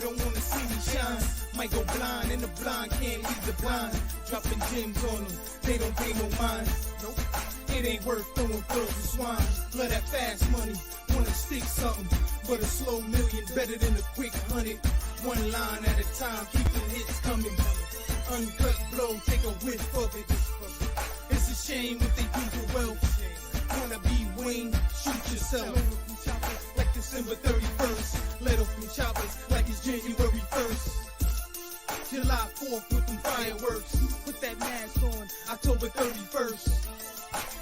don't wanna see me shine. Might go blind and the blind can't lead the blind. Dropping gems on them, they don't pay no mind. Nope. It ain't worth throwing pearls to swine. Love that fast money, wanna stick something. But a slow million better than a quick 100. One line at a time, keep the hits coming. Uncut blow, take a whiff of it. It's a shame what they do for wealth. Wanna be Wayne, shoot yourself. Like December 31st. Let off from choppers like it's January 1st. July 4th with them fireworks. Put that mask on, October 31st.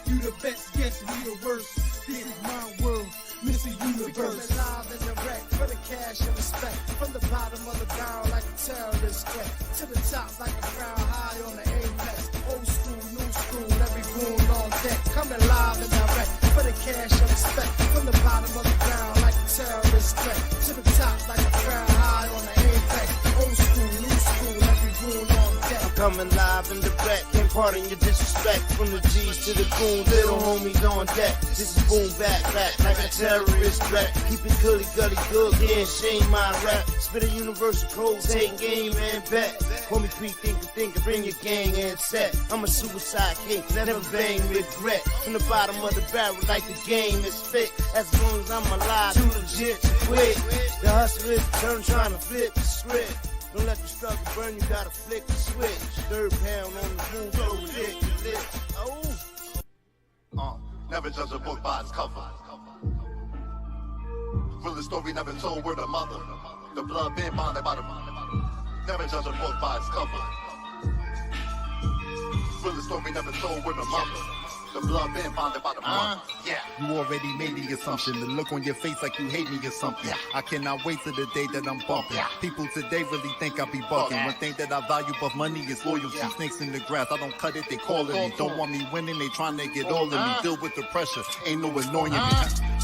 You the best, guess we the worst. This is my world, Mr. Universe. We live and direct for the cash and respect. From the bottom of the barrel like a terrorist threat. To the top like a crown high on the apex. Old school, new school, every goon on deck. Coming live and direct for the cash and respect. From the bottom of the barrel like a terrorist threat. To the top like a crown high on the apex. Old school, new school, every goon on deck. Coming live and direct, can't pardon your disrespect. From the G's to the goons, little homies on deck. This is boom back like a terrorist threat. Keep it gully good, can't shame my rap. Spit a universal code, take game and bet. Homie free thinker, bring your gang and set. I'm a suicide king, never bang regret. From the bottom of the barrel like the game is fit. As long as I'm alive, too legit to quit. The hustle is the turn, trying to flip the script. Don't let the struggle burn, you gotta flick the switch. Third pound on the move, so ridiculous. Never judge a book by its cover. Realest story never told, word of mother. The blood been bonded by the mother. Never judge a book by its cover. Realest story never told, word of mother. The blood been bonded by the mother. Yeah. You already made the assumption. The look on your face like you hate me or something. I cannot wait till the day that I'm bumping. People today really think I be bugging. One thing that I value above money is loyalty. Snakes in the grass, I don't cut it, they calling me. Don't want me winning, they trying to get all of me. Deal with the pressure, ain't no annoying me.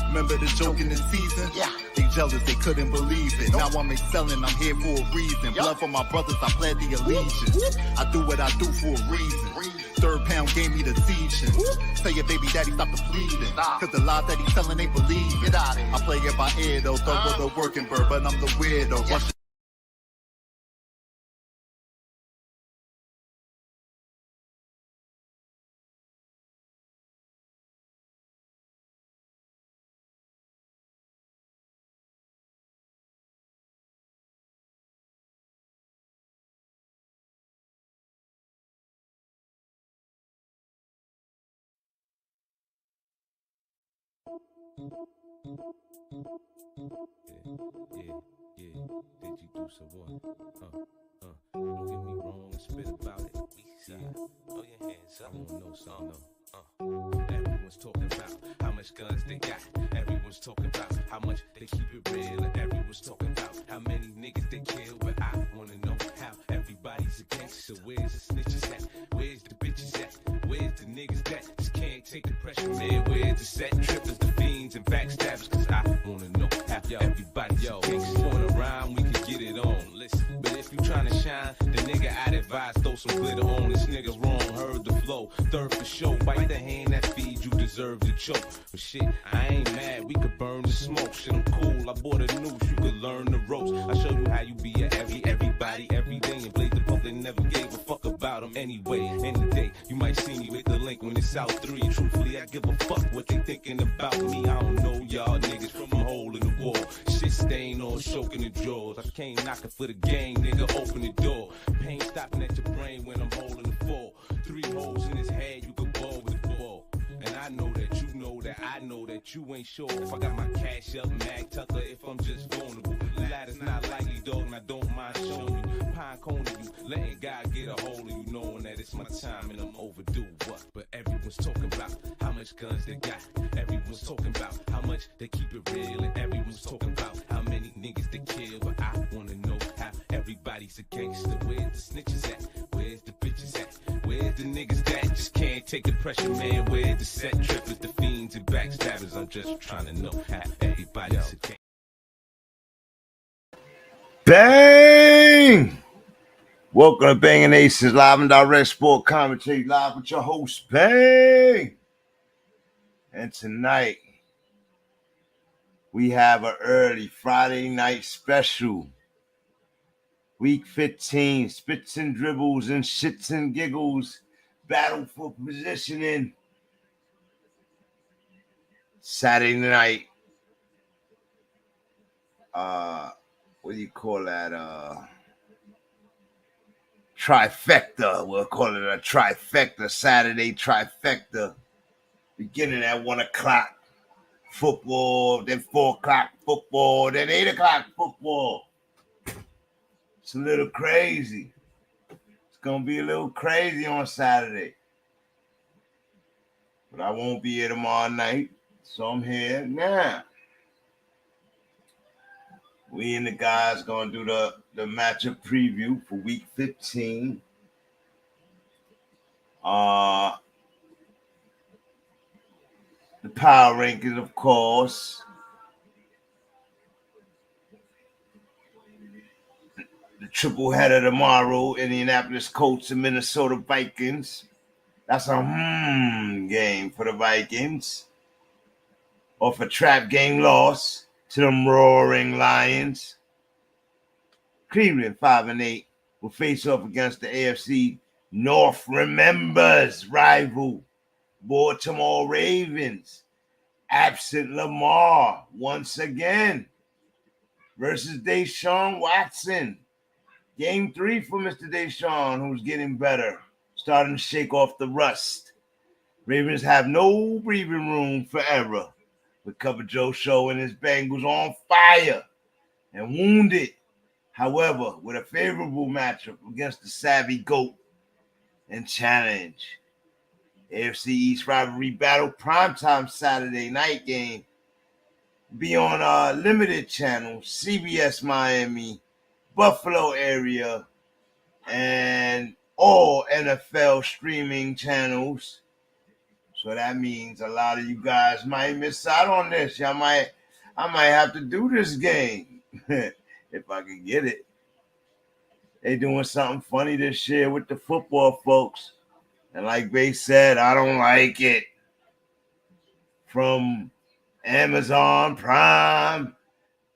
Remember the joke in the season? They jealous, they couldn't believe it. Now I'm excelling, I'm here for a reason. Blood for my brothers, I fled the allegiance. I do what I do for a reason. Third pound gave me the season. Say your baby daddy stop the bleeding. Cause the lies that he's telling ain't believing. Get out of here. I play it by ear though, throw with the working bird, but I'm the weirdo. Yeah. Did you do so what? Don't get me wrong and spit about it. Throw your hands up. I wanna know something though. Everyone's talking about how much guns they got. Everyone's talking about how much they keep it real. And everyone's talking about how many niggas they kill. But I wanna know how everybody's a gangster. Where's the snitches at? Where's the bitches at? Where's the niggas that just can't take the pressure, man? Where's the set trippers, the fiends, and backstabbers? Cause I wanna know how everybody's a gangster. Wanna rhyme, we can get it on. Listen, but if you tryna shine, the nigga I'd advise throw some glitter on. This nigga wrong, heard the flow. Third for show, bite the hand that feeds you, deserve to choke. But shit, I ain't mad, we could burn the smoke. Shit, I'm cool, I bought a noose, you could learn the ropes. I show you how you be a everybody, every day. And blade the pump, they never gave a fuck about them anyway. Any day, you might see me with the link when it's out 3. Truthfully, I give a fuck what they thinking about me. I don't know y'all niggas from a hole in the wall. Shit stain all choking the drawers. I came knocking for the game, nigga, open the door. Pain stopping at your brain when I'm holding the fall. 3 holes in his head, you could ball with the ball. And I know that you know that I know that you ain't sure if I got my cash up, Mag Tucker, if I'm just vulnerable. The ladder's not likely, dog, and I don't mind showing you. Pine coning you, letting God get a hold of you, knowing that it's my time and I'm overdue. What? But everyone's talking about how much guns they got. Everyone's talking about how much they keep it real. And everyone's talking about how many niggas they kill. But I wanna know how everybody's a gangster. Where's the snitches at? Where's the bitches at? Where's the niggas that just can't take the pressure, man? Where's the set trippers, the fiends, and backstabbers? I'm just trying to know how everybody's a gangster. Bang! Welcome to Banging Aces Live and Direct Sport Commentary, live with your host, Bang. And tonight, we have an early Friday night special. Week 15, spits and dribbles and shits and giggles. Battle for positioning. Saturday night. What do you call that? Trifecta. We'll call it a trifecta. Saturday trifecta. Beginning at 1 o'clock. Football, then 4 o'clock football, then 8 o'clock football. It's a little crazy. It's going to be a little crazy on Saturday. But I won't be here tomorrow night, so I'm here now. We and the guys going to do the matchup preview for week 15. The power rankings, of course. The triple header tomorrow, Indianapolis Colts and Minnesota Vikings. That's a game for the Vikings. Off a trap game loss to them roaring Lions. Cleveland 5-8 will face off against the AFC North remembers rival Baltimore Ravens. Absent LAMAR once again versus DESHAUN Watson. Game 3 for Mr. DESHAUN, who's getting better, starting to shake off the rust. Ravens have no breathing room for error, with Cover Joe showing his Bengals on fire and wounded. However, with a favorable matchup against the savvy GOAT and challenge. AFC East rivalry battle primetime Saturday night game be on our limited channel, CBS Miami, Buffalo area, and all NFL streaming channels. So that means a lot of you guys might miss out on this. I might have to do this game if I can get it. They doing something funny this year with the football folks. And like they said, I don't like it. From Amazon Prime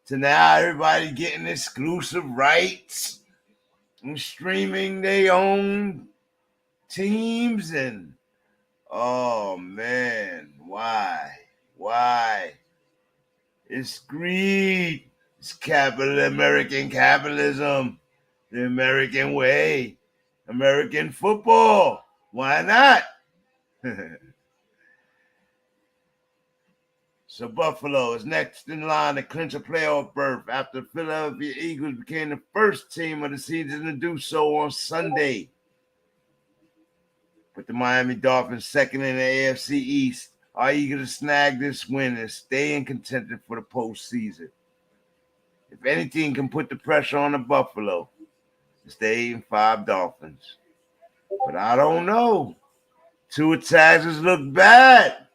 to now everybody getting exclusive rights and streaming their own teams. And, oh, man, why? It's greed. It's American capitalism, the American way, American football. Why not? So Buffalo is next in line to clinch a playoff berth after the Philadelphia Eagles became the first team of the season to do so on Sunday. But the Miami Dolphins, second in the AFC East, are eager to snag this win and stay in contention for the postseason. If anything can put the pressure on the Buffalo, it's the 8-5 Dolphins. But I don't know. Tua Tags look bad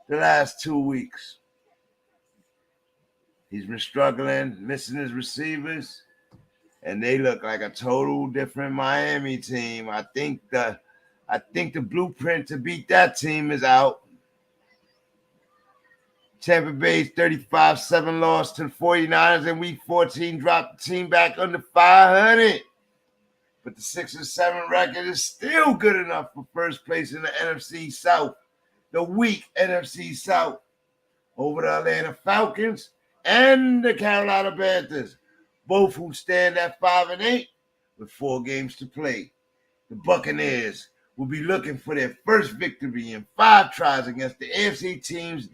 the last 2 weeks. He's been struggling, missing his receivers, and they look like a total different Miami team. I think the blueprint to beat that team is out. Tampa Bay's 35-7 loss to the 49ers in Week 14 dropped the team back under 500. But the 6-7 record is still good enough for first place in the NFC South. The weak NFC South over the Atlanta Falcons and the Carolina Panthers, both who stand at 5-8 with 4 games to play. The Buccaneers will be looking for their first victory in 5 tries against the AFC teams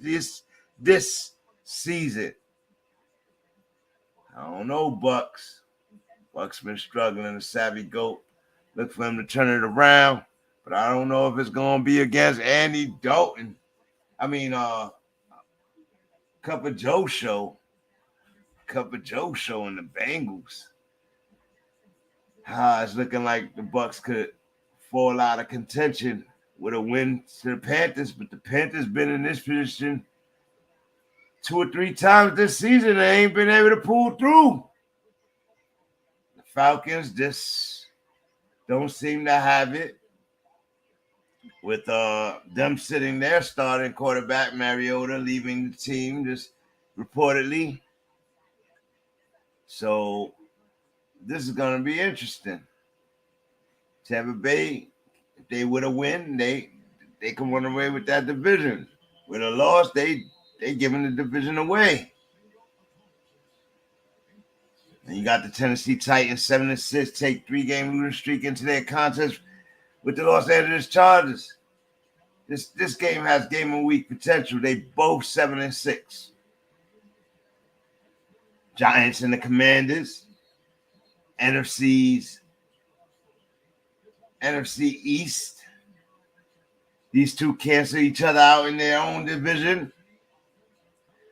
this season. I don't know, Bucks. Bucks been struggling. The savvy GOAT. Look for him to turn it around. But I don't know if it's going to be against Andy Dalton. Cup of Joe show. Cup of Joe show in the Bengals. It's looking like the Bucks could fall out of contention with a win to the Panthers. But the Panthers been in this position 2 or 3 times this season. They ain't been able to pull through. The Falcons just don't seem to have it. With them sitting there, starting quarterback Mariota leaving the team just reportedly. So this is going to be interesting. Tampa Bay, if they would have win, they can run away with that division. With a loss, they giving the division away. And you got the Tennessee Titans 7-6, take 3-game losing streak into their contest with the Los Angeles Chargers. This game has game of week potential. They both 7-6. Giants and the Commanders, NFC East. These two cancel each other out in their own division.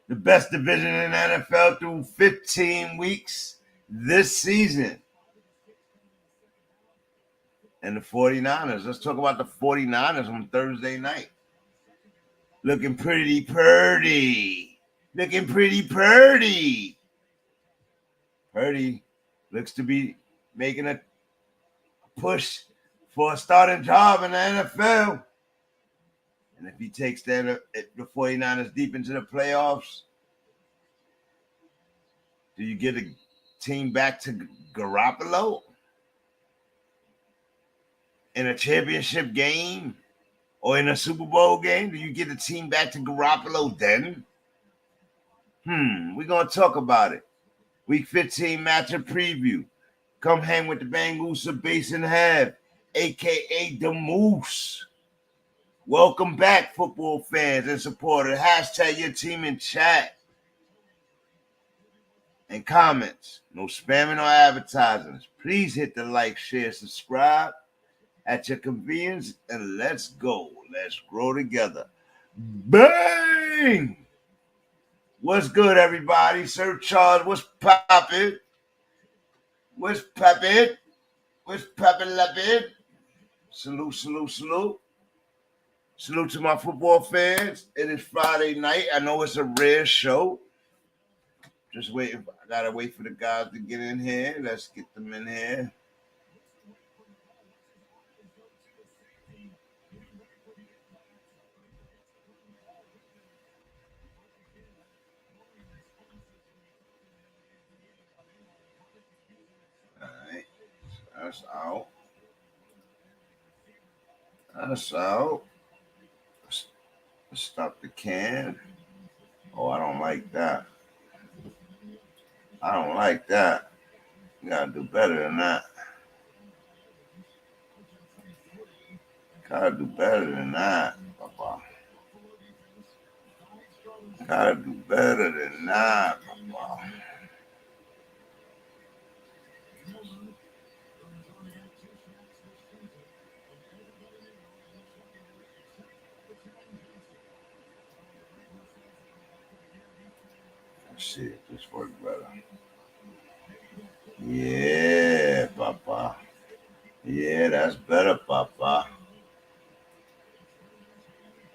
The best division in the NFL through 15 weeks this season. And the 49ers. Let's talk about the 49ers on Thursday night. Looking pretty purdy. Purdy looks to be making a push for a starting job in the NFL. And if he takes the 49ers deep into the playoffs, do you get a team back to Garoppolo in a championship game or in a Super Bowl game? Do you get a team back to Garoppolo then? We're going to talk about it. Week 15 matchup preview. Come hang with the BANGnACES of Base and Have, a.k.a. the Moose. Welcome back, football fans and supporters. Hashtag your team in chat and comments. No spamming or advertising. Please hit the like, share, subscribe at your convenience, and let's go. Let's grow together. Bang! What's good, everybody? Sir Charles, what's poppin'? What's poppin'? What's poppin'? Salute. Salute to my football fans. It is Friday night. I know it's a rare show. Just waiting. I gotta wait for the guys to get in here. Let's get them in here. All right. That's out. Let's stop the can. Oh, I don't like that. You gotta do better than that. Papa. Gotta do better than that, Papa. Let's see if this works better. Yeah, Papa. Yeah, that's better, Papa.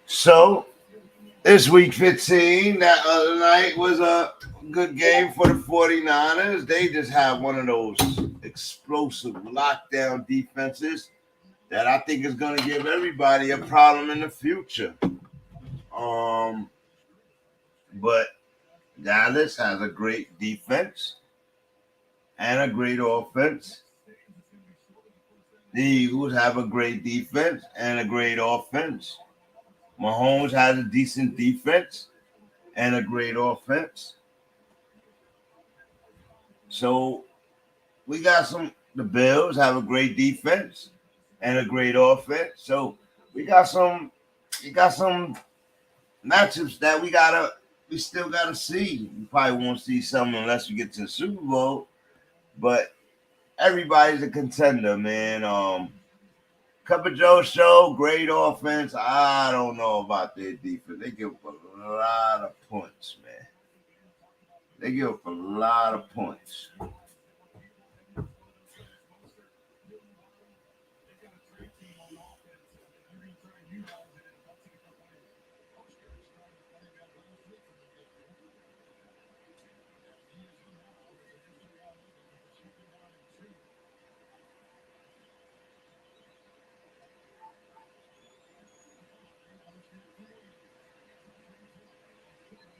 So, this week 15, that other night was a good game for the 49ers. They just have one of those explosive lockdown defenses that I think is going to give everybody a problem in the future. But Dallas has a great defense and a great offense. The Eagles have a great defense and a great offense. Mahomes has a decent defense and a great offense. So we got the Bills have a great defense and a great offense. So we got some matchups that we still gotta see. You probably won't see some unless we get to the Super Bowl. But everybody's a contender, man. Cup of Joe show, great offense. I don't know about their defense. They give up a lot of points, man.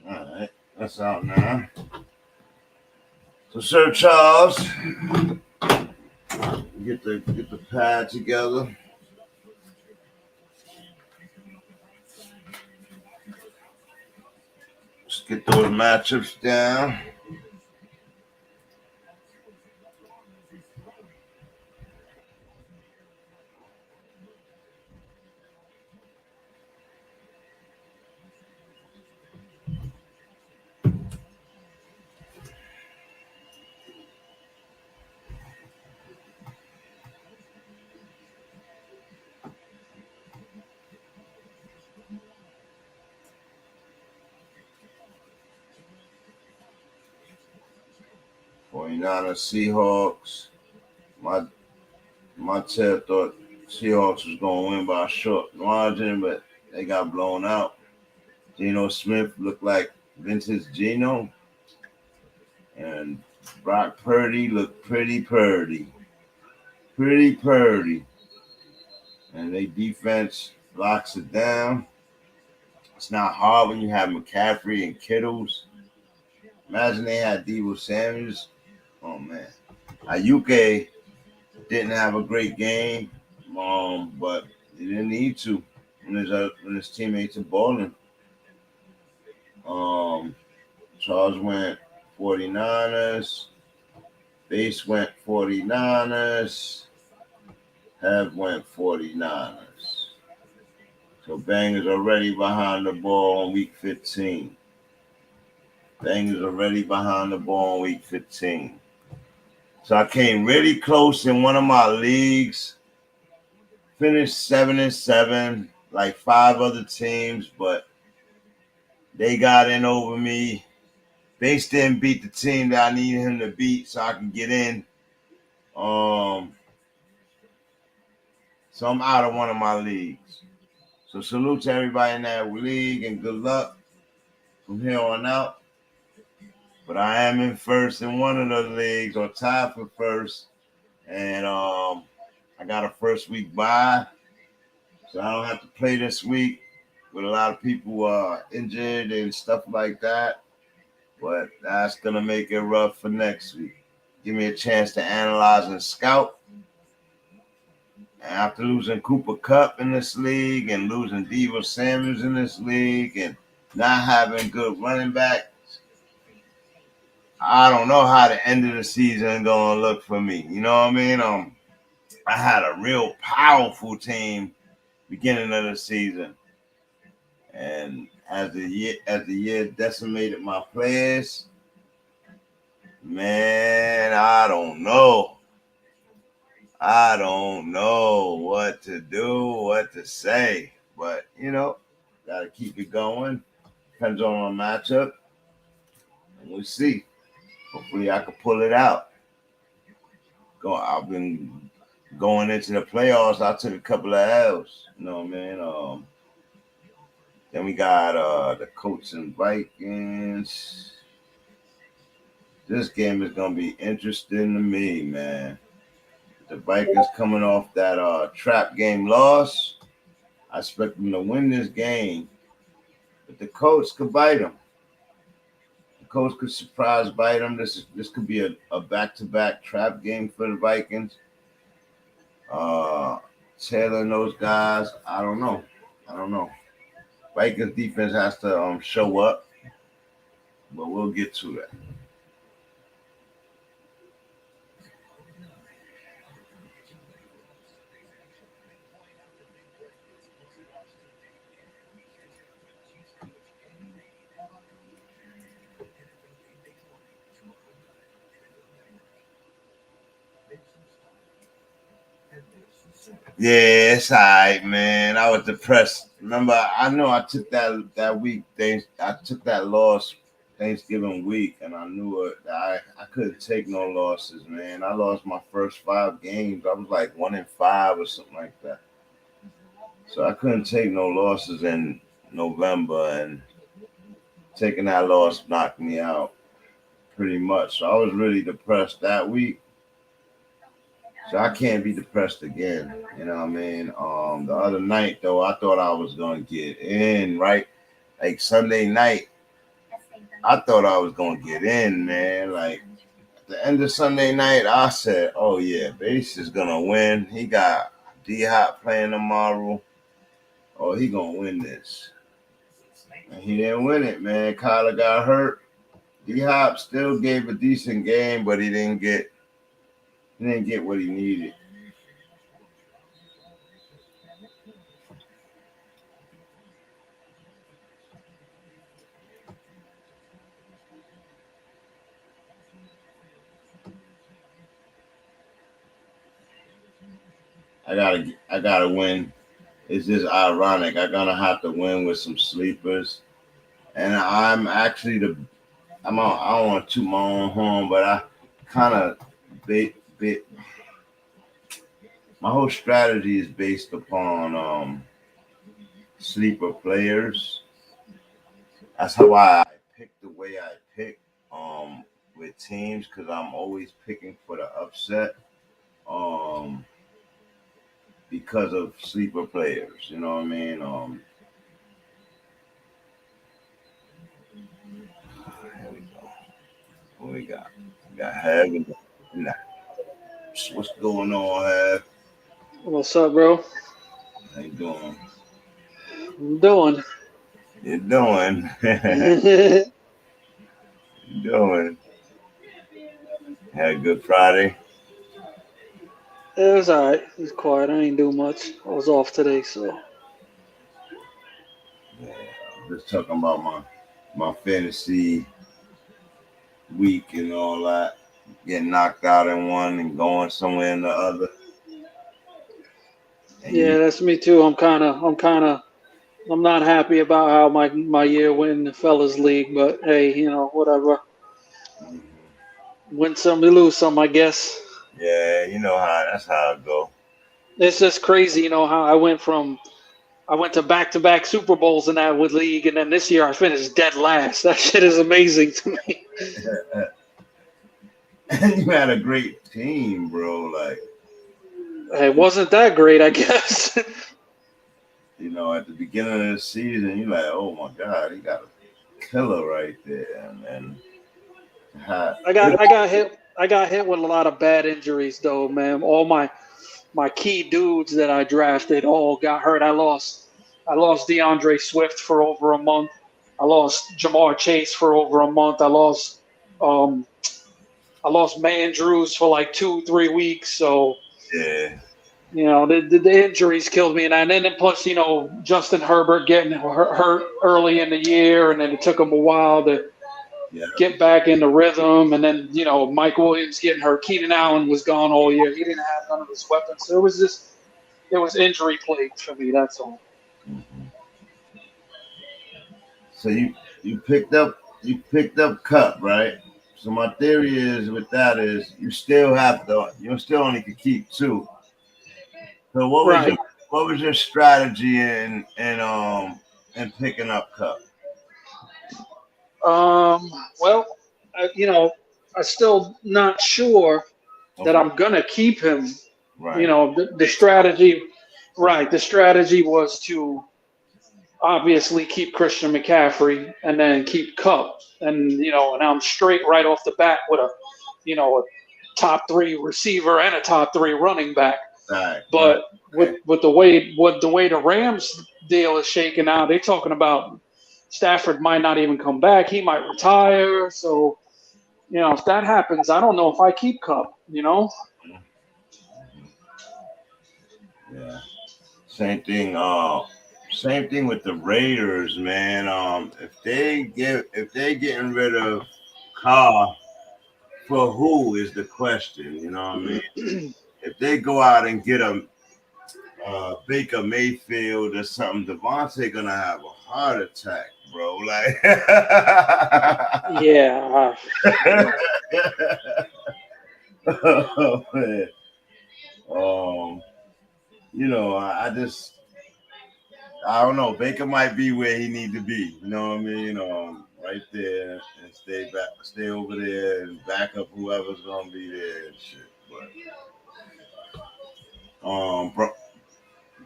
All right, that's out now. So, Sir Charles, Get the pad together. Let's get those matchups down. Seahawks. My tail thought Seahawks was going to win by a short margin, but they got blown out. Geno Smith looked like vintage Geno. And Brock Purdy looked pretty purdy. Pretty purdy. And they defense locks it down. It's not hard when you have McCaffrey and Kittles. Imagine they had Deebo Samuels. Oh, man. Ayuke didn't have a great game, but he didn't need to when his teammates are balling. Charles went 49ers. Base went 49ers. Have went 49ers. So Bengals already behind the ball on week 15. Bengals already behind the ball on week 15. So I came really close in one of my leagues. Finished 7-7, like 5 other teams, but they got in over me. Base didn't beat the team that I needed him to beat so I can get in. So I'm out of one of my leagues. So salute to everybody in that league and good luck from here on out. But I am in first in one of the leagues, or tied for first. And I got a first week bye. So I don't have to play this week with a lot of people injured and stuff like that. But that's going to make it rough for next week. Give me a chance to analyze and scout. After losing Cooper Kupp in this league and losing Deebo Samuels in this league and not having good running backs, I don't know how the end of the season is going to look for me. You know what I mean? I had a real powerful team beginning of the season. And as the year decimated my players, man, I don't know. I don't know what to do, what to say. But, got to keep it going. Depends on my matchup. And we'll see. Hopefully I can pull it out. I've been going into the playoffs. I took a couple of L's. You know what I mean? Then we got the Colts and Vikings. This game is going to be interesting to me, man. The Vikings coming off that trap game loss. I expect them to win this game. But the Colts could bite them. The Colts could surprise bite them. This could be a back-to-back trap game for the Vikings. Taylor and those guys, I don't know. Vikings defense has to show up. But we'll get to that. Yeah, it's all right, man. I was depressed. Remember, I know I took that week. I took that loss Thanksgiving week, and I knew it. I couldn't take no losses, man. I lost my first 5 games. I was like 1-5 or something like that. So I couldn't take no losses in November, and taking that loss knocked me out pretty much. So I was really depressed that week. So I can't be depressed again. You know what I mean? The other night, though, I thought I was going to get in, right? Like Sunday night, I thought I was going to get in, man. Like, the end of Sunday night, I said, "Oh yeah, Base is gonna win. He got D-Hop playing tomorrow. Oh, he gonna win this." And he didn't win it, man. Kyler got hurt. D-Hop still gave a decent game, but he didn't get what he needed. I gotta win. It's just ironic. I'm gonna have to win with some sleepers, and I'm actually I don't want to toot my own horn, but I kind of my whole strategy is based upon sleeper players. That's how I pick the way I pick with teams, because I'm always picking for the upset. Because of sleeper players, you know what I mean? Here we go. What we got? We got Hev. What's going on, Hev? What's up, bro? How you doing? I'm doing. You're doing. You're doing. Had a good Friday. It was all right. It was quiet. I ain't do much. I was off today, so. Yeah, just talking about my fantasy week and all that. Getting knocked out in one and going somewhere in the other. And yeah, that's me too. I'm not happy about how my year went in the fellas league, but hey, whatever. Mm-hmm. Win some, you lose some, I guess. Yeah, that's how it go. It's just crazy, how I went to back-to-back Super Bowls in that with league, and then this year I finished dead last. That shit is amazing to me. And you had a great team, bro. Like, it wasn't that great, I guess. at the beginning of the season, you're like, oh my God, he got a killer right there. And I got hit with a lot of bad injuries though, man. All my key dudes that I drafted all got hurt. I lost DeAndre Swift for over a month. I lost Jamar Chase for over a month. I lost Mandrews for like 2-3 weeks. So yeah, the injuries killed me, and then plus Justin Herbert getting hurt early in the year, and then it took him a while to get back into rhythm, and then Mike Williams getting hurt. Keenan Allen was gone all year. He didn't have none of his weapons. So it was injury plagued for me. That's all. Mm-hmm. So you picked up Cup, right? So my theory is with that is you still only could keep two. So what was your strategy in picking up Cup? Well, I'm still not sure that I'm gonna keep him. Right. The strategy, right? The strategy was to obviously keep Christian McCaffrey and then keep Cup, and I'm straight right off the bat with a top 3 receiver and a top 3 running back. Right. But with the way the Rams deal is shaking out, they're talking about Stafford might not even come back. He might retire. So, if that happens, I don't know if I keep Cup, Yeah. Same thing with the Raiders, man. If they getting rid of Carr, for who is the question? You know what I mean? If they go out and get a Baker Mayfield or something, Devontae gonna have a heart attack, bro. Like, yeah. Oh, man. I don't know. Baker might be where he need to be. You know what I mean? Right there, and stay over there and back up whoever's gonna be there and shit. But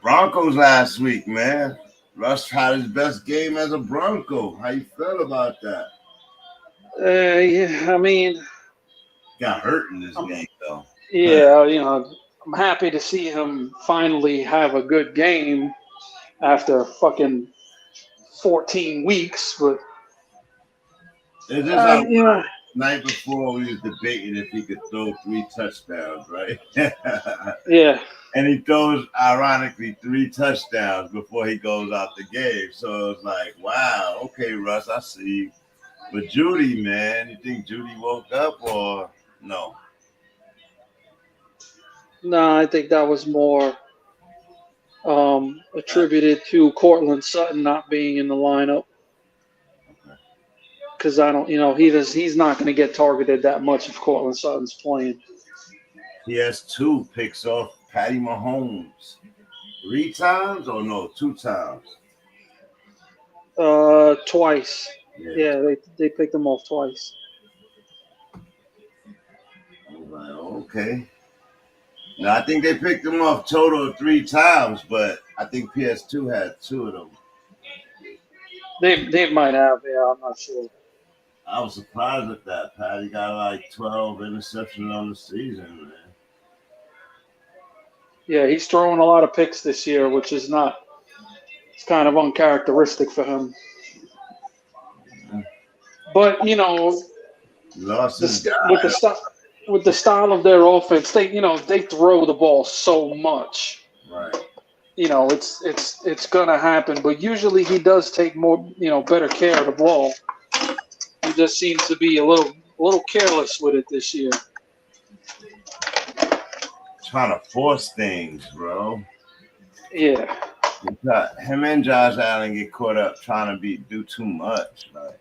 Broncos last week, man. Russ had his best game as a Bronco. How you feel about that? Yeah, I mean, Got hurt in this game though. Yeah, you know, I'm happy to see him finally have a good game after fucking 14 weeks, but It's just how you know, night before we was debating if he could throw 3 touchdowns, right? yeah. And he throws, ironically, 3 touchdowns before he goes out the game. So it's like, wow, okay, Russ, I see you. But Judy, man, you think Judy woke up or no? No, I think that was more attributed to Cortland Sutton not being in the lineup. Because I don't, you know, he's not going to get targeted that much if Cortland Sutton's playing. He has 2 picks off Patty Mahomes. 3 times or no, 2 times? Twice. Yeah, they picked him off twice. I'm like, okay. Now I think they picked him off total of 3 times, but I think PS2 had 2 of them. They might have, yeah, I'm not sure. I was surprised at that. Patty got like 12 interceptions on the season, man. Yeah, he's throwing a lot of picks this year, which is not. It's kind of uncharacteristic for him. But you know, with the style of their offense, they throw the ball so much. Right. You know, it's gonna happen. But usually he does take more, better care of the ball. He just seems to be a little careless with it this year. Trying to force things, bro. Yeah. Him and Josh Allen get caught up trying to do too much, like.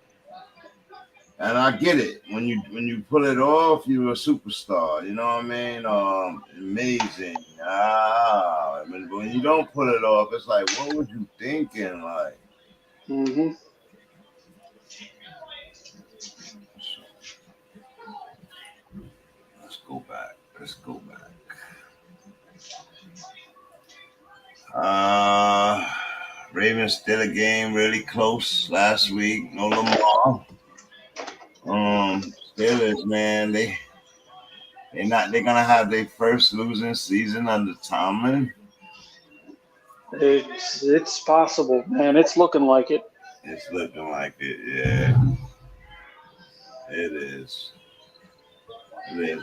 And I get it. When you pull it off, you're a superstar. You know what I mean? Amazing. But when you don't pull it off, it's like, what was you thinking? Like, mm-hmm. Let's go back. Ravens still a game really close last week. No Lamar. Steelers, man, they're gonna have their first losing season under Tomlin. It's possible, man. It's looking like it. It's looking like it, yeah. It is.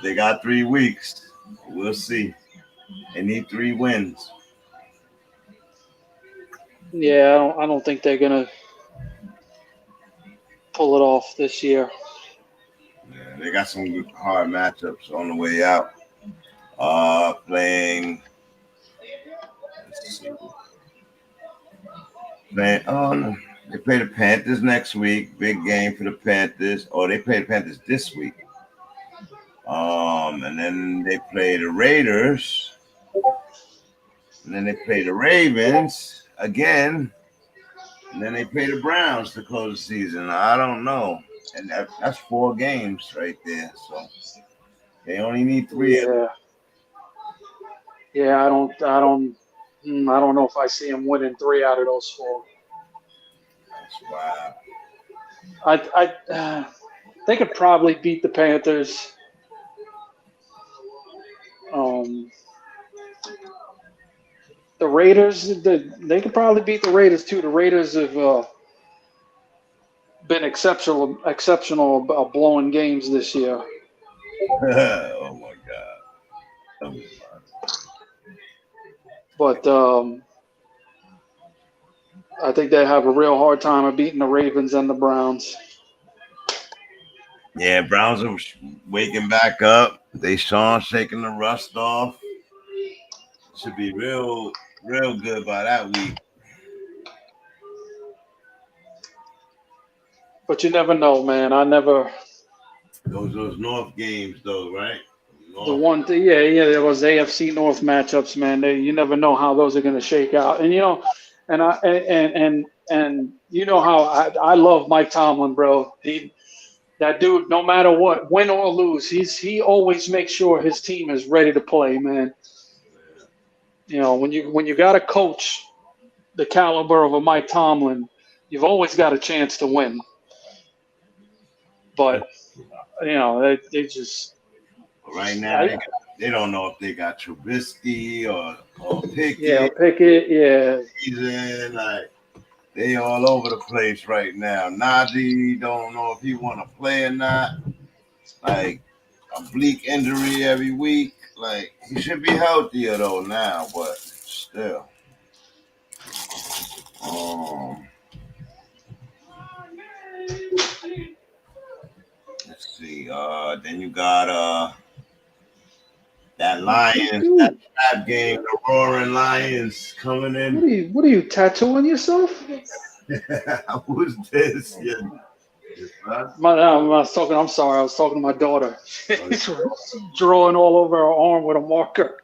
They got 3 weeks. We'll see. They need 3 wins. Yeah, I don't think they're gonna pull it off this year. Yeah, they got some hard matchups on the way out. Playing. Let's see. They play the Panthers next week. Big game for the Panthers. Oh, they play the Panthers this week. And then they play the Raiders. And then they play the Ravens again. And then they play the Browns to close the season. I don't know. And that's 4 games right there. So they only need 3. Yeah. Yeah, I don't know if I see them winning 3 out of those 4. That's wild. They could probably beat the Panthers. The Raiders, they could probably beat the Raiders too. The Raiders have been exceptional blowing games this year. Oh my God. But I think they have a real hard time of beating the Ravens and the Browns. Yeah, Browns are waking back up. DESHAUN shaking the rust off. Should be real good by that week. But you never know, man. Those North games, though, right? North. There was AFC North matchups, man. You never know how those are going to shake out. And and you know how I love Mike Tomlin, bro. That dude, no matter what, win or lose, he always makes sure his team is ready to play, man. You know, when you got a coach the caliber of a Mike Tomlin, you've always got a chance to win. But they just right now they don't know if they got Trubisky or Pickett. Yeah, Pickett. Yeah. Season, like they all over the place right now. Najee don't know if he want to play or not. Like a bleak injury every week. Like he should be healthier though now, but still. Let's see. Then you got that Lions, that trap game, the Roaring Lions coming in. What are you tattooing yourself? Who's this? Yeah. I'm sorry. I was talking to my daughter. She's drawing all over her arm with a marker.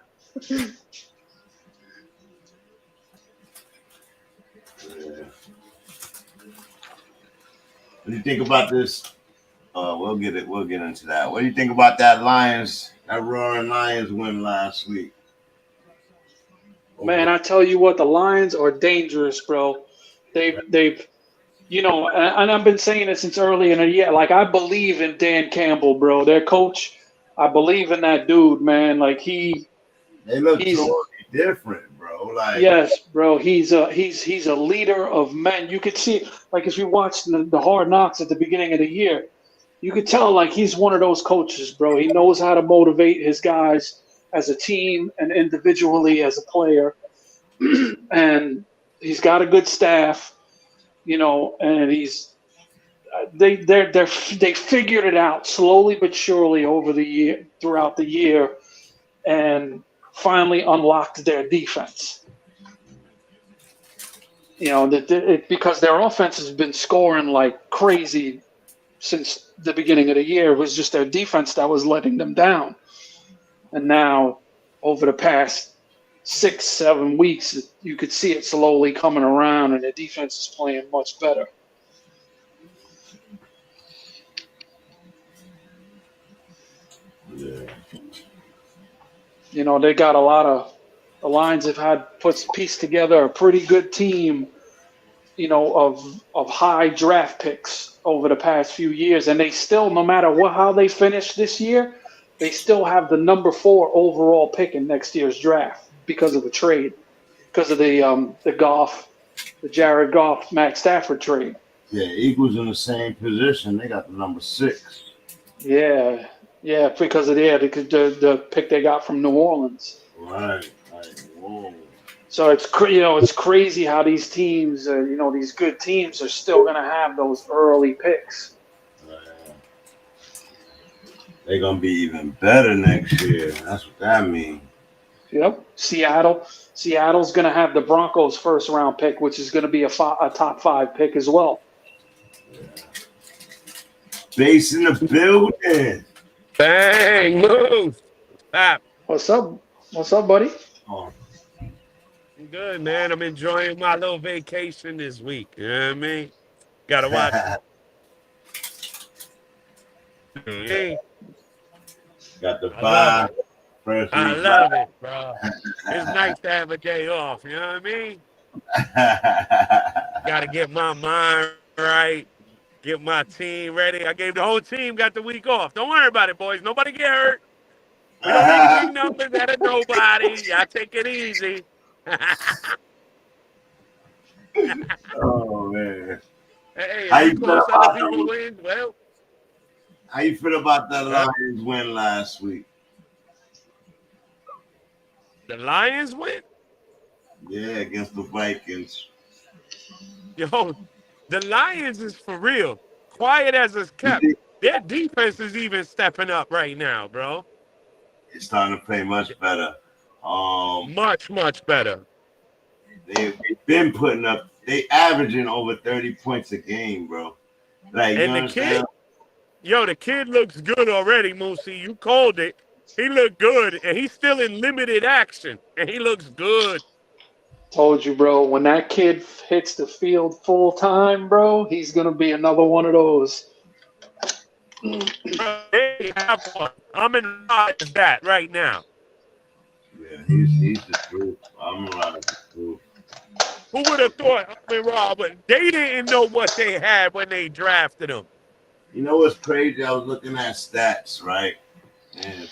What do you think about this? We'll get into that. What do you think about that Roaring Lions win last week? Man, I tell you what, the Lions are dangerous, bro. They've you know, and I've been saying it since early in the year. Like, I believe in Dan Campbell, bro, their coach. I believe in that dude, man. Like he's totally different, bro. Like, yes, bro. He's a leader of men. You could see, like, if you watched the Hard Knocks at the beginning of the year, you could tell, like, he's one of those coaches, bro. He knows how to motivate his guys as a team and individually as a player, and he's got a good staff. You know, and they figured it out slowly but surely throughout the year, and finally unlocked their defense. You know, because their offense has been scoring like crazy since the beginning of the year. It was just their defense that was letting them down, and now over the past 6-7 weeks, you could see it slowly coming around, and the defense is playing much better. Yeah. You know, they got a lot of the Lions have pieced together a pretty good team, you know, of high draft picks over the past few years, and they still, no matter how they finish this year, they still have the number 4 overall pick in next year's draft. Because of the trade, because of the Jared Goff, Matt Stafford trade. Yeah, Eagles in the same position. They got the number 6. Yeah, because of the pick they got from New Orleans. Right. Whoa. So it's crazy how these teams, these good teams are still gonna have those early picks. They're gonna be even better next year. That's what that means. Yep. Seattle's going to have the Broncos' first-round pick, which is going to be a top 5 pick as well. Yeah. Base in the building. Bang, move. Stop. What's up, buddy? Oh. I'm good, man. I'm enjoying my little vacation this week. You know what I mean? Got to watch. Hey. Got the 5. I love it, bro. It's nice to have a day off. You know what I mean? Got to get my mind right, get my team ready. I gave the whole team, got the week off. Don't worry about it, boys. Nobody get hurt. We don't make big numbers out of nobody. Y'all take it easy. Oh, man. Hey, how you feel about people win? Well, how you feel about that Lions win last week? The Lions win? Yeah, against the Vikings. Yo, the Lions is for real. Quiet as it's kept. Their defense is even stepping up right now, bro. It's starting to play much better. Much better. They've been putting up. They averaging over 30 points a game, bro. Like, and the kid, the kid looks good already, Moosey. You called it. He looked good, and he's still in limited action, and he looks good. Told you, bro. When that kid hits the field full time, bro, he's gonna be another one of those. They have one. I'm in that right now. Yeah, he's the truth. I'm around the truth. Who would have thought? I mean, Robert, they didn't know what they had when they drafted him. You know what's crazy? I was looking at stats, right? And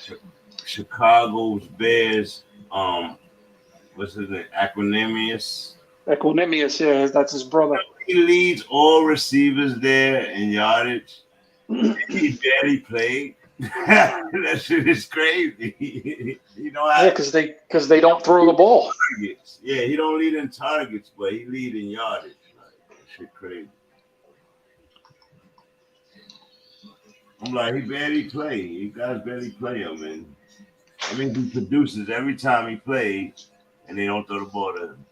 Chicago's Bears, what's his name? Equanimous, yeah, that's his brother. He leads all receivers there in yardage. He barely played. That shit is crazy. You know how? Yeah, because they don't throw the ball. Targets. Yeah, he don't lead in targets, but he lead in yardage. Like, that shit crazy. I'm like, he barely play. You guys barely play him, man. I mean, he produces every time he plays, and they don't throw the ball to him.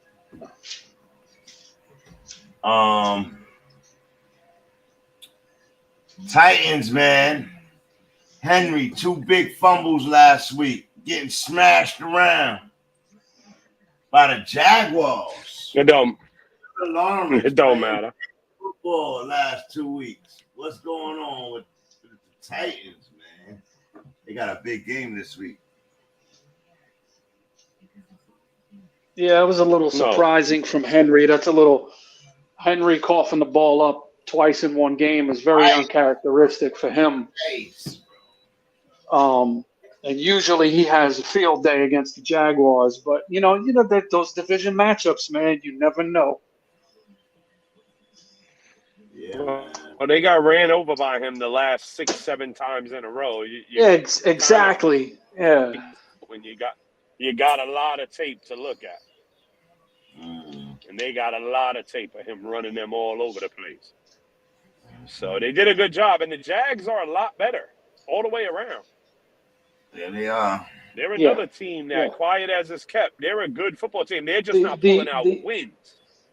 Titans, man. Henry, 2 big fumbles last week, getting smashed around by the Jaguars. It don't matter. Football last 2 weeks. What's going on with the Titans, man? They got a big game this week. Yeah, it was a little surprising from Henry. That's a little Henry coughing the ball up twice in one game is very uncharacteristic for him. And usually he has a field day against the Jaguars, but you know that those division matchups, man, you never know. Yeah. Well, they got ran over by him the last 6-7 times in a row. Exactly. Yeah. When you got a lot of tape to look at, and they got a lot of tape of him running them all over the place. So they did a good job, and the Jags are a lot better all the way around. Yeah, they are. They're another team that, quiet as it's kept, they're a good football team. They're just not pulling out wins.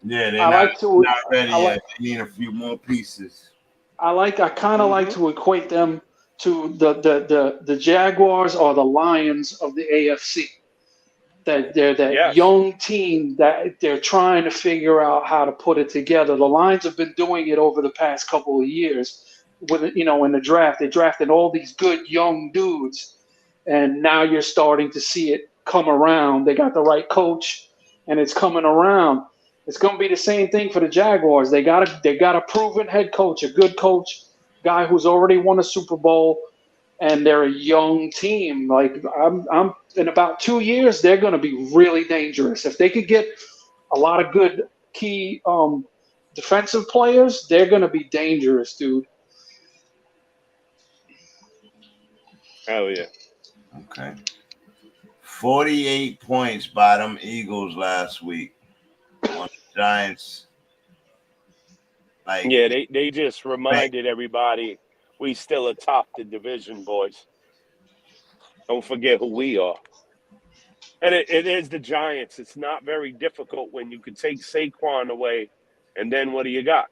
Yeah, they're not ready yet. They need a few more pieces. I kind of like to equate them to the Jaguars or the Lions of the AFC. That they're that young team that they're trying to figure out how to put it together. The Lions have been doing it over the past couple of years. With in the draft, they drafted all these good young dudes, and now you're starting to see it come around. They got the right coach, and it's coming around. It's going to be the same thing for the Jaguars. They got a proven head coach, a good coach, guy who's already won a Super Bowl, and they're a young team. Like I'm in about 2 years, they're going to be really dangerous. If they could get a lot of good key defensive players, they're going to be dangerous, dude. Hell yeah. Okay. 48 points by them Eagles last week on the Giants. Yeah, they just reminded everybody we still atop the division, boys. Don't forget who we are. And it is the Giants. It's not very difficult when you can take Saquon away, and then what do you got?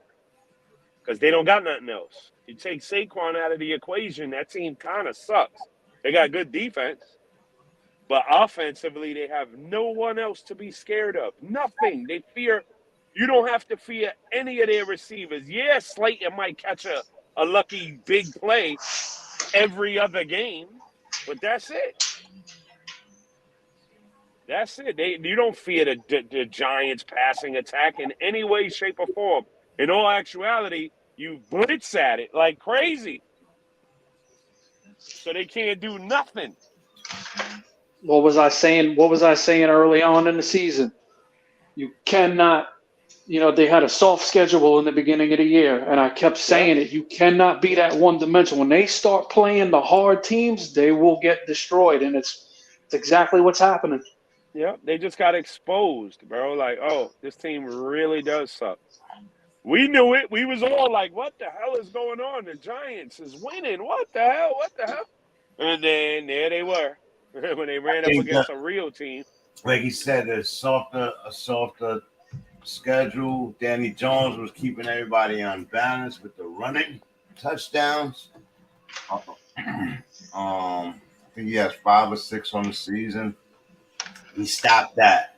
Because they don't got nothing else. You take Saquon out of the equation, that team kind of sucks. They got good defense, but offensively they have no one else to be scared of. Nothing. They fear. You don't have to fear any of their receivers. Yeah, Slayton might catch a lucky big play every other game, but that's it. That's it. You don't fear the Giants' passing attack in any way, shape, or form. In all actuality, you blitz at it like crazy. So they can't do nothing. What was I saying early on in the season? You cannot, they had a soft schedule in the beginning of the year, and I kept saying it. You cannot be that one dimensional. When they start playing the hard teams, they will get destroyed, and it's exactly what's happening. Yeah, they just got exposed, bro. Like, oh, this team really does suck. We knew it. We was all like, what the hell is going on? The Giants is winning. What the hell? What the hell? And then there they were when they ran up against a real team. Like he said, a softer schedule. Danny Jones was keeping everybody on balance with the running touchdowns. I think he has 5 or 6 on the season. He stopped that.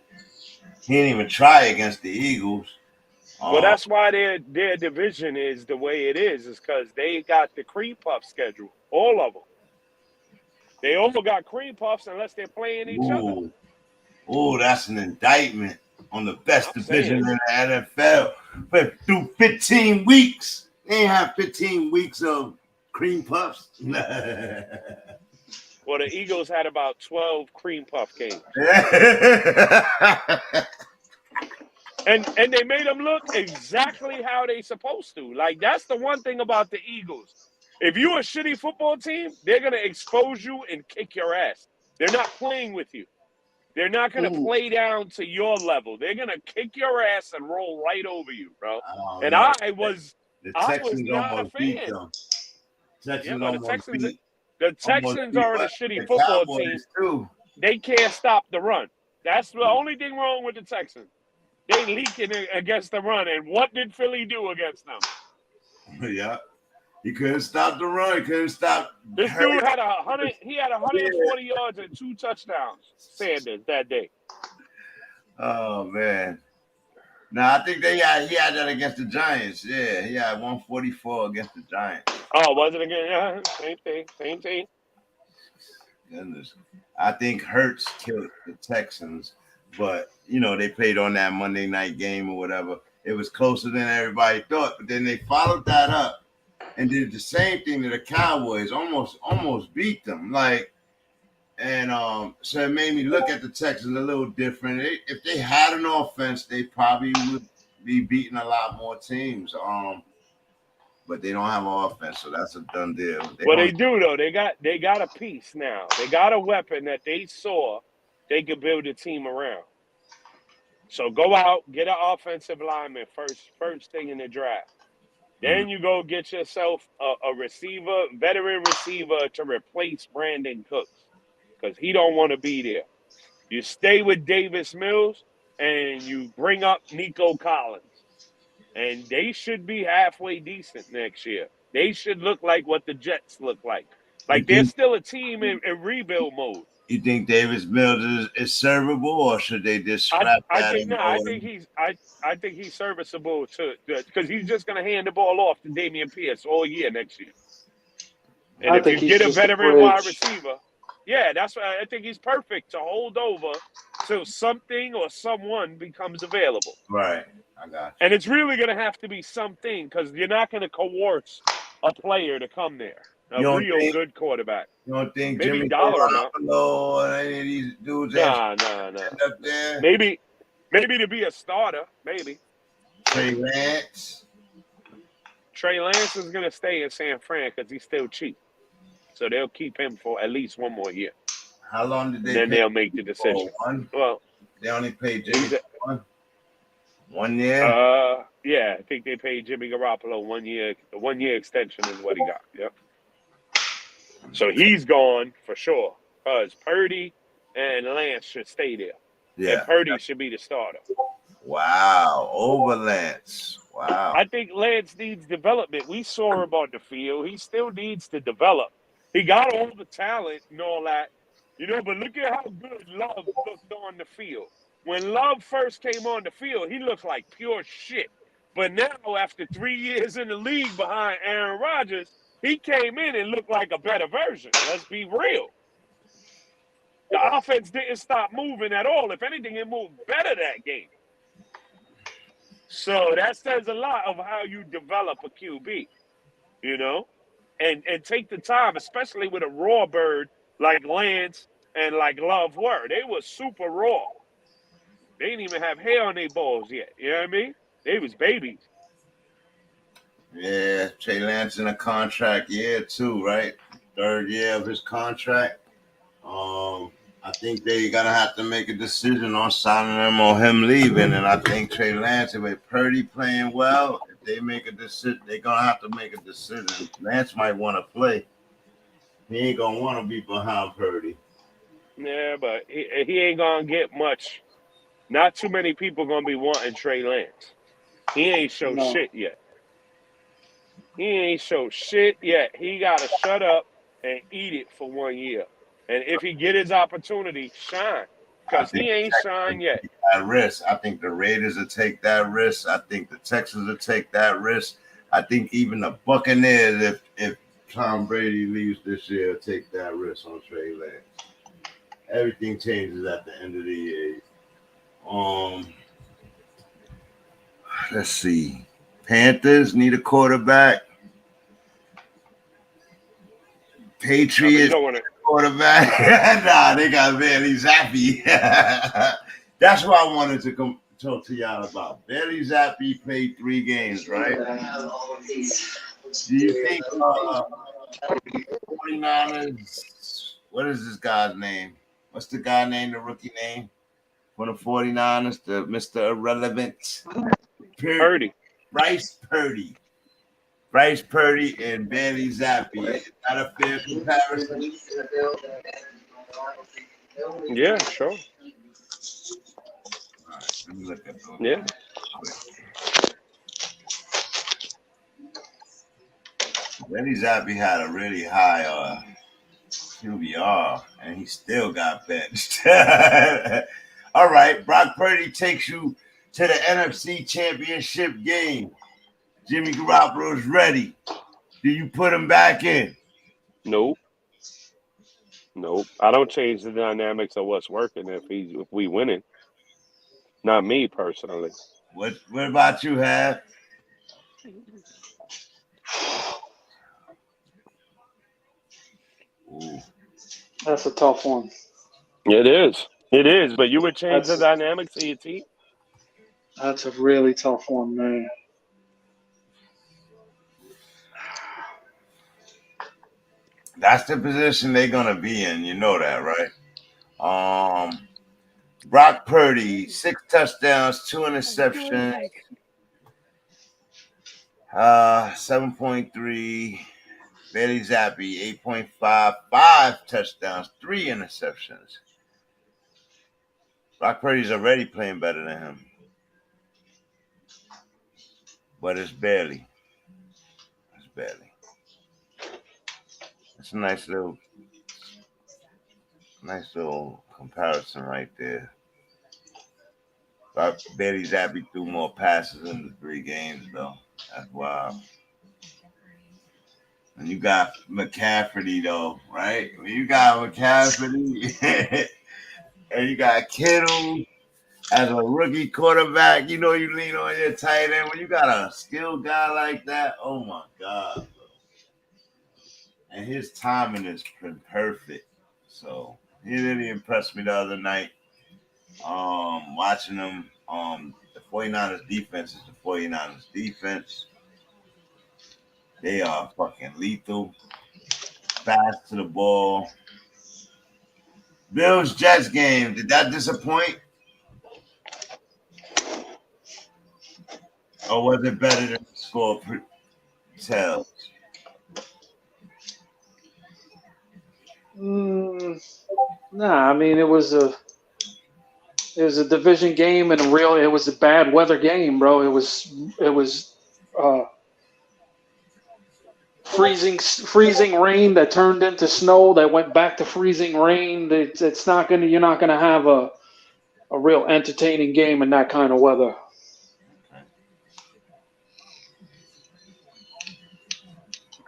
He didn't even try against the Eagles. Well, that's why their division is the way it is because they got the cream puff schedule, all of them. They all got cream puffs unless they're playing each other. Oh, that's an indictment on the best division in the NFL. But through 15 weeks, they have 15 weeks of cream puffs. Well, the Eagles had about 12 cream puff games. And they made them look exactly how they supposed to. Like, that's the one thing about the Eagles. If you're a shitty football team, they're going to expose you and kick your ass. They're not playing with you. They're not going to play down to your level. They're going to kick your ass and roll right over you, bro. And know. I was not a fan. The Texans are a shitty football team. Too. They can't stop the run. That's the only thing wrong with the Texans. They leaking against the run. And what did Philly do against them? Yeah. He couldn't stop the run. He couldn't stop. This dude had 140 yards and 2 touchdowns, Sanders, that day. Oh, man. No, I think he had that against the Giants. Yeah, he had 144 against the Giants. Oh, was it again? Yeah, same thing. Goodness. I think Hurts killed the Texans, but, you know, they played on that Monday night game or whatever. It was closer than everybody thought, but then they followed that up and did the same thing to the Cowboys, almost beat them. So it made me look at the Texans a little different. If they had an offense, they probably would be beating a lot more teams. But they don't have an offense, so that's a done deal. They do though. They got a piece now. They got a weapon that they saw they could build a team around. So go out, get an offensive lineman first thing in the draft. Then you go get yourself a receiver, veteran receiver to replace Brandon Cooks because he don't want to be there. You stay with Davis Mills and you bring up Nico Collins. And they should be halfway decent next year. They should look like what the Jets look like. Like they're still a team in rebuild mode. You think Davis Mills is servable, or should they just scrap that? I think he's serviceable because he's just going to hand the ball off to Damian Pierce all year next year. And if you get a veteran wide receiver, that's why I think he's perfect to hold over till something or someone becomes available. Right, I got you. And it's really going to have to be something because you're not going to coerce a player to come there. A real good quarterback. You don't think maybe Jimmy Garoppolo or any of these dudes? Nah. Up there? Maybe to be a starter. Maybe. Trey Lance is going to stay in San Fran because he's still cheap. So they'll keep him for at least one more year. How long did they? Then they'll make the decision. Well, they only paid Jimmy 1 year. Yeah, I think they paid Jimmy Garoppolo 1 year. A 1 year extension is what he got. Yep. So he's gone for sure because Purdy and Lance should stay there. Yeah, and Purdy should be the starter. Wow, over Lance. Wow. I think Lance needs development. We saw him on the field. He still needs to develop. He got all the talent and all that, but look at how good Love looked on the field. When Love first came on the field, he looked like pure shit. But now, after 3 years in the league behind Aaron Rodgers, he came in and looked like a better version. Let's be real. The offense didn't stop moving at all. If anything, it moved better that game. So that says a lot of how you develop a QB, and take the time, especially with a raw bird like Lance and like Love were. They were super raw. They didn't even have hair on their balls yet. You know what I mean? They was babies. Yeah, Trey Lance in a contract year too, right? 3rd year of his contract. I think they gotta have to make a decision on signing him or him leaving. And I think Trey Lance, with Purdy playing well, if they make a decision, they're gonna have to make a decision. Lance might want to play. He ain't gonna want to be behind Purdy. Yeah, but he ain't gonna get much. Not too many people gonna be wanting Trey Lance. He ain't show shit yet. He gotta shut up and eat it for 1 year. And if he get his opportunity, shine. Because he ain't shine yet. That risk. I think the Raiders will take that risk. I think the Texans will take that risk. I think even the Buccaneers, if Tom Brady leaves this year, will take that risk on Trey Lance. Everything changes at the end of the year. Let's see. Panthers need a quarterback. Patriots. quarterback. Nah, they got Bailey Zappi. That's what I wanted to talk to y'all about. Bailey Zappi played 3 games, right? Do you think 49ers, what is this guy's name? What's the guy name, the rookie name for the 49ers, the Mr. Irrelevant? Purdy. Bryce Purdy. Bryce Purdy and Bailey Zappi. Is that a fair comparison? Yeah, sure. All right, let me look at those. Yeah. Bailey Zappi had a really high QBR, and he still got benched. All right, Brock Purdy takes you to the NFC Championship game. Jimmy Garoppolo's ready. Do you put him back in? Nope. I don't change the dynamics of what's working if we winning. Not me personally. What about you, Hab? Ooh. That's a tough one. It is. But you would change the dynamics of your team? That's a really tough one, man. That's the position they're gonna be in. You know that, right? Brock Purdy, 6 touchdowns, 2 interceptions, 7.3. Bailey Zappi, 8.5, 5 touchdowns, 3 interceptions. Brock Purdy's already playing better than him. But it's barely. It's a nice little comparison right there. Bailey Zappi threw more passes in the 3 games, though. That's wild. And you got McCaffrey, though, right? When you got McCaffrey and you got Kittle as a rookie quarterback, you know you lean on your tight end. When you got a skilled guy like that, oh, my God, bro. And his timing is perfect. So he really impressed me the other night. Watching him, the 49ers defense is the 49ers defense. They are fucking lethal, fast to the ball. Bills Jets game, did that disappoint? Or was it better than the score tells? Nah, I mean it was a division game, and it was a bad weather game, bro. It was freezing rain that turned into snow that went back to freezing rain. You're not gonna have a real entertaining game in that kind of weather.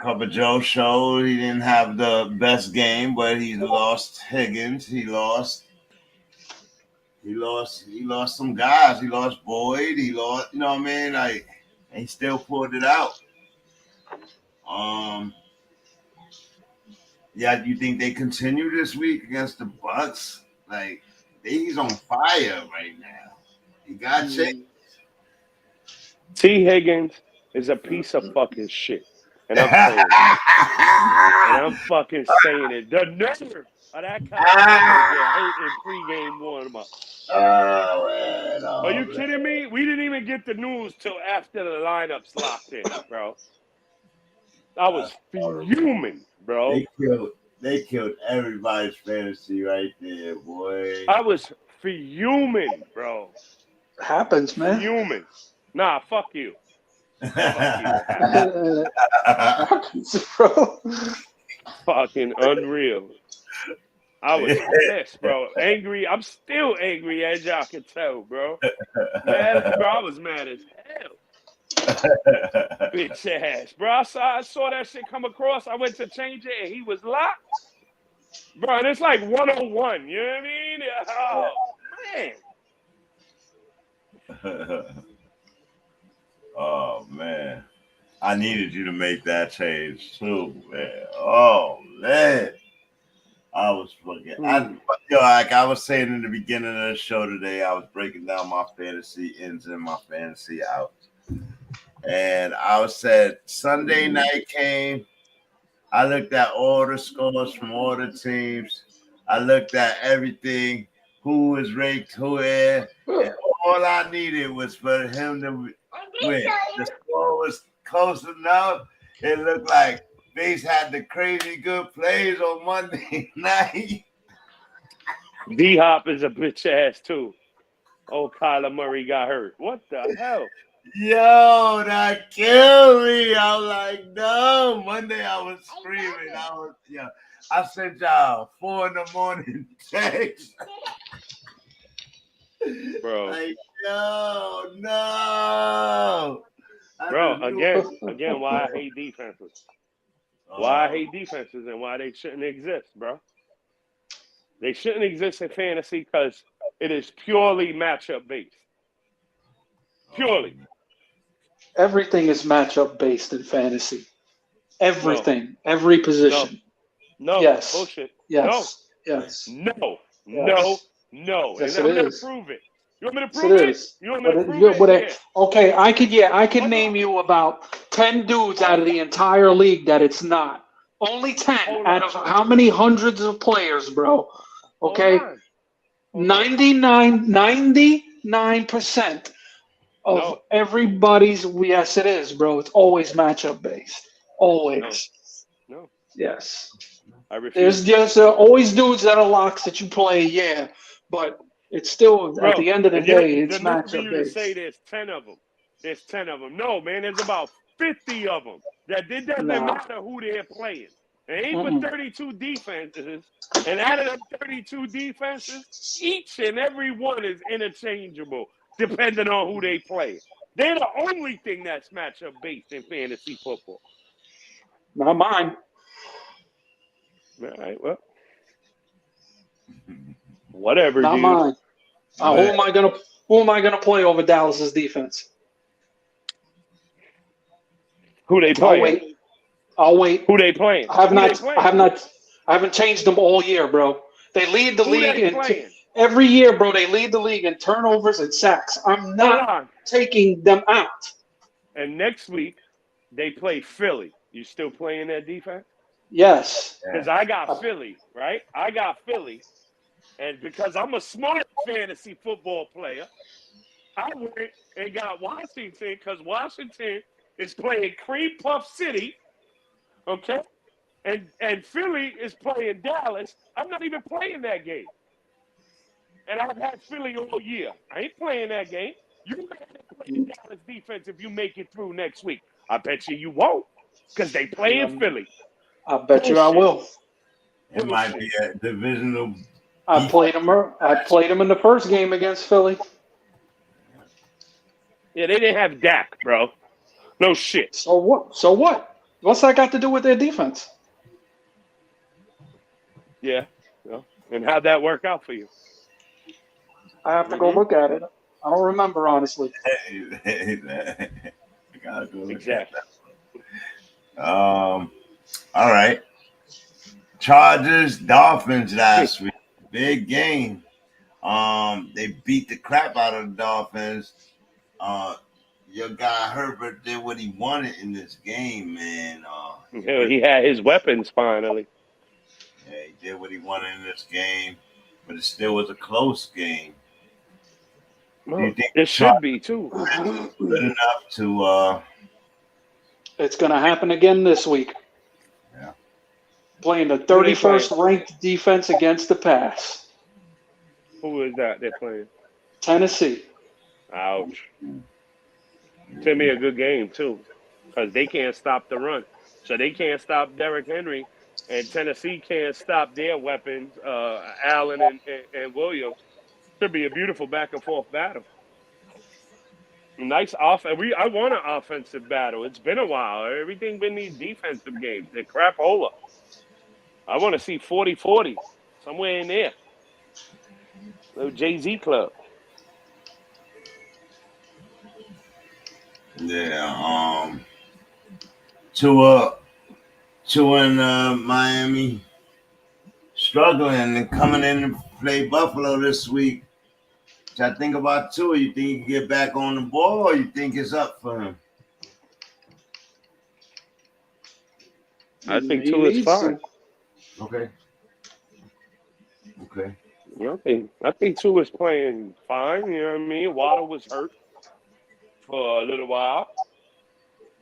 Cover Joe showed he didn't have the best game, but he lost Higgins. He lost some guys. He lost Boyd. He lost, you know what I mean? Like, and he still pulled it out. Yeah, you think they continue this week against the Bucks? Like, he's on fire right now. He got changed. T. Higgins is a piece of fucking shit. And I'm saying it. And I'm fucking saying it. The nerve of that kind of get hurt in pregame warm-up. Are you kidding me? We didn't even get the news till after the lineups locked in, bro. I was fuming, bro. They killed everybody's fantasy right there, boy. I was fuming, bro. Happens, man. Fuming. Nah, fuck you. Happens, bro. Fucking unreal. I was pissed, bro. Angry. I'm still angry, as y'all can tell, bro. Mad, bro. I was mad as hell. Bitch ass, bro. I saw that shit come across. I went to change it, and he was locked. Bro, and it's like 101. You know what I mean? Oh, man. Oh, man. I needed you to make that change, too, man. Oh, man. Like I was saying in the beginning of the show today, I was breaking down my fantasy ins and my fantasy outs. And I said Sunday night came. I looked at all the scores from all the teams. I looked at everything, who was ranked, who had, and all I needed was for him to win. The score was close enough. It looked like Base had the crazy good plays on Monday night. D-Hop is a bitch ass too. Oh, Kyler Murray got hurt. What the hell? Yo, that killed me. I was like, no. Monday I was screaming. I sent y'all 4 a.m. text. Bro. Like, yo, no. Bro, again, why I hate defenses. Why I hate defenses and why they shouldn't exist, bro. They shouldn't exist in fantasy because it is purely matchup based. Purely. Everything is matchup based in fantasy. Everything. No. Every position. No. Yes. Bullshit. Yes. No. Yes. No. Yes. No. Yes, and I'm going to prove it. You want me to prove it? You want me to prove it? Okay, I could name you about 10 dudes out of the entire league that it's not. Only 10 out of how many hundreds of players, bro? Okay? 99% of everybody's, yes, it is, bro. It's always matchup based. Always. No. Yes. I refuse. There's just always dudes that are locks that you play, yeah, but it's still, bro, at the end of the day, it's matchup based. To say there's 10 of them. There's 10 of them. No, man, there's about 50 of them. That it doesn't matter who they're playing. It ain't but 32 defenses, and out of them 32 defenses, each and every one is interchangeable, depending on who they play. They're the only thing that's matchup based in fantasy football. Not mine. All right, well, whatever. Not dude. Mine. Who am I gonna play over Dallas's defense? Who they playing? I'll wait. Who they playing? I haven't changed them all year, bro. They lead the league in every year, bro. They lead the league in turnovers and sacks. I'm not taking them out. And next week they play Philly. You still playing that defense? Yes. Because I got Philly, right? I got Philly. And because I'm a smart fantasy football player, I went and got Washington because Washington is playing Cream Puff City, okay? And Philly is playing Dallas. I'm not even playing that game. And I've had Philly all year. I ain't playing that game. You got to play the Dallas defense if you make it through next week. I bet you won't because they play in Philly. I bet you I will. It might be a divisional. I played them in the first game against Philly. Yeah, they didn't have Dak, bro. No shit. So what? What's that got to do with their defense? Yeah. And how'd that work out for you? I have to go look at it. I don't remember, honestly. I gotta go look exactly. At that. All right. Chargers, Dolphins last week. Big game. They beat the crap out of the Dolphins. Your guy Herbert did what he wanted in this game, man. He had his weapons finally. Yeah, he did what he wanted in this game, but it still was a close game. Well, it should be too. Good enough to. It's going to happen again this week. Yeah. Playing the 31st ranked defense against the pass. Who is that they're playing? Tennessee. Ouch. To me, a good game, too, because they can't stop the run. So they can't stop Derrick Henry, and Tennessee can't stop their weapons, Allen and Williams. Should be a beautiful back-and-forth battle. Nice offense. I want an offensive battle. It's been a while. Everything been these defensive games. They're crapola. I want to see 40-40, somewhere in there. Little Jay-Z club. Yeah, Tua in Miami struggling and coming in and play Buffalo this week. Which I think about too. You think he can get back on the ball, or you think it's up for him? I think He Tua is needs fine. to. Okay. Okay. I think Tua is playing fine. You know what I mean? Waddle was hurt for a little while.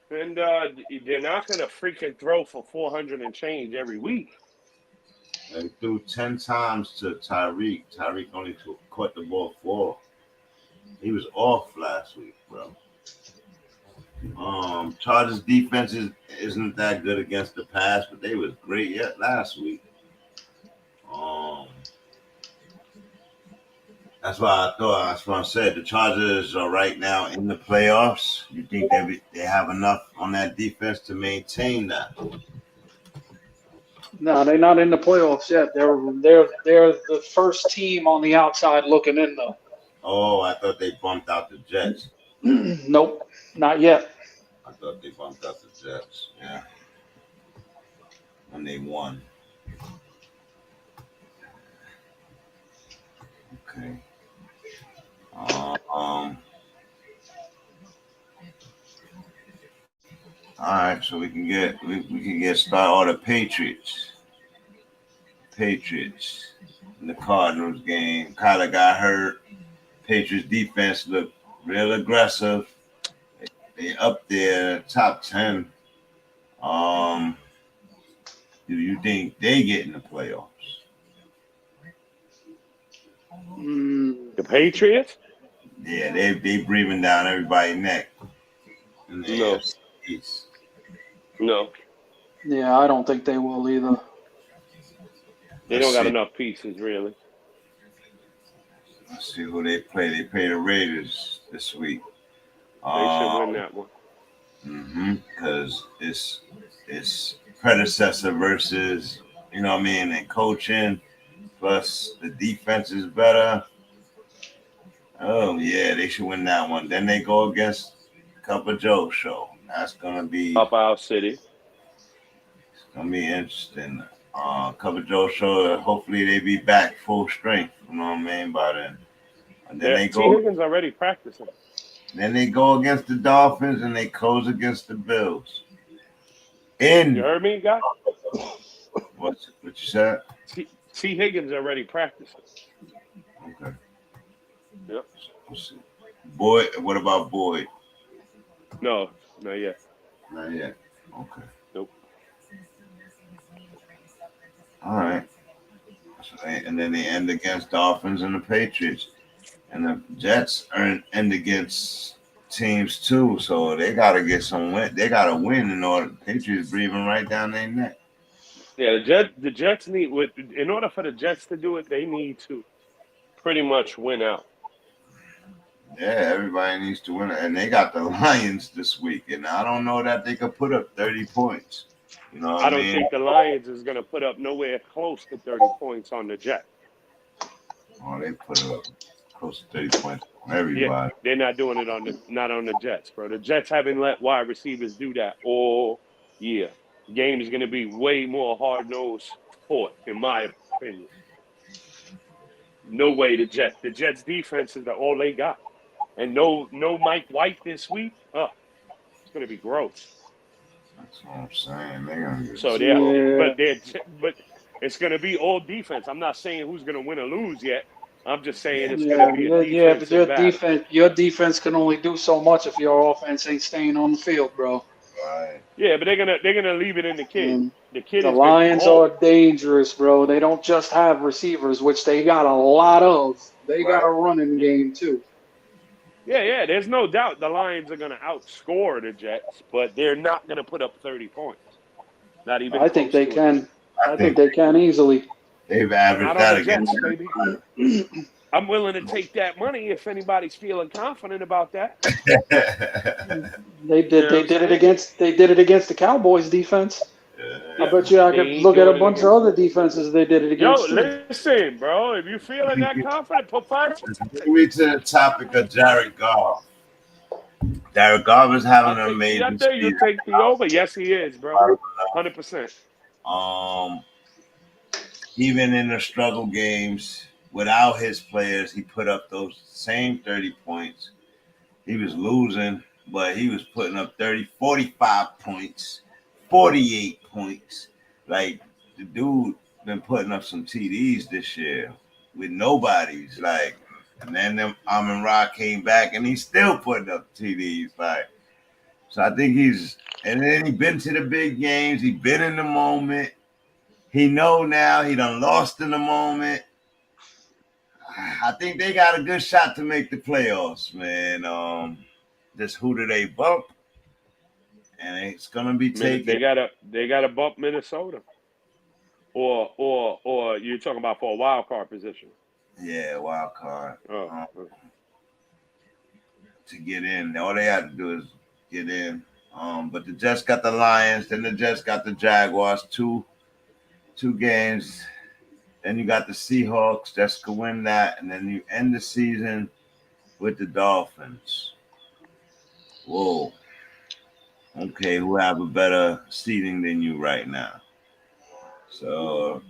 And they're not going to freaking throw for 400 and change every week. They threw 10 times to Tyreek. Tyreek only caught the ball 4. He was off last week, bro. Chargers defense isn't that good against the pass, but they was great yet last week. That's why I said the Chargers are right now in the playoffs. You think they have enough on that defense to maintain that? No, they're not in the playoffs yet. They're the first team on the outside looking in, though. Oh, I thought they bumped out the Jets. Nope, not yet. I thought they bumped out the Jets. Yeah, when they won. Okay. All right, so we can get started. All the Patriots in the Cardinals game. Kyler got hurt. Patriots defense looked real aggressive. They up there, top 10. Do you think they get in the playoffs? The Patriots? Yeah, they breathing down everybody's neck. In the AFC East. No. Yeah, I don't think they will either. They don't got enough pieces, really. Let's see who they play. They play the Raiders this week. They should win that one. Because it's predecessor versus, you know what I mean, and coaching, plus the defense is better. Oh, yeah, they should win that one. Then they go against Cup of Joe show. That's going to be up our city. It's going to be interesting. Cup of Joe show, hopefully they be back full strength, you know what I mean, by then. And then they go. Higgins already practicing. Then they go against the Dolphins and they close against the Bills. You heard me, guy? What you said? T. Higgins already practicing. Okay. Yep. Boyd, what about Boyd? No, not yet. Not yet. Okay. Nope. All right. And then they end against Dolphins and the Patriots. And the Jets end against teams too, so they got to get some win. They got to win in order. The Patriots breathing right down their neck. Yeah, the Jets need in order for the Jets to do it, they need to pretty much win out. Yeah, everybody needs to win, and they got the Lions this week, and I don't know that they could put up 30 points. You know, I don't think the Lions is going to put up nowhere close to 30 points on the Jets. Oh, they put up close to 30 points on everybody. Yeah, they're not doing it not on the Jets, bro. The Jets haven't let wide receivers do that all year. The game is going to be way more hard-nosed sport, in my opinion. No way the Jets defense is all they got. And no Mike White this week. It's going to be gross. That's what I'm saying. They're gonna get but it's going to be all defense. I'm not saying who's going to win or lose yet. I'm just saying it's going to be a defense. But your defense can only do so much if your offense ain't staying on the field, bro. Right. Yeah, but they're gonna leave it in the kid. The Lions are dangerous, bro. They don't just have receivers, which they got a lot of. They got a running game too. Yeah. There's no doubt the Lions are gonna outscore the Jets, but they're not gonna put up 30 points. Not even. I think they can. I think they can easily. They've averaged that against baby. I'm willing to take that money if anybody's feeling confident about that. They did it against the Cowboys defense. I bet you I could look at a bunch of other defenses they did it against. Yo, listen, bro. If you feeling that confident, put 5. Moving to the topic of Jared Goff. Jared Goff is having an amazing season. You take the over. Yes, he is, bro. 100%. even in the struggle games without his players, he put up those same 30 points. He was losing, but he was putting up 30, 45 points, 48 points. Like, the dude been putting up some TDs this year with nobodies. Like, and then Amon-Ra came back and he's still putting up TDs. Like, so I think and then he been to the big games. He been in the moment. He know now he done lost in the moment. I think they got a good shot to make the playoffs, man. Just who do they bump? And it's gonna be taken. They gotta bump Minnesota. Or you're talking about for a wild card position. Yeah, wild card. Oh. To get in. All they have to do is get in. But the Jets got the Lions, then the Jets got the Jaguars, two games. Then you got the Seahawks, Jets could win that, and then you end the season with the Dolphins. Whoa. Okay, who have a better seeding than you right now? So,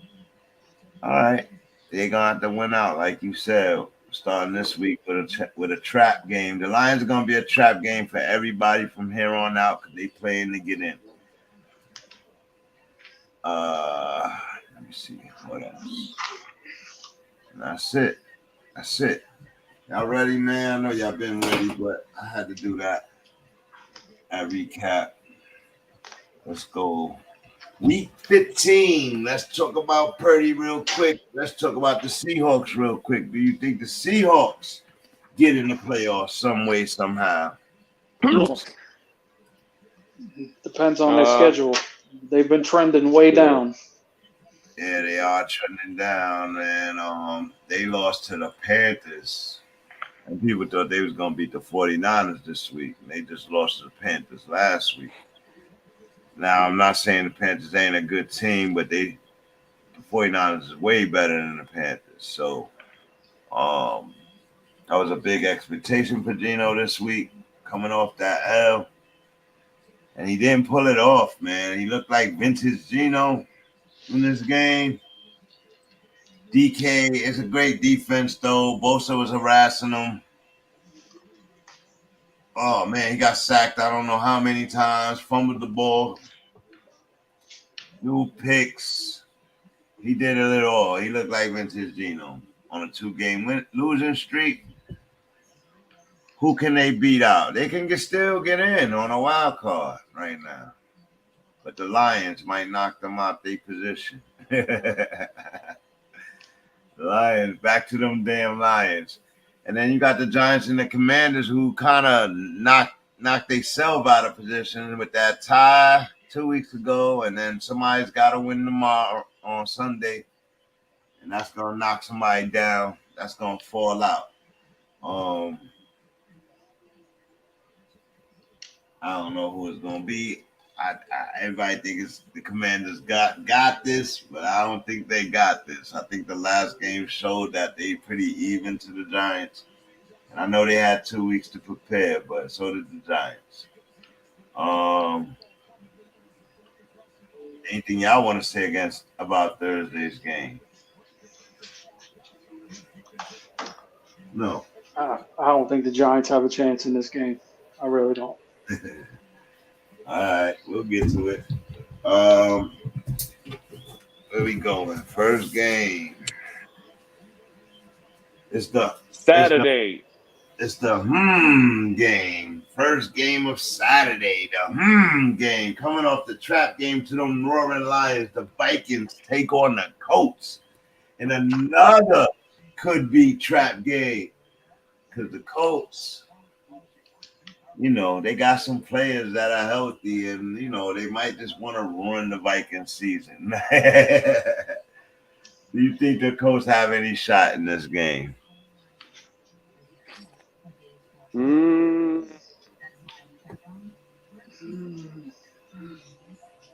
all right, they're gonna have to win out, like you said, starting this week with a trap game. The Lions are gonna be a trap game for everybody from here on out because they playing to get in. Let me see what else. And that's it. Y'all ready, man? I know y'all been ready, but I had to do that. I recap. Let's go. Week 15. Let's talk about Purdy real quick. Let's talk about the Seahawks real quick. Do you think the Seahawks get in the playoffs some way, somehow? Depends on their schedule. They've been trending way down. Yeah, they are trending down, and they lost to the Panthers. And people thought they was going to beat the 49ers this week. And they just lost to the Panthers last week. Now, I'm not saying the Panthers ain't a good team, but the 49ers is way better than the Panthers. So, that was a big expectation for Geno this week, coming off that L. And he didn't pull it off, man. He looked like vintage Geno in this game. DK is a great defense, though. Bosa was harassing him. Oh, man, he got sacked I don't know how many times, fumbled the ball, new picks. He did it all. He looked like vintage Geno on a 2-game losing streak. Who can they beat out? They can still get in on a wild card right now. But the Lions might knock them out their position. The Lions, back to them damn Lions. And then you got the Giants and the Commanders who kind of knocked themselves out of position with that tie 2 weeks ago. And then somebody's got to win tomorrow on Sunday. And that's going to knock somebody down. That's going to fall out. I don't know who it's going to be. Everybody thinks the Commanders got this, but I don't think they got this. I think the last game showed that they pretty even to the Giants. And I know they had 2 weeks to prepare, but so did the Giants. Anything y'all want to say about Thursday's game? No. I don't think the Giants have a chance in this game. I really don't. All right, we'll get to it. Where we going? First game. It's the Saturday. It's the game. First game of Saturday. The game. Coming off the trap game to them Roaring Lions. The Vikings take on the Colts. And another could-be trap game. Because the Colts, you know, they got some players that are healthy and, you know, they might just want to ruin the Vikings season. Do you think the Colts have any shot in this game?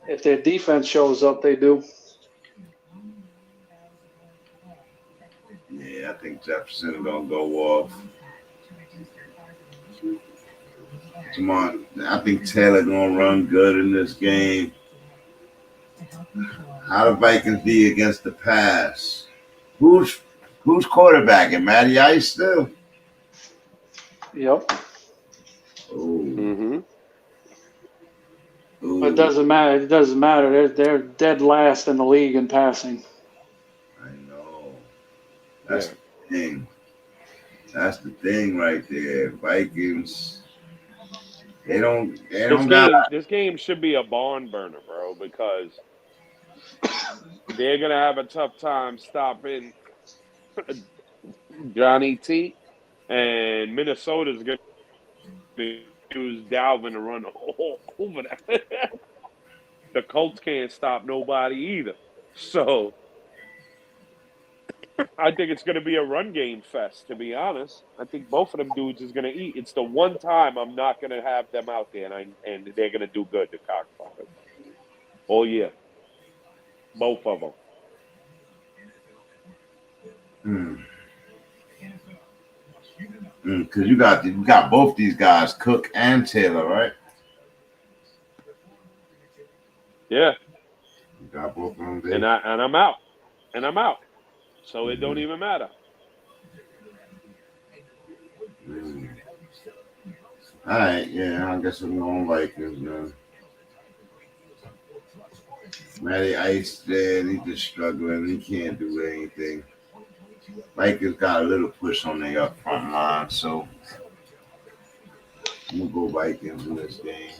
If their defense shows up, they do. Yeah, I think Jefferson going to go off. Come on. I think Taylor going to run good in this game. How the Vikings be against the pass? Who's quarterbacking? Matty Ice still? Yep. Oh. But it doesn't matter. It doesn't matter. They're dead last in the league in passing. I know. That's the thing. That's the thing right there. Vikings. This game should be a barn burner, bro, because they're gonna have a tough time stopping Johnny T, and Minnesota's gonna use Dalvin to run all over that. The Colts can't stop nobody either. So I think it's going to be a run game fest, to be honest. I think both of them dudes is going to eat. It's the one time I'm not going to have them out there, and they're going to do good, the cockfuckers. Oh, yeah. Both of them. Because you got both these guys, Cook and Taylor, right? Yeah. You got both of them there. And I'm out. And I'm out. So it don't even matter. All right, yeah, I guess I'm going Vikings, man. Matty Ice dead. He's just struggling. He can't do anything. Vikings got a little push on their up front line, so I'm going to go Vikings in this game.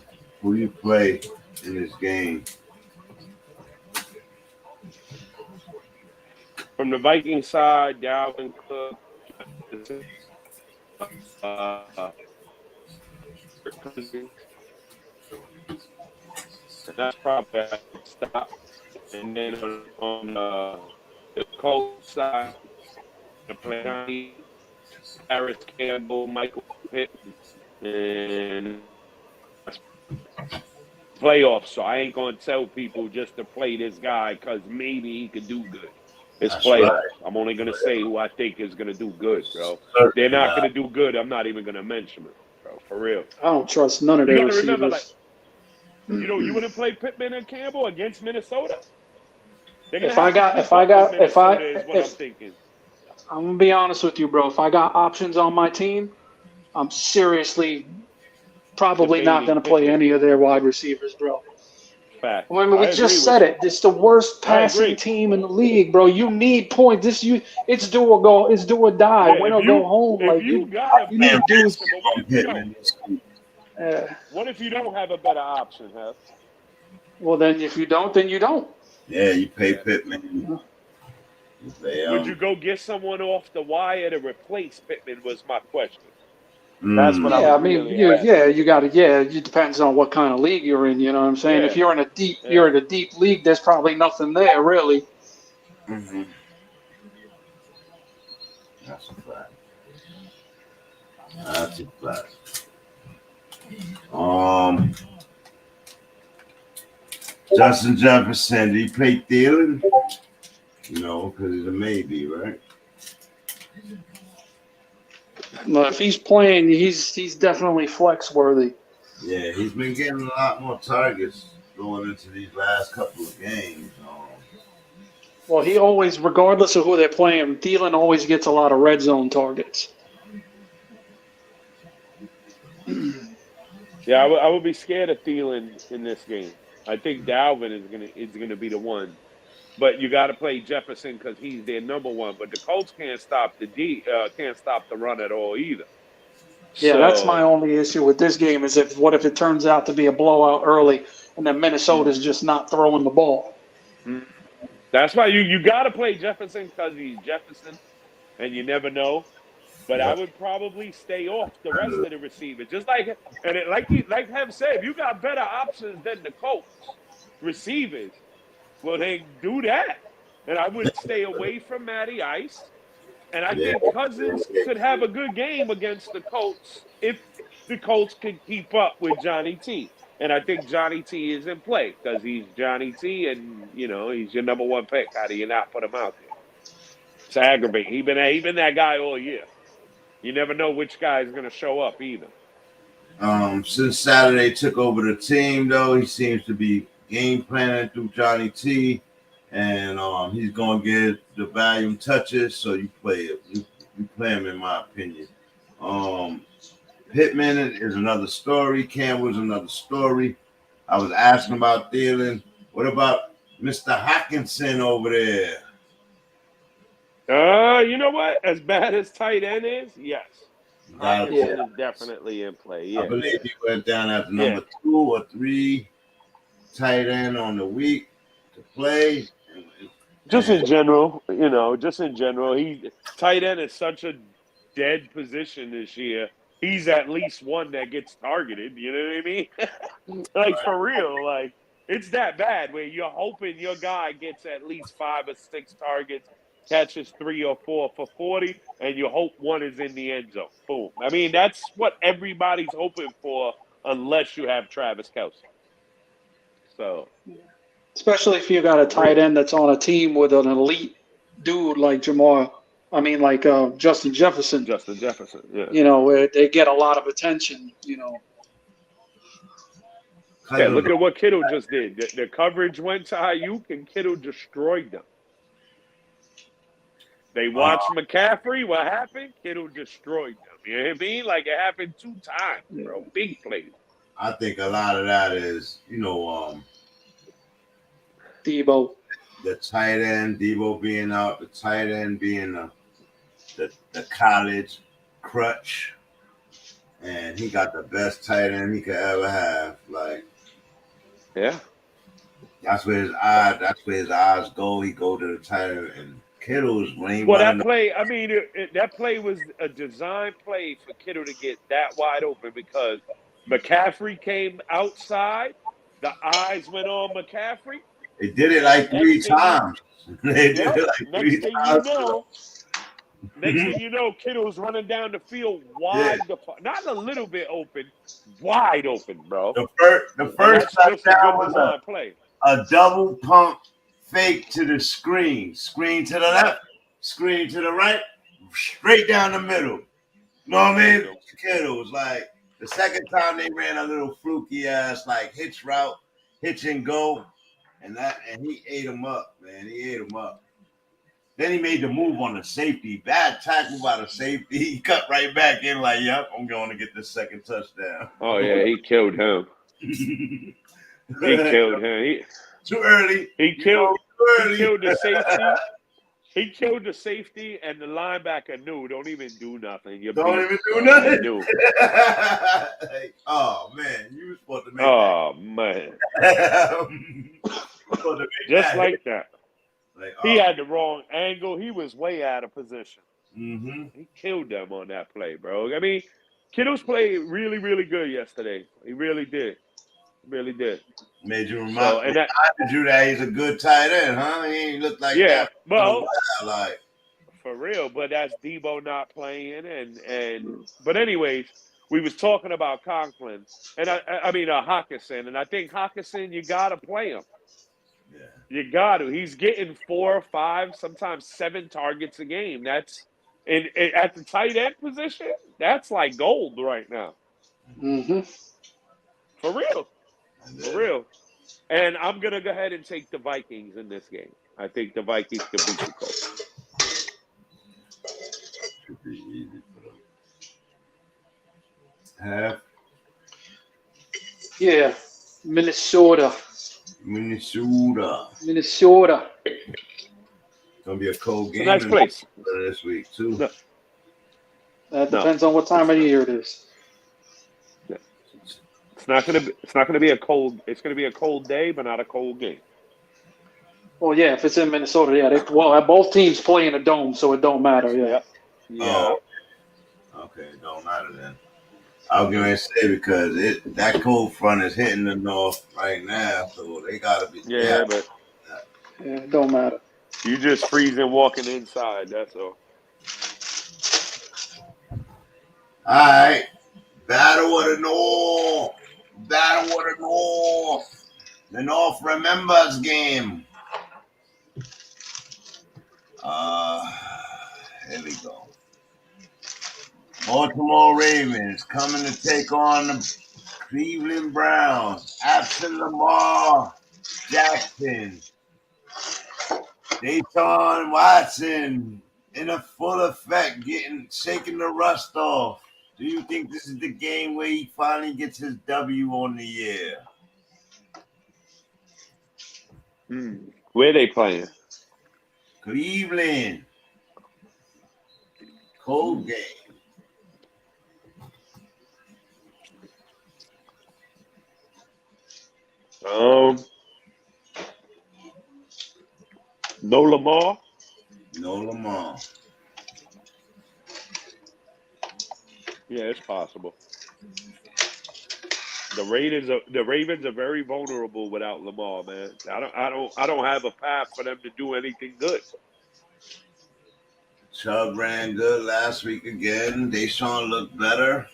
Who do you play in this game? From the Viking side, Dalvin Cook, that's probably a stop. And then on the Colts side, the play Harris Campbell, Michael Pittman, and playoffs. So I ain't gonna tell people just to play this guy because maybe he could do good. It's playoffs. Right. I'm only gonna say who I think is gonna do good, bro. If they're not gonna do good, I'm not even gonna mention them, bro. For real. I don't trust none of their receivers. Remember, like, you wouldn't play Pittman and Campbell against Minnesota? I'm gonna be honest with you, bro. If I got options on my team, I'm seriously probably not gonna play any of their wide receivers, bro. Fact. I mean, we just said it. It's the worst passing team in the league, bro. You need points. It's do or die. Yeah, win or go home. Like you need to do. What if you don't have a better option, Hef? Well, then if you don't, then you don't. Yeah, you pay Pittman. Would you go get someone off the wire to replace Pittman? Was my question. That's what I mean. You got to. Yeah, it depends on what kind of league you're in. You know what I'm saying? If you're in a deep league, there's probably nothing there really. Mm-hmm. That's a fact. That's a fact. Justin Jefferson, did he play Thielen? No, because it's a maybe, right? Well, if he's playing, he's definitely flex worthy. Yeah, he's been getting a lot more targets going into these last couple of games. Well, he always, regardless of who they're playing, Thielen always gets a lot of red zone targets. Yeah, I would be scared of Thielen in this game. I think Dalvin is gonna be the one, but you got to play Jefferson because he's their number one. But the Colts can't stop the run at all either. Yeah, that's my only issue with this game is what if it turns out to be a blowout early and then Minnesota's just not throwing the ball. That's why you got to play Jefferson because he's Jefferson, and you never know. But I would probably stay off the rest of the receivers. Just like Hev said, you got better options than the Colts receivers. Well, then do that. And I would stay away from Matty Ice. And I think Cousins could have a good game against the Colts if the Colts can keep up with Johnny T. And I think Johnny T is in play because he's Johnny T and, he's your number one pick. How do you not put him out there? It's aggravating. He been that guy all year. You never know which guy is going to show up either. Since Saturday took over the team, though, he seems to be game planning through Johnny T. and he's gonna get the volume touches. So you play it. You play him, in my opinion. Pittman is another story. Campbell's another story. I was asking about Thielen. What about Mr. Hockenson over there? You know what? As bad as tight end is, yes. Hockenson is definitely in play. Yeah. I believe he went down as number 2 or 3 tight end on the week to play. Just in general, tight end is such a dead position this year. He's at least one that gets targeted. You know what I mean? Like, for real. Like, it's that bad where you're hoping your guy gets at least 5 or 6 targets, catches 3 or 4 for 40, and you hope one is in the end zone. Boom. I mean, that's what everybody's hoping for unless you have Travis Kelce. So, especially if you got a tight end that's on a team with an elite dude like Justin Jefferson. Yeah. Where they get a lot of attention, Yeah, look at what Kittle just did. The coverage went to Ayuk, and Kittle destroyed them. They watched McCaffrey. What happened? Kittle destroyed them. You know what I mean? Like, it happened 2 times, bro. Big plays. I think a lot of that is, Debo. The tight end, Debo being out, the tight end being the college crutch, and he got the best tight end he could ever have. Like, yeah, that's where his eyes go. He go to the tight end, and Kittle's when he that play. I mean, that play was a design play for Kittle to get that wide open because McCaffrey came outside. The eyes went on McCaffrey. They did it like 3 times. They did it like 3 times. Next thing you know, Kittle's running down the field wide, not a little bit open, wide open, bro. The first touchdown was a double pump fake to the screen to the left, screen to the right, straight down the middle. You know what I mean? Kittle was like the second time they ran a little fluky ass like hitch route, hitch and go, and he ate him up, man. He ate him up. Then he made the move on the safety. Bad tackle by the safety. He cut right back in like, yep, I'm going to get the second touchdown. Oh, yeah, he killed him. He killed him. Too early. He killed the safety. He killed the safety, and the linebacker knew, don't even do nothing. Don't even do nothing? Oh, man. You were supposed to make that. Oh, man. Just like that. He had the wrong angle. He was way out of position. Mm-hmm. He killed them on that play, bro. I mean, Kittle's played really, really good yesterday. He really did. Really did. Made you reminded you that he's a good tight end, huh? He ain't look like that. Well, for real. But that's Debo not playing, but anyways, we was talking about Conklin, and Hockenson, and I think Hockenson, you gotta play him. Yeah. You got to. He's getting 4, 5, sometimes 7 targets a game. That's at the tight end position. That's like gold right now. Mm-hmm. For real. For real. And I'm gonna go ahead and take the Vikings in this game. I think the Vikings can beat the Colts. Should be easy for them. Half. Yeah, Minnesota. It's gonna be a cold game. It's a nice place this week too. No. That depends on what time of year it is. It's not gonna be a cold. It's gonna be a cold day, but not a cold game. Well, yeah, if it's in Minnesota, both teams play in a dome, so it don't matter. Yeah. Oh, okay, it don't matter then. I was going to say because that cold front is hitting the north right now, so they got to be. Yeah, but it don't matter. You just freezing walking inside. That's all. All right, Battle of the North. The North remembers game. Here we go. Baltimore Ravens coming to take on the Cleveland Browns. Absent Lamar Jackson. Deshaun Watson in a full effect, shaking the rust off. Do you think this is the game where he finally gets his W on the year? Where they playing? Cleveland. Cold game. No Lamar. No Lamar. Yeah, it's possible. The Ravens are very vulnerable without Lamar, man. I don't have a path for them to do anything good. Chubb ran good last week again. DESHAUN looked better.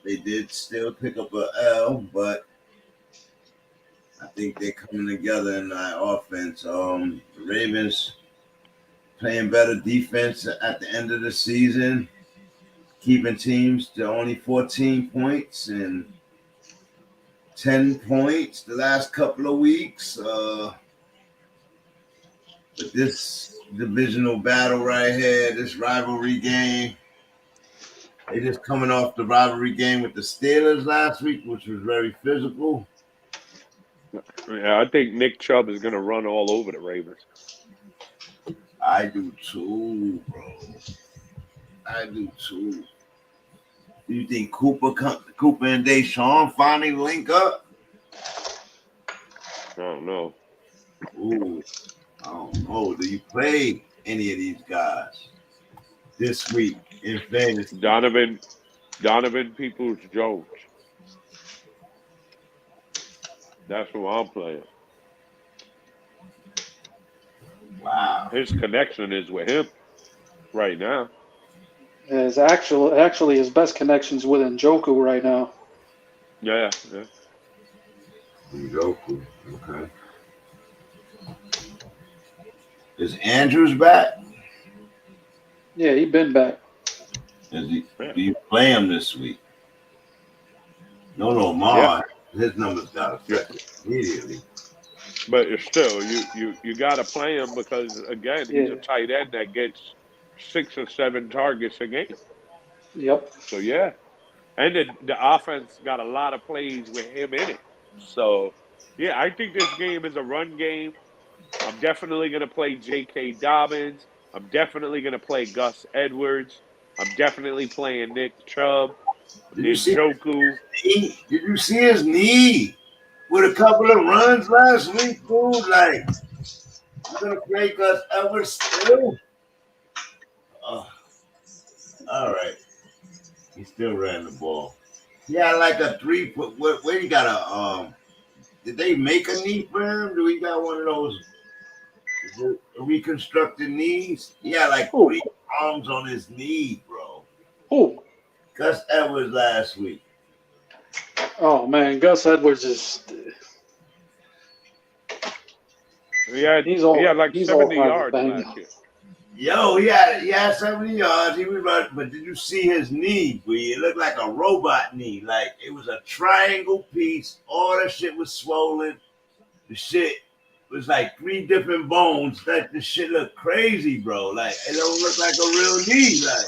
They did still pick up an L, but I think they're coming together in that offense. The Ravens playing better defense at the end of the season, keeping teams to only 14 points and 10 points the last couple of weeks. But this divisional battle right here, this rivalry game, they just coming off the rivalry game with the Steelers last week, which was very physical. Yeah, I think Nick Chubb is going to run all over the Ravens. I do too, bro. I do too. Do you think Cooper and DESHAUN finally link up? I don't know. Ooh, I don't know. Do you play any of these guys this week in fantasy? Donovan Peoples-Jones. That's who I'm playing. Wow. His connection is with him right now. His actually his best connections with Njoku right now. Yeah. Njoku, okay. Is Andrews back? Yeah, he been back. Do you play him this week? No, Lamar. Yeah. His numbers got affected immediately. But it's still, you got to play him because, again, he's a tight end that gets 6 or 7 targets a game. Yep. So, yeah. And the offense got a lot of plays with him in it. So, yeah, I think this game is a run game. I'm definitely going to play J.K. Dobbins. I'm definitely going to play Gus Edwards. I'm definitely playing Nick Chubb. Did you see his knee with a couple of runs last week, dude? Like, you're going to play Gus Edwards still? All right. He still ran the ball. He had like a 3-foot. Where he got a did they make a knee for him? Do he got one of those reconstructed knees? He had like 3 arms on his knee, bro. Who? Gus Edwards last week. Oh man, Gus Edwards is. He had like 70 yards last year. Yo, he had 70 yards. He was running, but did you see his knee? It looked like a robot knee. Like it was a triangle piece. All the shit was swollen. The shit was like 3 different bones. Like the shit looked crazy, bro. Like it don't look like a real knee. Like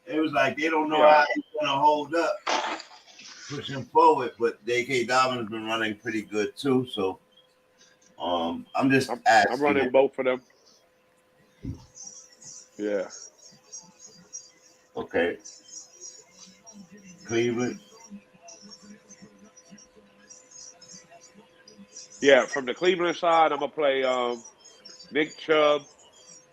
it was like they don't know how he's gonna hold up, pushing forward. But J.K. Dobbins been running pretty good too. So I'm asking. I'm running both of them. Yeah. Okay. Cleveland. Yeah, from the Cleveland side, I'm gonna play Nick Chubb,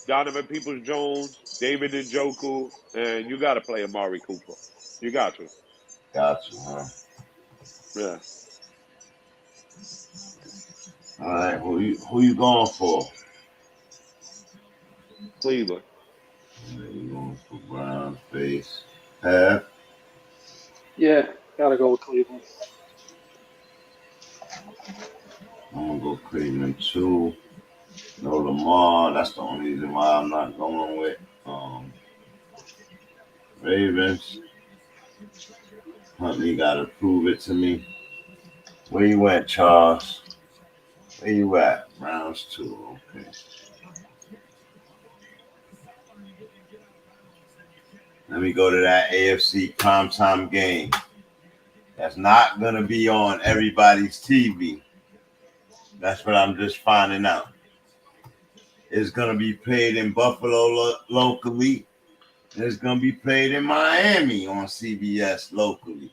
Donovan Peoples-Jones, David Njoku, and you got to play Amari Cooper. You got to. Got you, huh? Yeah. All right. Who you going for? Cleveland. You going for Brown face? Half? Yeah, gotta go with Cleveland. I'm gonna go Cleveland too. No Lamar. That's the only reason why I'm not going with Ravens. Huntley got to prove it to me. Where you went, Charles? Where you at? Browns 2. Okay. Let me go to that AFC primetime game. That's not going to be on everybody's TV. That's what I'm just finding out. It's going to be played in Buffalo locally. It's going to be played in Miami on CBS locally.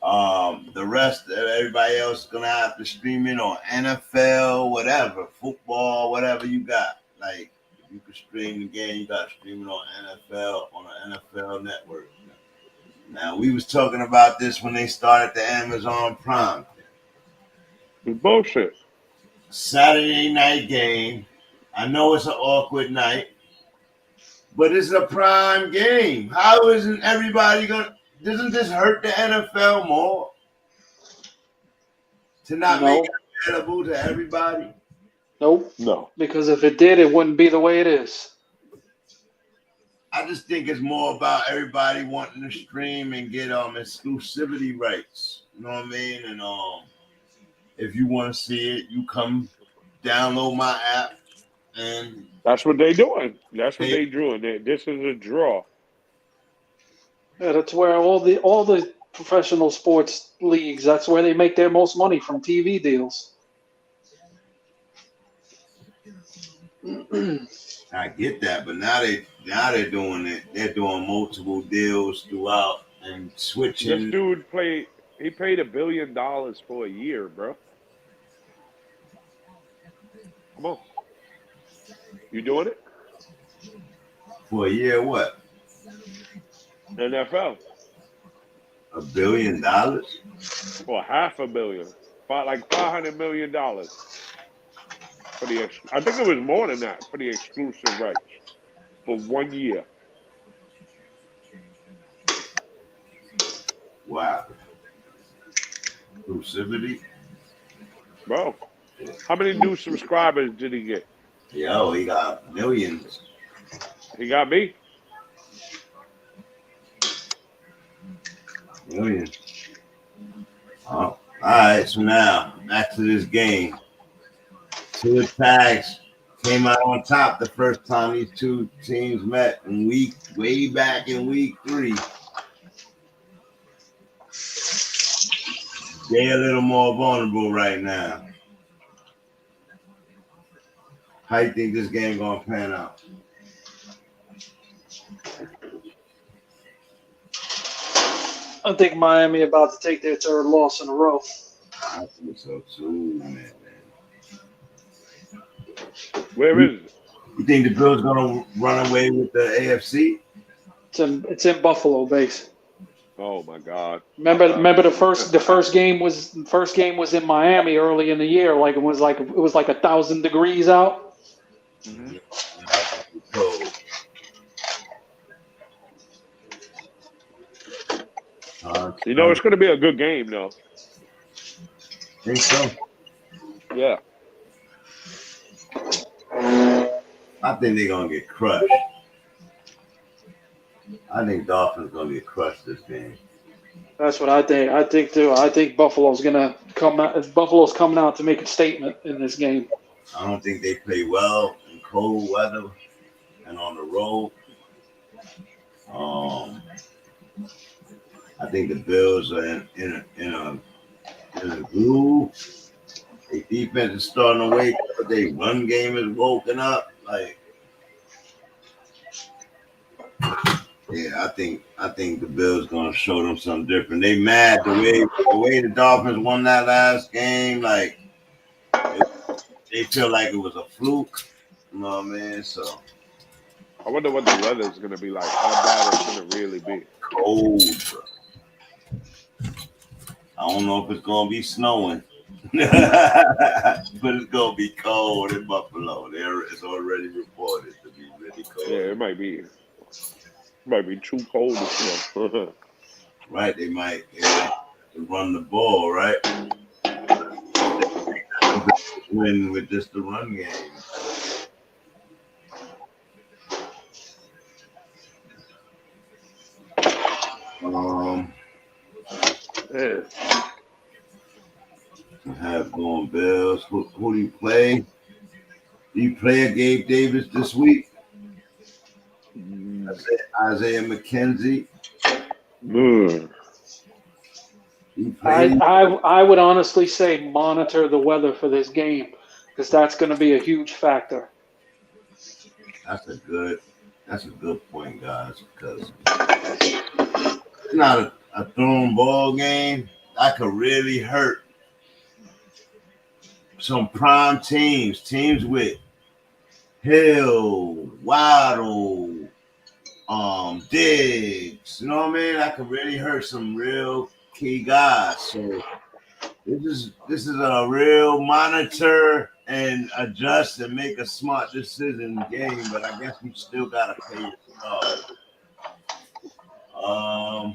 The rest of everybody else is going to have to stream it on NFL, whatever, football, whatever you got. Like, if you can stream the game, you got to stream it on NFL, on an NFL network. Now, we was talking about this when they started the Amazon Prime. It's bullshit. Saturday night game. I know it's an awkward night, but it's a prime game. How isn't everybody going? Doesn't this hurt the NFL more to not make it available to everybody? Nope. No. Because if it did, it wouldn't be the way it is. I just think it's more about everybody wanting to stream and get exclusivity rights. You know what I mean? And if you want to see it, you come download my app. And that's what they doing. That's what they doing. This is a draw. Yeah, that's where all the professional sports leagues. That's where they make their most money, from TV deals. I get that, but now they're doing it. They're doing multiple deals throughout and switching. This dude paid $1 billion for a year, bro. Come on. You doing it? For a year, what? NFL. $1 billion? For $500 million. Like $500 million. For the, I think it was more than that for the exclusive rights for 1 year. Wow. Exclusivity? Bro, how many new subscribers did he get? Yo, he got millions. He got me? Millions. Oh, all right, so now back to this game. Two tags came out on top the first time these two teams met way back in week 3. They're a little more vulnerable right now. How you think this game gonna pan out? I think Miami about to take their 3rd loss in a row. I think so too, man. Where is it? You think the Bills gonna run away with the AFC? It's in Buffalo, base. Oh my God! Remember the first game was in Miami early in the year. Like it was like 1,000 degrees out. Mm-hmm. You know, it's going to be a good game, though. Think so? Yeah. I think they're going to get crushed. I think Dolphins going to get crushed this game. That's what I think. I think too. I think Buffalo's going to come out. Buffalo's coming out to make a statement in this game. I don't think they play well in cold weather and on the road. I think the Bills are in a groove. Their defense is starting to wake up. Their run game is woken up. Like, yeah, I think the Bills gonna show them something different. They mad the way the Dolphins won that last game. Like, they feel like it was a fluke. You know what I mean? So I wonder what the weather is gonna be like. How bad it's gonna really be. Cold. I don't know if it's gonna be snowing, but it's gonna be cold in Buffalo. It's already reported to be really cold. Yeah, it might be too cold to snow. Right, they might run the ball, right? Win with just the run game. Yeah. I have going Bills. Who do you play? Do you play a Gabe Davis this week? Isaiah McKenzie. I would honestly say monitor the weather for this game because that's going to be a huge factor. That's a good point, guys, because it's not a thrown ball game. That could really hurt some prime teams with Hill, Waddle, Diggs. You know what I mean? That could really hurt some real key guys. So this is a real monitor and adjust and make a smart decision game. But I guess we still gotta pay it. I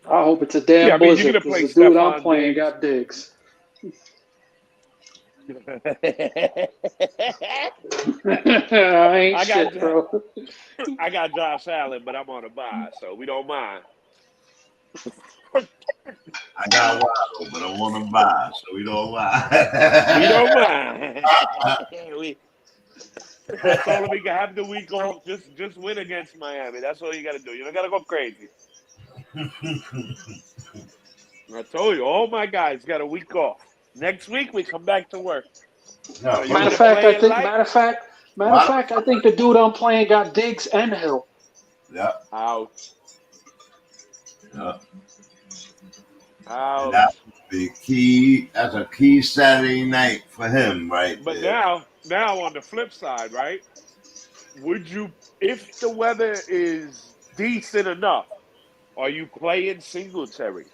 hope it's a damn blizzard because the dude I'm playing got Diggs. I got Josh Allen, but I'm on a bye, so we don't mind. I got Waddle, but I want to buy, so we don't mind. We don't mind. That's all we can have the week off. Just win against Miami. That's all you got to do. You don't got to go crazy. I told you, all my guys got a week off. Next week we come back to work. No, matter of fact, I think the dude I'm playing got Diggs and Hill. Yeah. Ouch. Yeah. Ouch. That would be key. That's a key Saturday night for him, right? But there. now on the flip side, right? Would you, if the weather is decent enough, are you playing Singletary?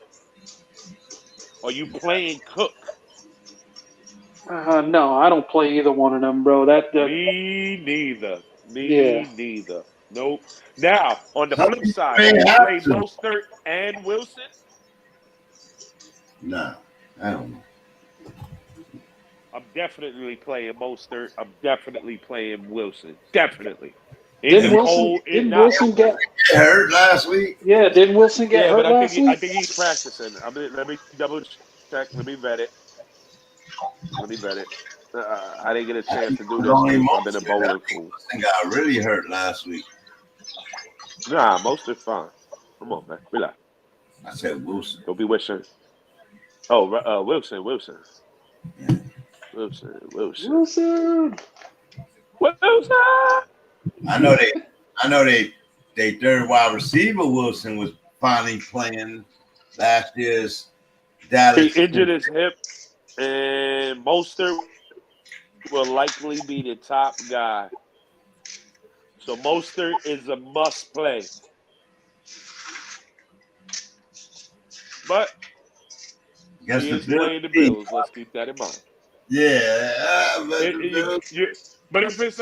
Are you playing Cook? No, I don't play either one of them, bro. Me neither. Neither. Nope. Now, on the flip side, do you play Mostert and Wilson? No, I don't know. I'm definitely playing Mostert. I'm definitely playing Wilson. Definitely. Didn't Wilson get hurt last week? Yeah, didn't Wilson get hurt last week? I think he's practicing. Let me double check. Let me vet it. I didn't get a chance to do this. I've been a bowling fool. I think I really hurt last week. Nah, Mostert's fine. Come on, man. Relax. I said Wilson. Don't be wishing. Oh, Wilson. Yeah. Wilson. I know they third wide receiver Wilson was finally playing last year's Dallas. He injured his hip, and Mostert will likely be the top guy. So Mostert is a must play. But he is playing the Bills. Let's keep that in mind. Yeah, but if it's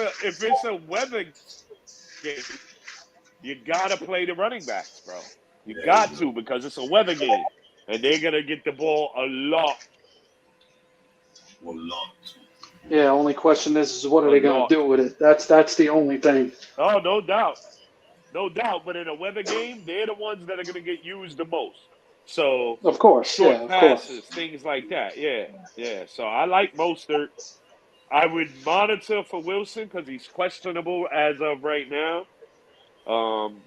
a weather game, you gotta play the running backs, bro. You got to, because it's a weather game, and they're gonna get the ball a lot. Yeah. Only question is what are they gonna do with it? That's the only thing. Oh, no doubt. But in a weather game, they're the ones that are gonna get used the most. So of course, short passes, things like that. Yeah. So I like Mostert. I would monitor for Wilson because he's questionable as of right now,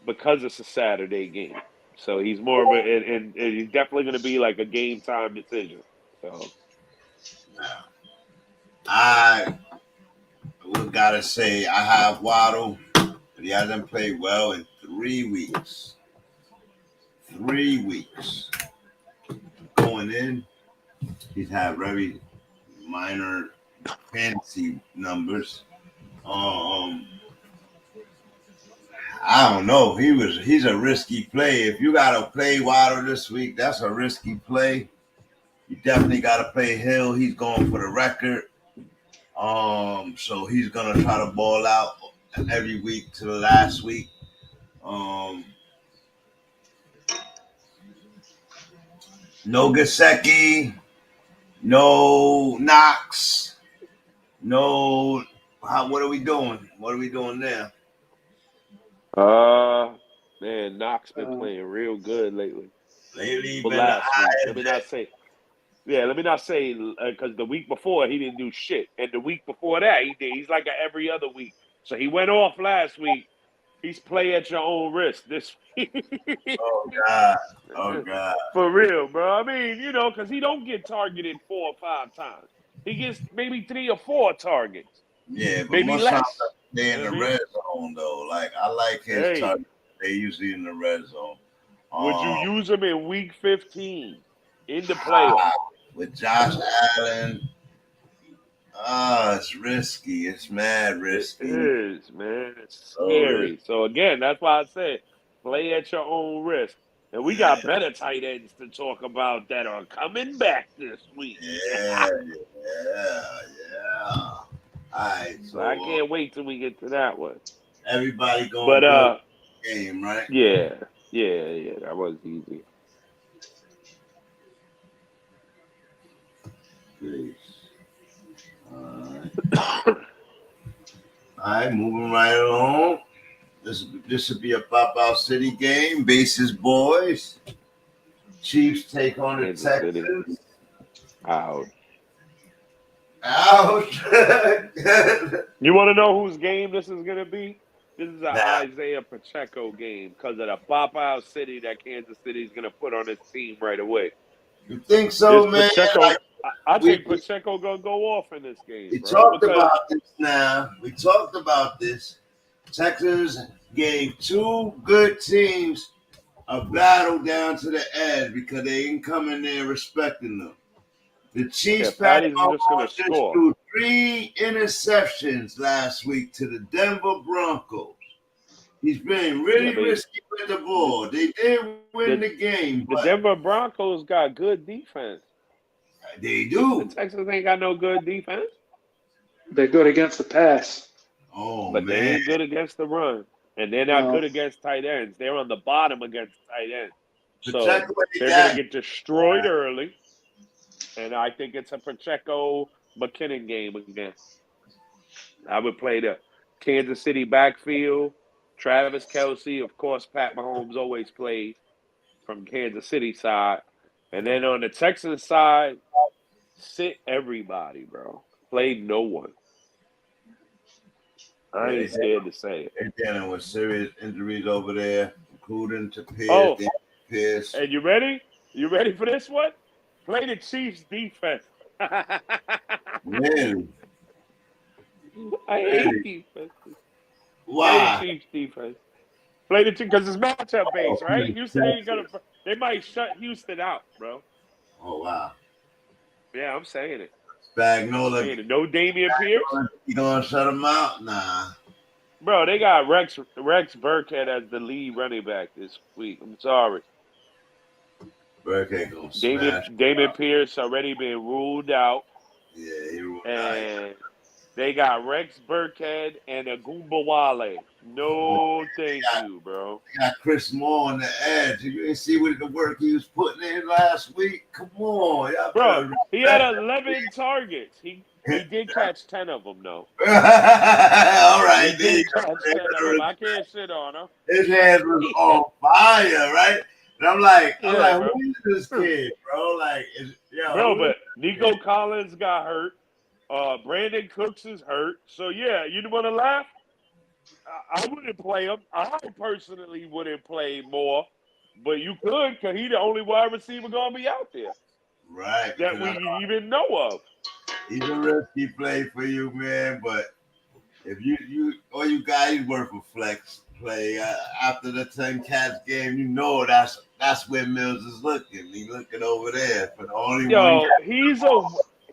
because it's a Saturday game. So he's more of and he's definitely going to be like a game time decision. So I gotta say I have Waddle, but he hasn't played well in 3 weeks. 3 weeks. Going in, he's had very minor fantasy numbers. I don't know. He's a risky play. If you gotta play Waddle this week, that's a risky play. You definitely gotta play Hill. He's going for the record. So he's gonna try to ball out every week to the last week. No Gesicki, no Knox, no. What are we doing? What are we doing there? Man, Knox been playing real good lately. Lately, but last week, let me not say. Yeah, let me not say because the week before he didn't do shit, and the week before that he did. He's like a every other week. So he went off last week. He's play at your own risk this week. Oh God. Oh God. For real, bro. I mean, you know, because he don't get targeted 4 or 5 times. He gets maybe 3 or 4 targets. Yeah, but Maybe most less. times they in the red zone though. Like I like his target. They usually in the red zone. Would you use him in week 15 in the playoffs? With Josh Allen? It's risky. It's mad risky. It is, man. It's scary. So again, that's why I said play at your own risk. And we got better tight ends to talk about that are coming back this week. Yeah. All right. So I can't wait till we get to that one. Everybody going to game, right? Yeah. That was easy. Please. All right, moving right along. This would be a pop-out city game. Bases boys. Chiefs take on the Texans. Ouch. You want to know whose game this is going to be? This is an Isaiah Pacheco game because of the pop-out city that Kansas City is going to put on his team right away. You think so, man? Pacheco, I think Pacheco going to go off in this game. We talked about this now. We talked about this. Texas gave 2 good teams a battle down to the edge because they ain't coming there respecting them. The Chiefs just threw 3 interceptions last week to the Denver Broncos. He's been really risky with the ball. They did win the game. The Denver Broncos got good defense. They do. The Texans ain't got no good defense. They're good against the pass. But they ain't good against the run. And they're not good against tight ends. They're on the bottom against tight ends. So they're going to get destroyed early. And I think it's a Pacheco-McKinnon game again. I would play the Kansas City backfield. Travis Kelce, of course, Pat Mahomes always played from Kansas City side. And then on the Texans side, sit everybody, bro. Play no one. I ain't scared to say it. They're dealing with serious injuries over there, including to Pierce. Pierce. And you ready? You ready for this one? Play the Chiefs defense. Really? I hate defense. Why? Play the Chiefs defense. Play the Chiefs because it's matchup based, right? Houston ain't gonna. They might shut Houston out, bro. Oh wow. Yeah, I'm saying it. Spagnola. No Damian Pierce. You gonna shut him out? Nah. Bro, they got Rex Burkhead as the lead running back this week. I'm sorry. Burkhead gonna smash. Damian Pierce already been ruled out. Yeah, he ruled and out. They got Rex Burkhead and Agumbawale. No, thank you, bro. They got Chris Moore on the edge. You didn't see what the work he was putting in last week? Come on. Bro, he had 11 targets. He did catch 10 of them, though. All right. He did catch 10 of them. I can't shit on him. His hands was on fire, right? And I'm like, who is this kid, bro? Like, but Nico Collins got hurt. Brandon Cooks is hurt. So, yeah, you want to laugh? I wouldn't play him. I personally wouldn't play Moore. But you could because he's the only wide receiver going to be out there. Right. That we even know of. He's a risky play for you, man. But if all you guys worth a flex play after the 10 Cats game, you know that's where Mills is looking. He's looking over there for the only one.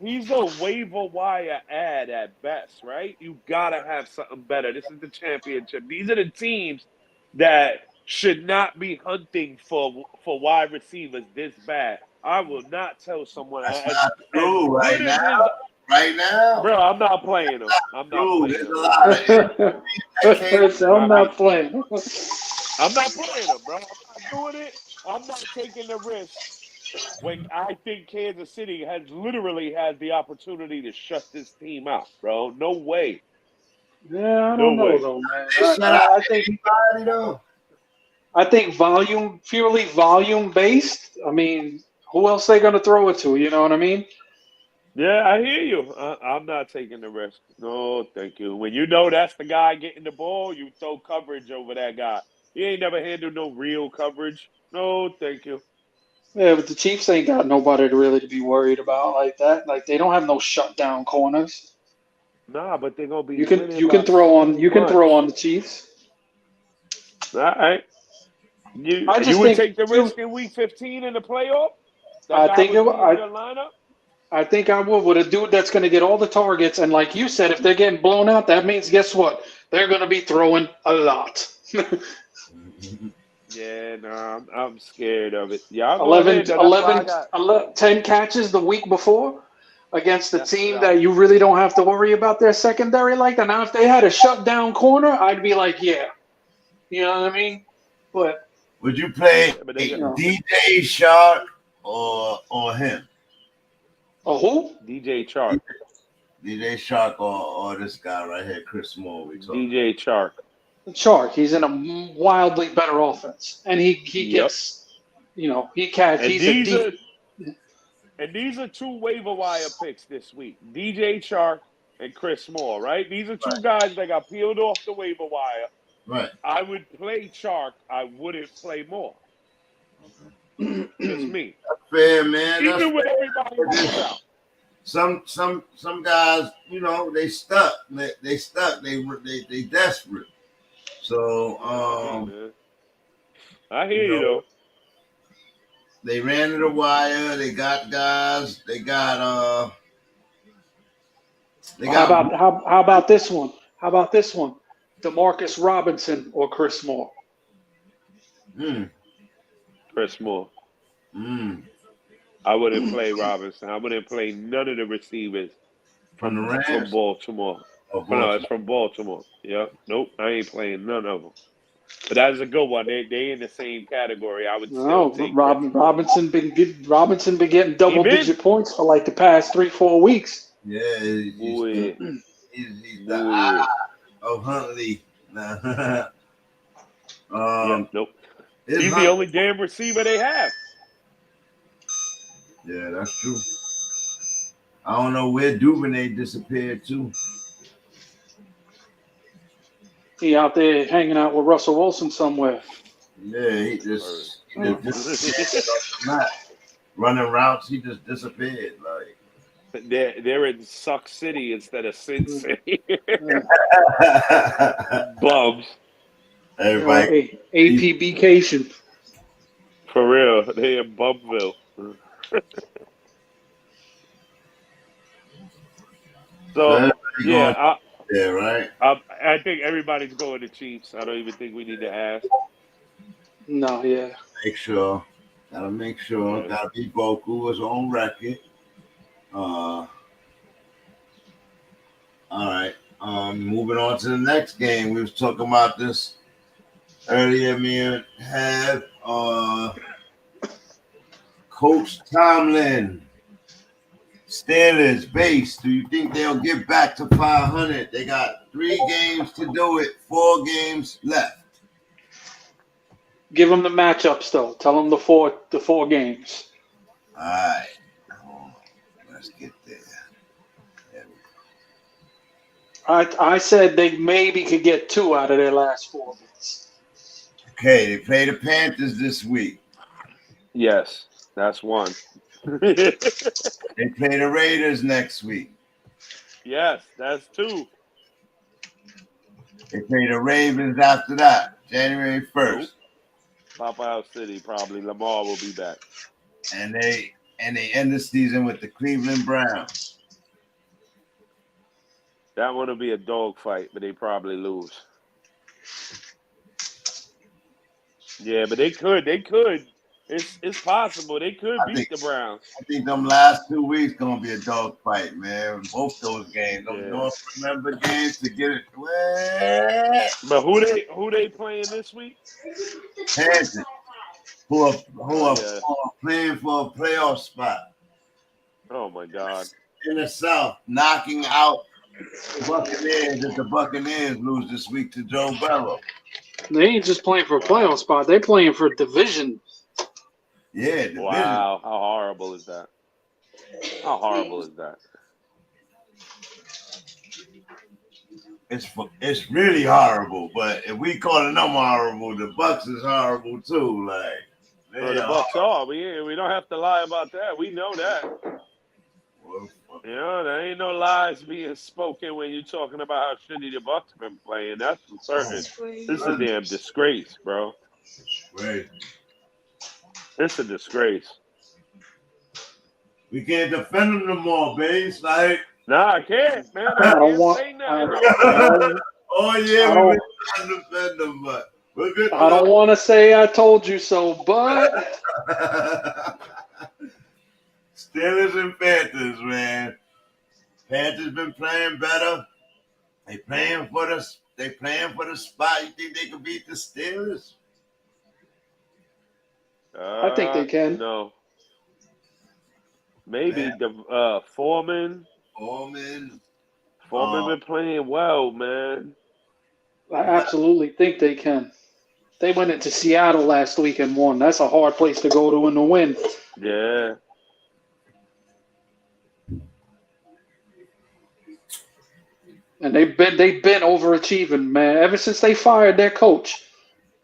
He's a waiver wire ad at best, right? You gotta have something better. This is the championship. These are the teams that should not be hunting for wide receivers this bad. I will not tell someone. That's not true right now. Right now, bro, I'm not playing him. I'm not playing him. I'm not playing him, bro. I'm not doing it. I'm not taking the risk. When I think Kansas City literally has the opportunity to shut this team out, bro. No way. Yeah, I don't know though, man. I think purely volume based. I mean, Who else they gonna throw it to? You know what I mean? Yeah, I hear you. I'm not taking the risk. No, thank you. When you know that's the guy getting the ball, you throw coverage over that guy. He ain't never handled no real coverage. No, thank you. Yeah, but the Chiefs ain't got nobody to really be worried about like that. Like they don't have no shutdown corners. Nah, but they're gonna be You can winning you can by throw so on you can throw on much. the Chiefs. All right. You I just would think take the risk in week 15 in the playoff? That I guy think would be in your lineup? I think I would with a dude that's going to get all the targets. And like you said, if they're getting blown out, that means guess what? They're going to be throwing a lot. Yeah, no, I'm scared of it. Y'all go 11, ahead, though. That's why I 11, got 10 catches the week before against the that's what team I that you really don't have to worry about their secondary like that. Now, if they had a shutdown corner, I'd be like, yeah. You know what I mean? But would you play but they got DJ Shark or him? Oh, who? DJ Chark. DJ Shark or this guy right here, Chris Moore. We talking. DJ Chark. Chark. He's in a wildly better offense. And he gets, he catch. And He's a these deep. these are two waiver wire picks this week. DJ Chark and Chris Moore, right? These are two guys that got peeled off the waiver wire. Right. I would play Chark. I wouldn't play Moore. Just me. That's fair, man. Even with everybody else out. Some guys, they stuck. They stuck. They desperate. So I hear you though. They ran to the wire. They got guys. They got How about this one? How about this one? DeMarcus Robinson or Chris Moore? Chris Moore. I wouldn't play Robinson. I wouldn't play none of the receivers from the Rams? From Baltimore. No, it's from Baltimore. Yeah. Nope. I ain't playing none of them. But that's a good one. They in the same category. I would still take Robinson been getting double-digit points for like the past 3-4 weeks. Yeah, he's the eye of Huntley. Nope. He's the only damn receiver they have. Yeah, that's true. I don't know where Duvernay disappeared to. He out there hanging out with Russell Wilson somewhere. Yeah, he just running routes. He just disappeared. Like they're in Suck City instead of Sin City. Bums. Everybody, APBcation. For real, they in Bumville. So yeah, right. I think everybody's going to Chiefs. I don't even think we need to ask. No, yeah. Make sure. Gotta make sure. Yeah. Gotta be vocal. It's on record. All right. Moving on to the next game. We was talking about this earlier. Me and had Coach Tomlin. Steelers base. Do you think they'll get back to 500? They got 3 games to do it. 4 games left. Give them the matchups though. Tell them the four games. All right. Let's get there. I said they maybe could get 2 out of their last 4 games. Okay, they play the Panthers this week. Yes, that's one. They play the Raiders next week. Yes, that's 2. They play the Ravens after that, January 1st. Pop-Out City, probably. Lamar will be back. And they end the season with the Cleveland Browns. That one will be a dogfight, but they probably lose. Yeah, but they could. It's possible. They could beat the Browns. I think them last 2 weeks gonna be a dogfight, man. Both those games. Don't remember games to get it. But who they playing this week? Panthers, who are playing for a playoff spot. Oh my God! In the South, knocking out the Buccaneers if the Buccaneers lose this week to Joe Burrow. They ain't just playing for a playoff spot. They're playing for division. Yeah, division. Wow, how horrible is that? How horrible is that? It's really horrible. But if we calling them horrible, the Bucks is horrible too. Like, Well, the Bucks are. We don't have to lie about that. We know that. You know, there ain't no lies being spoken when you're talking about how shitty the Bucks been playing. That's for certain. This is a damn disgrace, bro. Right. It's a disgrace. We can't defend them no more, babe. Like, nah, I can't, man. I can't say nothing. Oh yeah, we been trying to defend them, but we're good. I don't want to say I told you so, but Steelers and Panthers, man. Panthers been playing better. They playing for the spot. You think they could beat the Steelers? I think they can. No. Maybe the Foreman. Foreman been playing well, man. I absolutely think they can. They went into Seattle last week and won. That's a hard place to go to and to win. Yeah. And they've been overachieving, man. Ever since they fired their coach,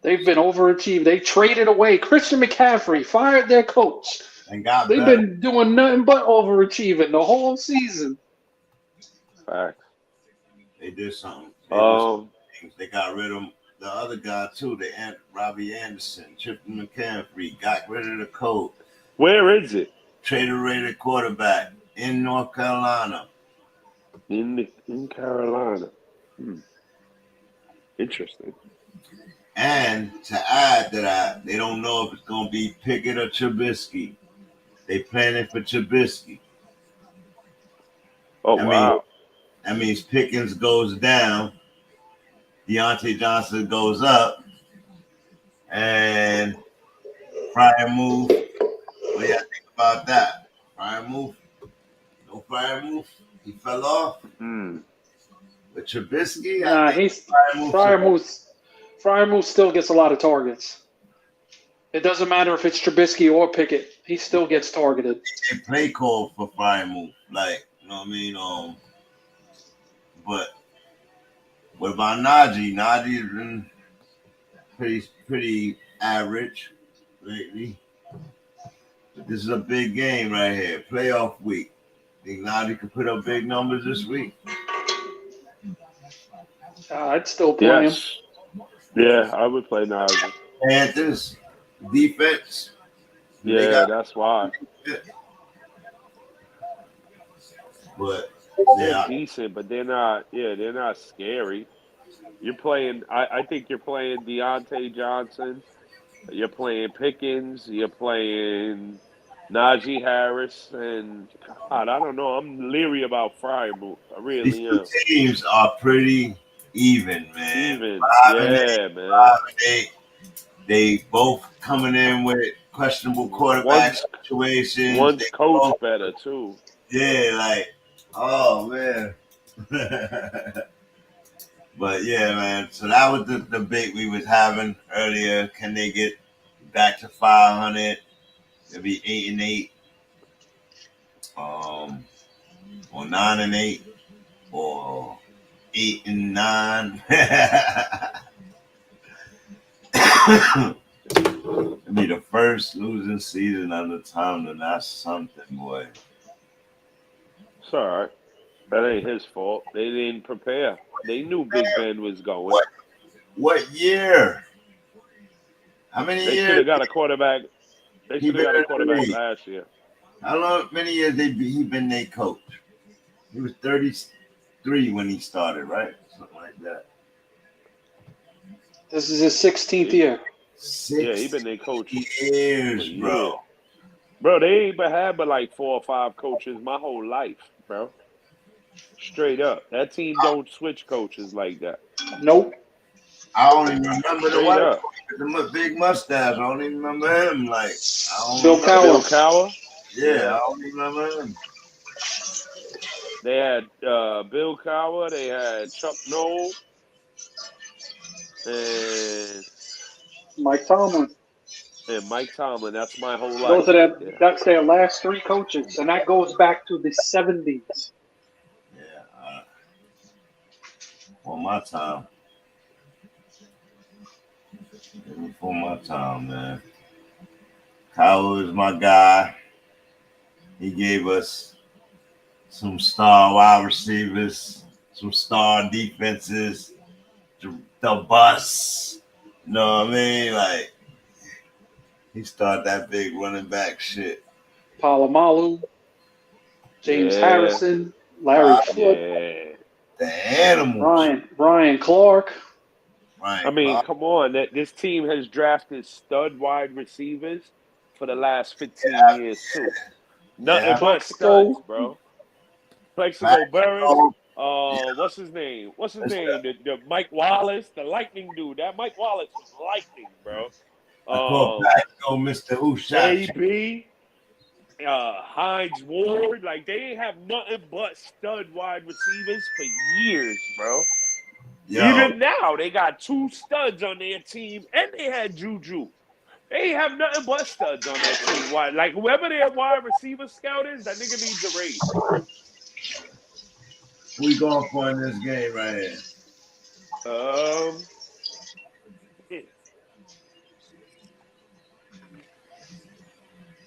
they've been overachieving. They traded away Christian McCaffrey, fired their coach. And got They've better. been doing nothing but overachieving the whole season. Facts. They did something. They got rid of the other guy too. They Robbie Anderson, Chipper McCaffrey, got rid of the coach. Where is it? Traded rated quarterback in North Carolina. In Carolina. Interesting. And to add to that, they don't know if it's going to be Pickett or Trubisky. They planning for Trubisky. Oh, wow. That means Pickens goes down, Deontay Johnson goes up, and Fryer move. What do you think about that? Fryer move? No Fryer move? He fell off? But Trubisky? Fryer move still gets a lot of targets. It doesn't matter if it's Trubisky or Pickett. He still gets targeted. They play call for Fryer move. Like, you know what I mean? But what about Najee? Najee's been pretty average lately. But this is a big game right here. Playoff week. Think Najee could put up big numbers this week? I'd still play him. Yeah, I would play Najee. Panthers defense. Yeah, that's why. But they're decent, but they're not. Yeah, they're not scary. You're playing. I think you're playing Deontay Johnson. You're playing Pickens. You're playing Najee Harris, and God, I don't know. I'm leery about Frymouth. I really these am. two teams are pretty even, man. Even, man. They both coming in with questionable quarterback situations. One's coach better too. Yeah, like, oh man. But yeah, man. So that was the debate we was having earlier. Can they get back to 500? They'll be 8-8, or 9-8, or 8-9. It'll be the first losing season under Tom, and that's something, boy. It's all right. That ain't his fault. They didn't prepare. They knew Big Ben was going. What year? How many years? They should have got a quarterback. They should have got a quarterback last year. How long? Many years he been their coach? He was 33 when he started, right? Something like that. This is his 16th year. Yeah, he been their coach. Years, bro. Bro, they ain't had but like 4 or 5 coaches my whole life, bro. Straight up. That team don't switch coaches like that. Nope. I don't even remember the white the big mustache. I don't even remember him. Like, Bill Cowher. Bill Cowher? Yeah, I don't even remember him. They had Bill Cowher. They had Chuck Noll. And Mike Tomlin. and Mike Tomlin. That's my whole Those life. are Yeah. that's their last 3 coaches, and that goes back to the 70s. Yeah. For my time. Before my time, man. Kyle was my guy. He gave us some star wide receivers, some star defenses, the bus. You know what I mean? Like, he started that big running back shit. Palomalu, James Yeah. Harrison, Larry Foote, Yeah. The animals. Brian Clark. Right. I mean, come on. This team has drafted stud wide receivers for the last 15 years, too. Nothing but studs, bro. Plexico Burris. What's his name? The Mike Wallace, the Lightning dude. That Mike Wallace was lightning, bro. Mr. Ushak. AB, Hines Ward. Like, they ain't have nothing but stud wide receivers for years, bro. Yo. Even now, they got 2 studs on their team, and they had Juju. They ain't have nothing but studs on that team. Why? Like, whoever their wide receiver scout is, that nigga needs a raise. Who we going for in this game right here?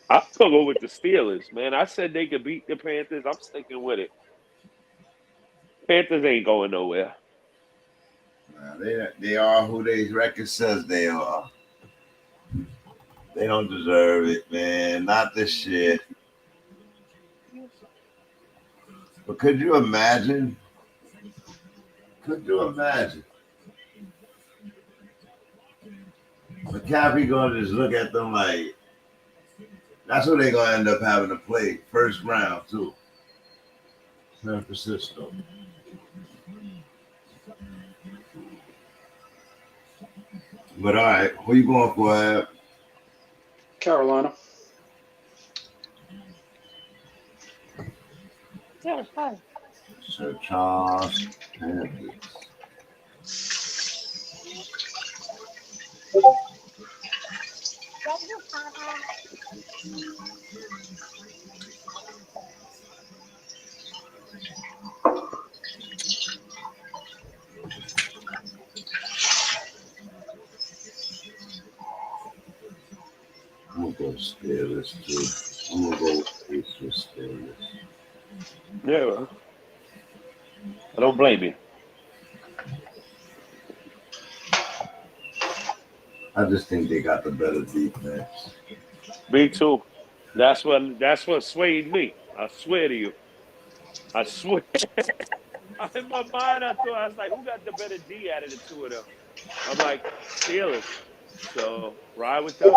I'm gonna go with the Steelers, man. I said they could beat the Panthers. I'm sticking with it. Panthers ain't going nowhere. They are who their record says they are. They don't deserve it, man. Not this year. But could you imagine? McCaffrey gonna just look at them like that's what they're gonna end up having to play first round too. San Francisco. But all right, who you going for, Ab? Carolina. Sir Charles Panthers. I'm gonna go Steelers too. I'm gonna go with Steelers. Yeah, well, I don't blame you. I just think they got the better defense. Me too. That's what swayed me. I swear to you. I swear. In my mind, I was like, who got the better D out of the 2 of them? I'm like, Steelers. So ride with them.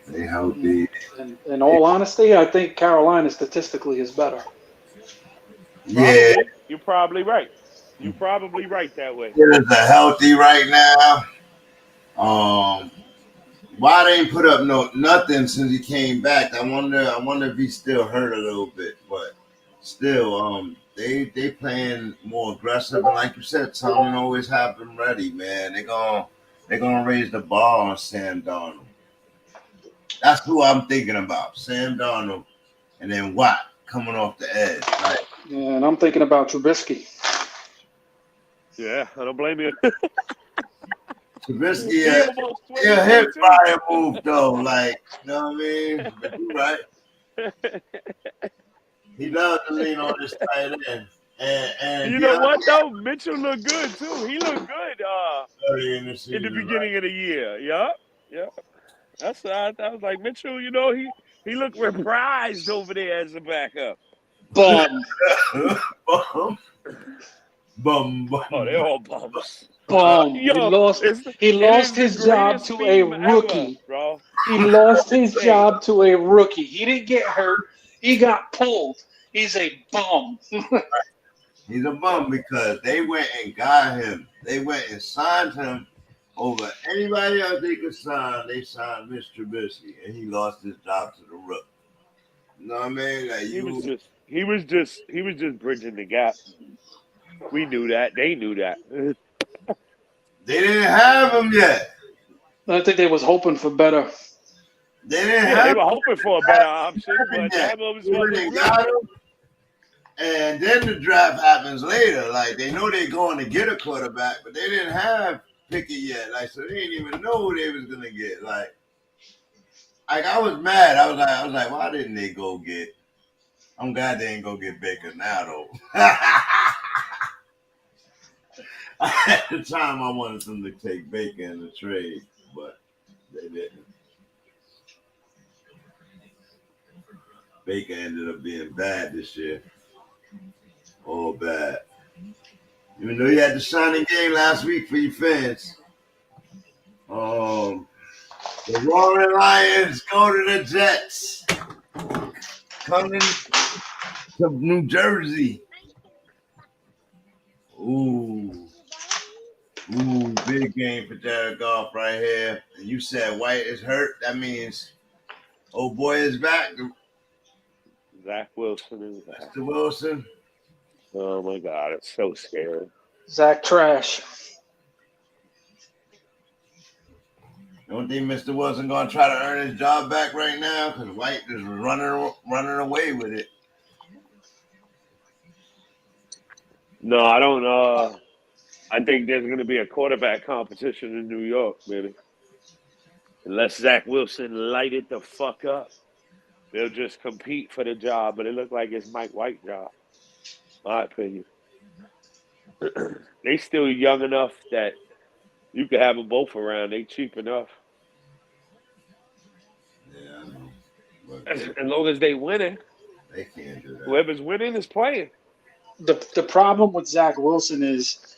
They healthy. And in all honesty, I think Carolina statistically is better. Yeah. You're probably right. You're probably right that way. Steelers are healthy right now. Why they ain't put up nothing since he came back? I wonder if he's still hurt a little bit, but still, they playing more aggressive, and like you said, Tomlin always have them ready, man. They're gonna raise the bar on Sam Darnold. That's who I'm thinking about, Sam Darnold, and then Watt coming off the edge. Right? Yeah, and I'm thinking about Trubisky. Yeah, I don't blame you. Trubisky, yeah, hip fire move though, like, you know what I mean? But you right. He loves to lean on his tight end. And you know what though? Mitchell looked good too. He looked good early in the season, in the beginning of the year. Yeah. That's I was like, Mitchell, you know, he looked reprised over there as a backup. Bum. Bum. Oh, they're all bums. Bum. Yo, he lost his job to a rookie. Ever, bro. He lost his job to a rookie. He didn't get hurt. He got pulled. He's a bum. He's a bum because they went and got him. They went and signed him over anybody else they could sign. They signed Mr. Trubisky, and he lost his job to the rookie. You know what I mean? Like he was just bridging the gap. We knew that. They knew that. They didn't have him yet. I think they was hoping for better. They didn't Yeah, have they were hoping for a better option, but that was what they was got left. him. And then the draft happens later. Like, they know they're going to get a quarterback, but they didn't have Pickett yet. Like, so they didn't even know who they was gonna get. Like I was mad. I was like, why didn't they go get? I'm glad they ain't go get Baker now though. At the time, I wanted them to take Baker in the trade, but they didn't. Baker ended up being bad this year. Oh, bad. Even though you had the shining game last week for your fans. The Roaring Lions go to the Jets. Coming to New Jersey. Ooh, big game for Jared Goff right here. And you said White is hurt. That means old boy is back. Zach Wilson is back. Mr. Wilson. Oh my God, it's so scary. Zach trash. Don't think Mr. Wilson gonna try to earn his job back right now? Because White is running away with it. No, I don't. I think there's going to be a quarterback competition in New York, baby. Unless Zach Wilson light it the fuck up, they'll just compete for the job. But it looked like it's Mike White's job, my opinion. They still young enough that you could have them both around. They cheap enough. Yeah, I know. But As long as they winning, they can't do that. whoever's winning is playing. The problem with Zach Wilson is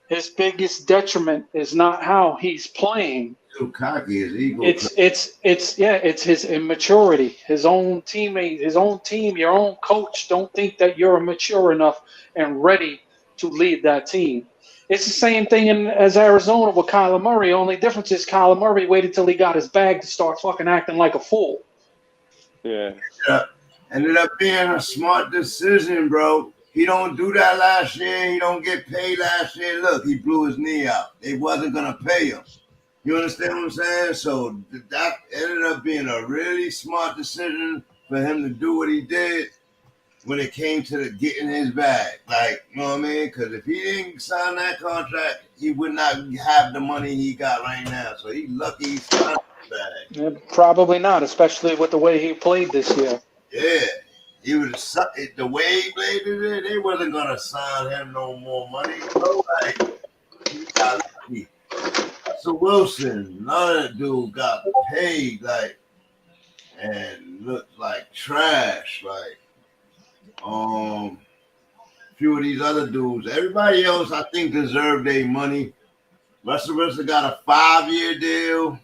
his biggest detriment is not how he's playing. Too cocky, his ego. It's his immaturity. His own teammate, his own team, your own coach don't think that you're mature enough and ready to lead that team. It's the same thing as Arizona with Kyler Murray. Only difference is Kyler Murray waited till he got his bag to start fucking acting like a fool. Yeah. Ended up being a smart decision, bro. He don't do that last year. He don't get paid last year. Look, he blew his knee out. They wasn't going to pay him. You understand what I'm saying? So that ended up being a really smart decision for him to do what he did when it came to getting his bag. Like, you know what I mean? Because if he didn't sign that contract, he would not have the money he got right now. So he's lucky he signed his bag. Yeah, probably not, especially with the way he played this year. Yeah. He was the way he played it, they wasn't gonna sign him no more money. Bro, like, he got lucky. So Wilson, another dude got paid and looked like trash. Like, a few of these other dudes. Everybody else, I think, deserved their money. Russell Wilson got a 5-year deal.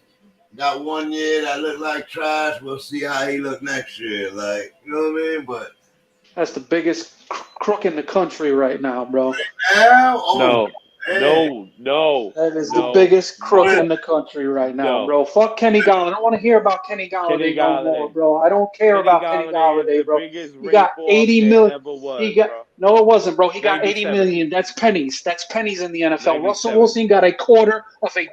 Got 1 year that looked like trash. We'll see how he look next year. Like, you know what I mean? But that's the biggest crook in the country right now, bro. Right now? Oh, No. That is the biggest crook in the country right now, bro. Fuck Kenny Galladay. I don't want to hear about Kenny Galladay no more, bro. I don't care about Kenny Galladay, bro. He got 80 million. No, it wasn't, bro. He got 80 million. That's pennies. That's pennies in the NFL. Russell Wilson got $250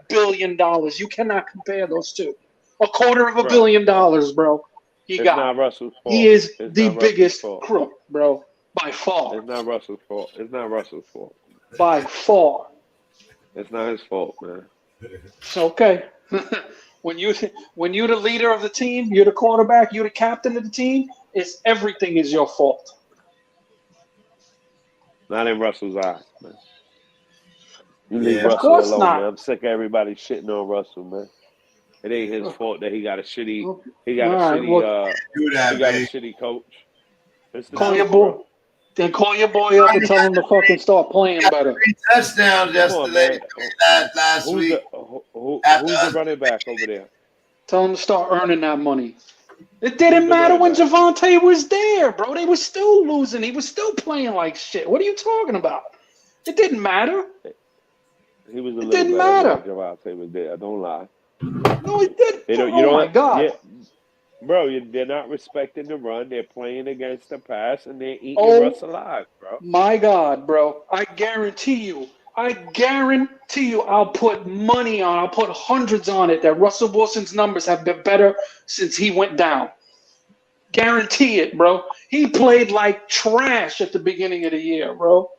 million. You cannot compare those two. $250 million, bro. Not Russell's fault. He is the biggest crook, bro, by far. It's not Russell's fault. It's not Russell's fault. By far. It's not his fault, man. Okay. When you're the leader of the team, you're the quarterback, you're the captain of the team, everything is your fault. Not in Russell's eyes, man. You Yeah, leave of Russell course alone, not. man. I'm sick of everybody shitting on Russell, man. It ain't his fault that he got a shitty shitty coach. Call your boy. Then call your boy up and tell him to fucking start playing better. 3 touchdowns yesterday, last week. Who's the running back over there? Tell him to start earning that money. It didn't matter when Javonte was there, bro. They were still losing. He was still playing like shit. What are you talking about? It didn't matter. He was a little didn't better matter. when Javonte was there. Don't lie. No, it didn't. Oh, my God. Yeah, bro, they're not respecting the run. They're playing against the pass, and they're eating Russ alive, bro. My God, bro. I guarantee you, I guarantee you, I'll put money on, I'll put hundreds on it that Russell Wilson's numbers have been better since he went down. Guarantee it, bro. He played like trash at the beginning of the year, bro.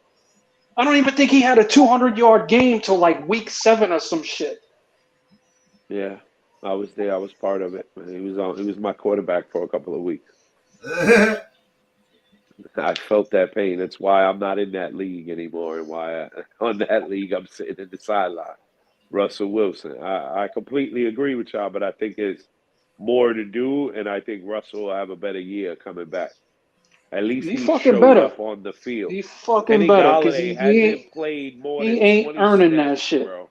I don't even think he had a 200-yard game till like week 7 or some shit. Yeah, I was there. I was part of it. He was my quarterback for a couple of weeks. I felt that pain. That's why I'm not in that league anymore, and why on that league I'm sitting in the sideline. Russell Wilson. I completely agree with y'all, but I think there's more to do, and I think Russell will have a better year coming back. At least he fucking showed better. up on the field. He fucking Kenny better because Golladay hasn't played more he than ain't 20 earning snaps, that shit. bro.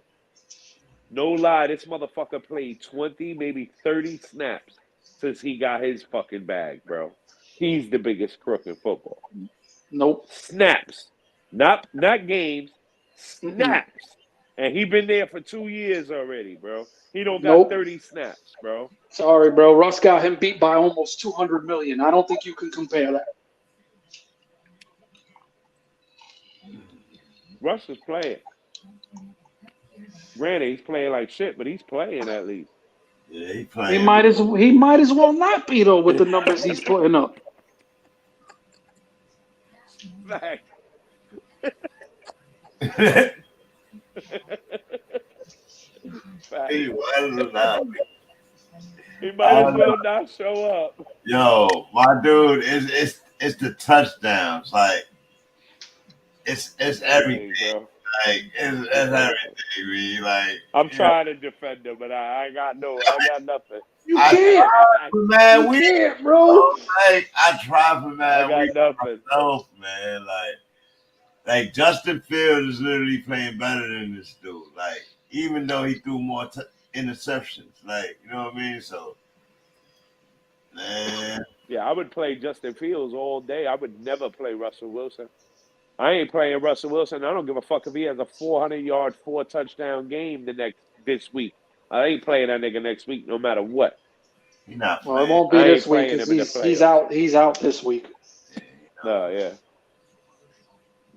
No lie, this motherfucker played 20, maybe 30 snaps since he got his fucking bag, bro. He's the biggest crook in football. Nope. Snaps. Not games. Snaps. And he been there for 2 years already, bro. He don't got 30 snaps, bro. Sorry, bro. Russ got him beat by almost 200 million. I don't think you can compare that. Russ is playing. Granted, he's playing like shit, but he's playing at least. Yeah, he's playing. He might as well not be though with the numbers he's putting up. Fact. He was not. He might as well not show up. Yo, my dude, it's the touchdowns. Like it's everything. Bro. Like it's everything. Like I'm trying to defend him, but I got nothing. You can't, man. You can't, bro. Like I try for man. I got nothing. Myself, man. Like Justin Fields is literally playing better than this dude. Like even though he threw more interceptions, like you know what I mean. So, man. Yeah, I would play Justin Fields all day. I would never play Russell Wilson. I ain't playing Russell Wilson. I don't give a fuck if he has a 400-yard, 4-touchdown game this week. I ain't playing that nigga next week, no matter what. He's not. Well, it won't be this week because he's out. He's out this week. No, yeah.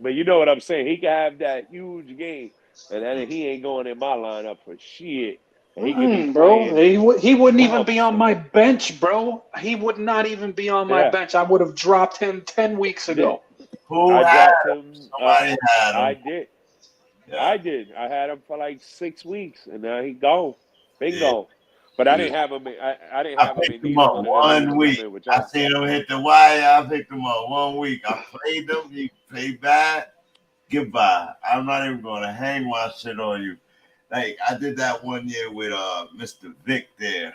But you know what I'm saying? He can have that huge game, and then he ain't going in my lineup for shit. He could be bro. He wouldn't even be on my bench, bro. He would not even be on my bench. I would have dropped him 10 weeks ago. Who had him? Somebody had him. I did. Yeah. I did. I had him for like 6 weeks, and now he gone. Bingo. But I didn't have him. I didn't have him in 1 week. I seen him hit the wire. I picked him up 1 week. I played him. He played bad. Goodbye. I'm not even going to hang my shit on you. Like I did that 1 year with Mr. Vic there,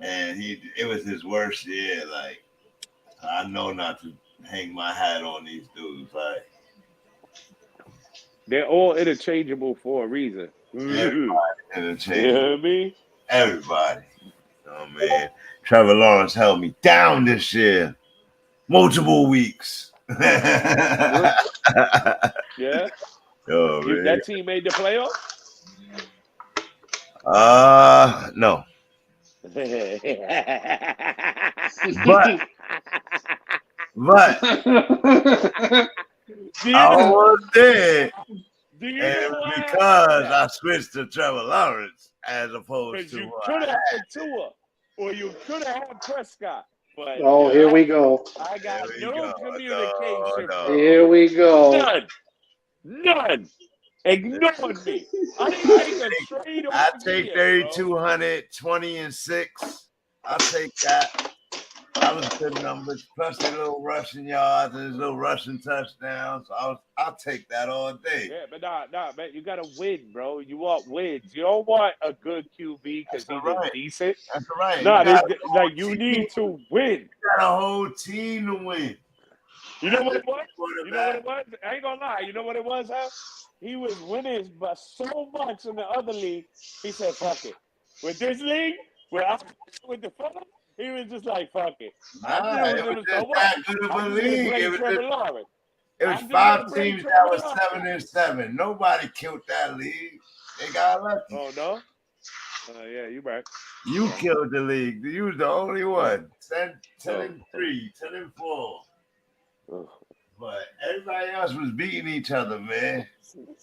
and it was his worst year. Like I know not to hang my hat on these dudes. Like they're all interchangeable for a reason. Everybody interchangeable. You know what I mean? Everybody. Oh man, Trevor Lawrence held me down this year, multiple weeks. Yeah. Oh, man. That team made the playoffs? No. But I was there, and because I switched to Trevor Lawrence as opposed to you could have had Tua, or you could have had Prescott. But here we go. I got no communication. No. Here we go. None. Ignore me. I didn't take a trade. I take 3,200, 20-6. I'll take that. That was good numbers. Plus a little rushing yards and a little rushing touchdowns. So I'll take that all day. Yeah, but nah, man. You gotta win, bro. You want wins. You don't want a good QB because he's decent. That's right. Nah, you need to win. You got a whole team to win. You know what it was? I ain't gonna lie. You know what it was, huh? He was winning by so much in the other league. He said, fuck it. With this league, with the fellas, he was just like, fuck it. It was just that good of a league. It was 5 teams that was 7-7. Nobody killed that league. They got lucky. Oh, no? Yeah, you right. You killed the league. You was the only one. 10-3, 10-4. But everybody else was beating each other, man.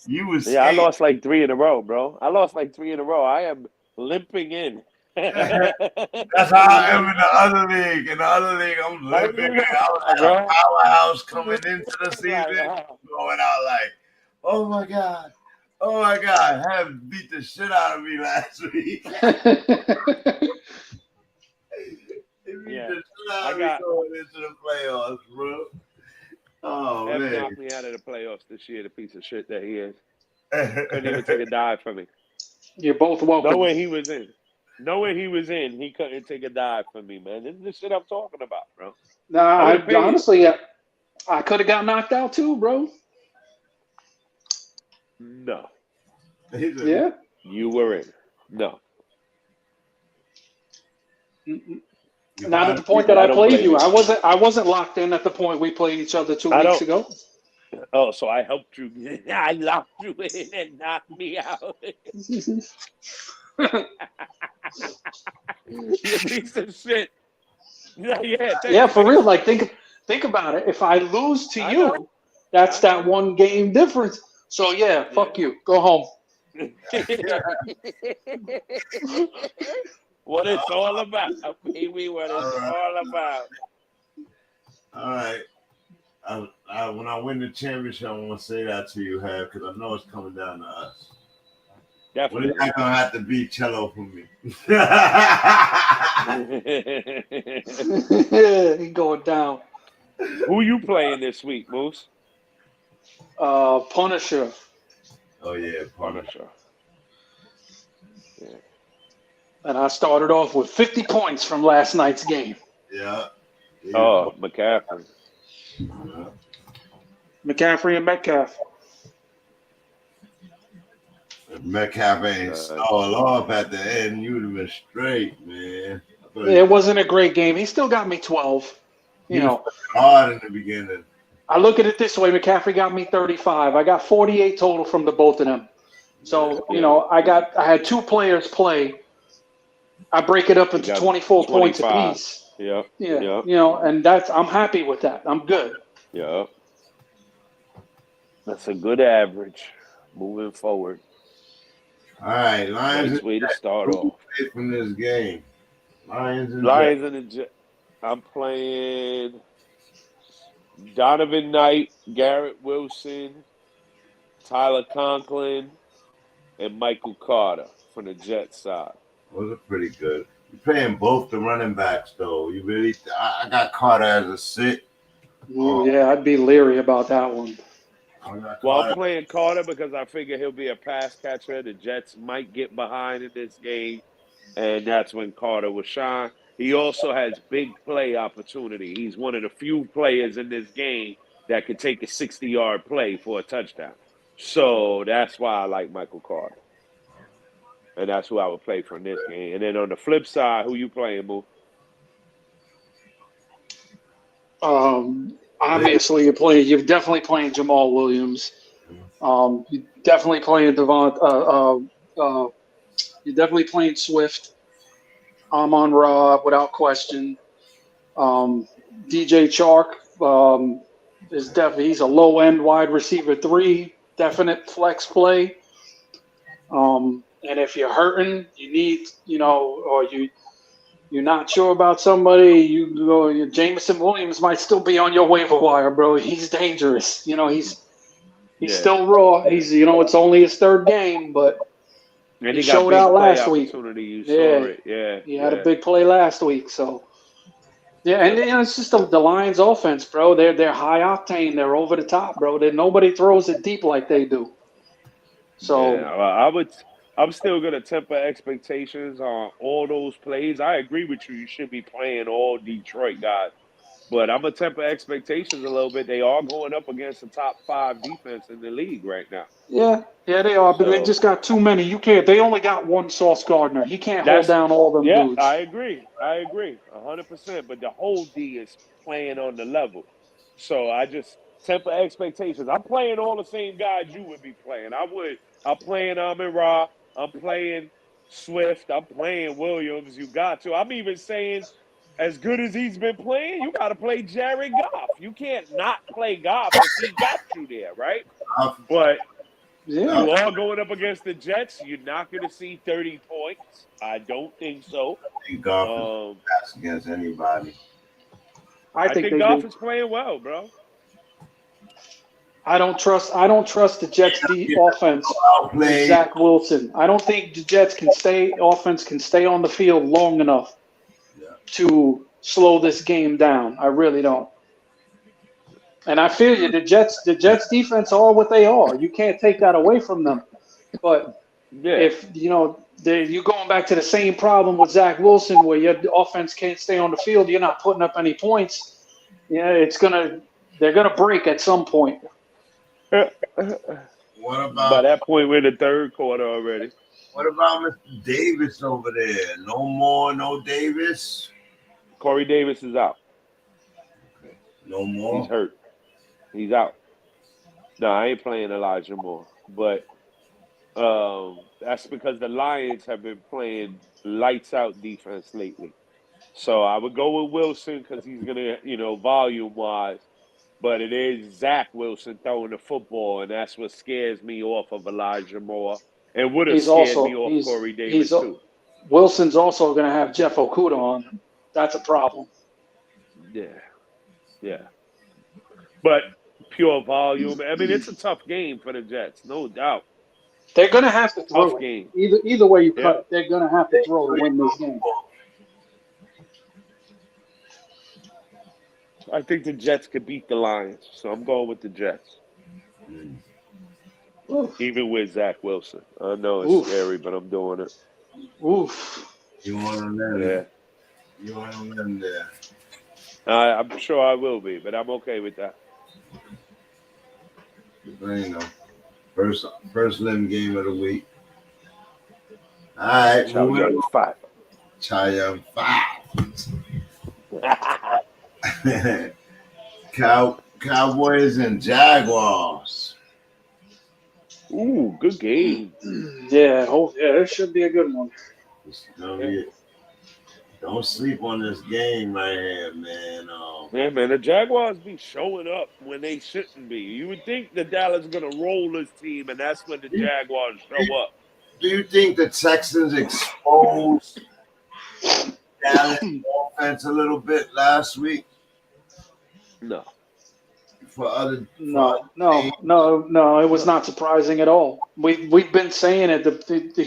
You was Yeah, I scared. lost like 3 in a row, bro. I lost like 3 in a row. I am limping in. That's how I am in the other league. In the other league, I'm limping. I was like a powerhouse coming into the season, going out like, oh my God. Oh my God. Have beat the shit out of me last week. Yeah. I got going into the playoffs, bro. Oh, Ev man. knocked me out of the playoffs this year, the piece of shit that he is. Couldn't even take a dive for me. You're both welcome. Knowing he was in, he couldn't take a dive for me, man. This is the shit I'm talking about, bro. Nah, honestly, I could have got knocked out too, bro. No. Yeah. You were in. No. Not at the point that I played you. I wasn't locked in at the point we played each other 2 weeks ago. Oh, so I helped you. I locked you in and knocked me out. You piece of shit. Yeah, for real. Like think about it. If I lose to you, that's that one game difference. So yeah, fuck you. Go home. What it's all about, baby. What it's all about. All right. When I win the championship, I want to say that to you, Have, because I know it's coming down to us. Definitely. Well, you're not gonna have to beat Cello for me. He going down. Who you playing this week, Moose? Punisher. Oh yeah, Punisher. Yeah. And I started off with 50 points from last night's game. Yeah. Oh, McCaffrey. Yeah. McCaffrey and Metcalf. If Metcalf ain't stalled off at the end, you would have been straight, man. It wasn't a great game. He still got me 12. You know, hard in the beginning. I look at it this way: McCaffrey got me 35. I got 48 total from the both of them. So you know, I had 2 players play. I break it up into 24 points apiece. Yeah. You know, and I'm happy with that. I'm good. Yeah. That's a good average moving forward. All right, Lions. Nice way to start off. From this game. Lions and the Jets. I'm playing Donovan Knight, Garrett Wilson, Tyler Conklin, and Michael Carter from the Jets side. Those are pretty good. You're playing both the running backs, though. You really, I got Carter as a sit. Yeah, I'd be leery about that one. Well, I'm playing Carter because I figure he'll be a pass catcher. The Jets might get behind in this game, and that's when Carter will shine. He also has big play opportunity. He's one of the few players in this game that could take a 60-yard play for a touchdown. So that's why I like Michael Carter. And that's who I would play for in this game. And then on the flip side, who you playing, Boo? Obviously, you're definitely playing Jamal Williams. You're definitely playing you're definitely playing Swift. Amon-Ra, without question. DJ Chark he's a low end wide receiver 3, definite flex play. And if you're hurting, you need, or you're not sure about somebody, Jameson Williams might still be on your waiver wire, bro. He's dangerous. He's still raw. He's, it's only his 3rd game, but he showed out last week. He had a big play last week. So, and it's just the Lions offense, bro. They're high octane. They're over the top, bro. Nobody throws it deep like they do. So I'm still going to temper expectations on all those plays. I agree with you. You should be playing all Detroit guys. But I'm going to temper expectations a little bit. They are going up against the top 5 defense in the league right now. Yeah, they are. But they just got too many. You can't. They only got one Sauce Gardner. He can't hold down all them dudes. I agree. 100%. But the whole D is playing on the level. So I just temper expectations. I'm playing all the same guys you would be playing. I'm playing Amon-Ra. I'm playing Swift. I'm playing Williams. You got to. I'm even saying as good as he's been playing, you got to play Jared Goff. You can't not play Goff if he got you there, right? But Yeah. you are going up against the Jets. You're not going to see 30 points. I don't think so. Goff is against anybody. I think Goff is playing well, bro. I don't trust the Jets' offense with Zach Wilson. I don't think the Jets offense can stay on the field long enough to slow this game down. I really don't. And I feel you. The Jets defense are what they are. You can't take that away from them. But if you're going back to the same problem with Zach Wilson, where your offense can't stay on the field, you're not putting up any points. Yeah, they're gonna break at some point. What about by that point? We're in the third quarter already. What about Mr. Davis over there? No Davis. Corey Davis is out. Okay. No more. He's hurt. He's out. No, I ain't playing Elijah Moore, but that's because the Lions have been playing lights out defense lately. So I would go with Wilson because he's gonna, volume wise. But it is Zach Wilson throwing the football, and that's what scares me off of Elijah Moore. And would have scared me off Corey Davis, too. Wilson's also going to have Jeff Okudah on him. That's a problem. Yeah. But pure volume. I mean, it's a tough game for the Jets, no doubt. They're going to have to throw Tough it. game. Either way you cut it, they're going to have to throw to win this game. I think the Jets could beat the Lions, so I'm going with the Jets. Even with Zach Wilson. I know it's scary, but I'm doing it. Oof. You want them there? Yeah. You want them there? I'm sure I will be, but I'm okay with that. First limb game of the week. All right. Young 5. Cowboys and Jaguars. Ooh, good game. Yeah, it should be a good one. Don't sleep on this game right here, man. Man, the Jaguars be showing up when they shouldn't be. You would think the Dallas is going to roll this team, and that's when the Jaguars show up. Do you think the Texans exposed Dallas offense a little bit last week? No. No, it was not surprising at all. We've been saying it. The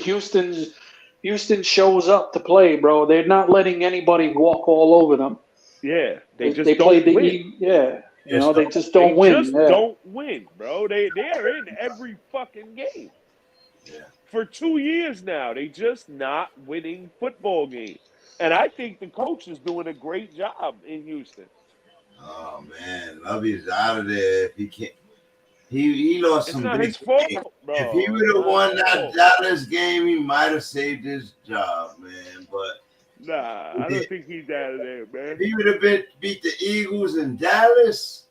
Houston shows up to play, bro. They're not letting anybody walk all over them. Yeah, they just they don't play win. They just don't win. Don't win, bro. They're in every fucking game. Yeah. For 2 years now, they just not winning football games. And I think the coach is doing a great job in Houston. Oh man, Lovey's out of there. If he can't, he lost some big his fault, bro. If he would have won that Dallas game, he might have saved his job, man. But I don't think he's out of there, man. If he would have beat the Eagles in Dallas,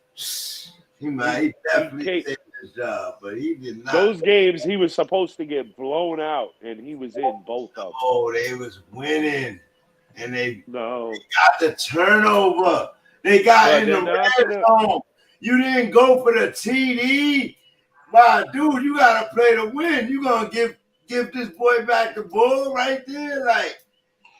he definitely saved his job. But he did not. Those games he was supposed to get blown out, and he was in both of them. Oh, they was winning, and they got the turnover. They got in the red zone. You didn't go for the TD. Wow, dude, you got to play to win. You going to give this boy back the ball right there? Like,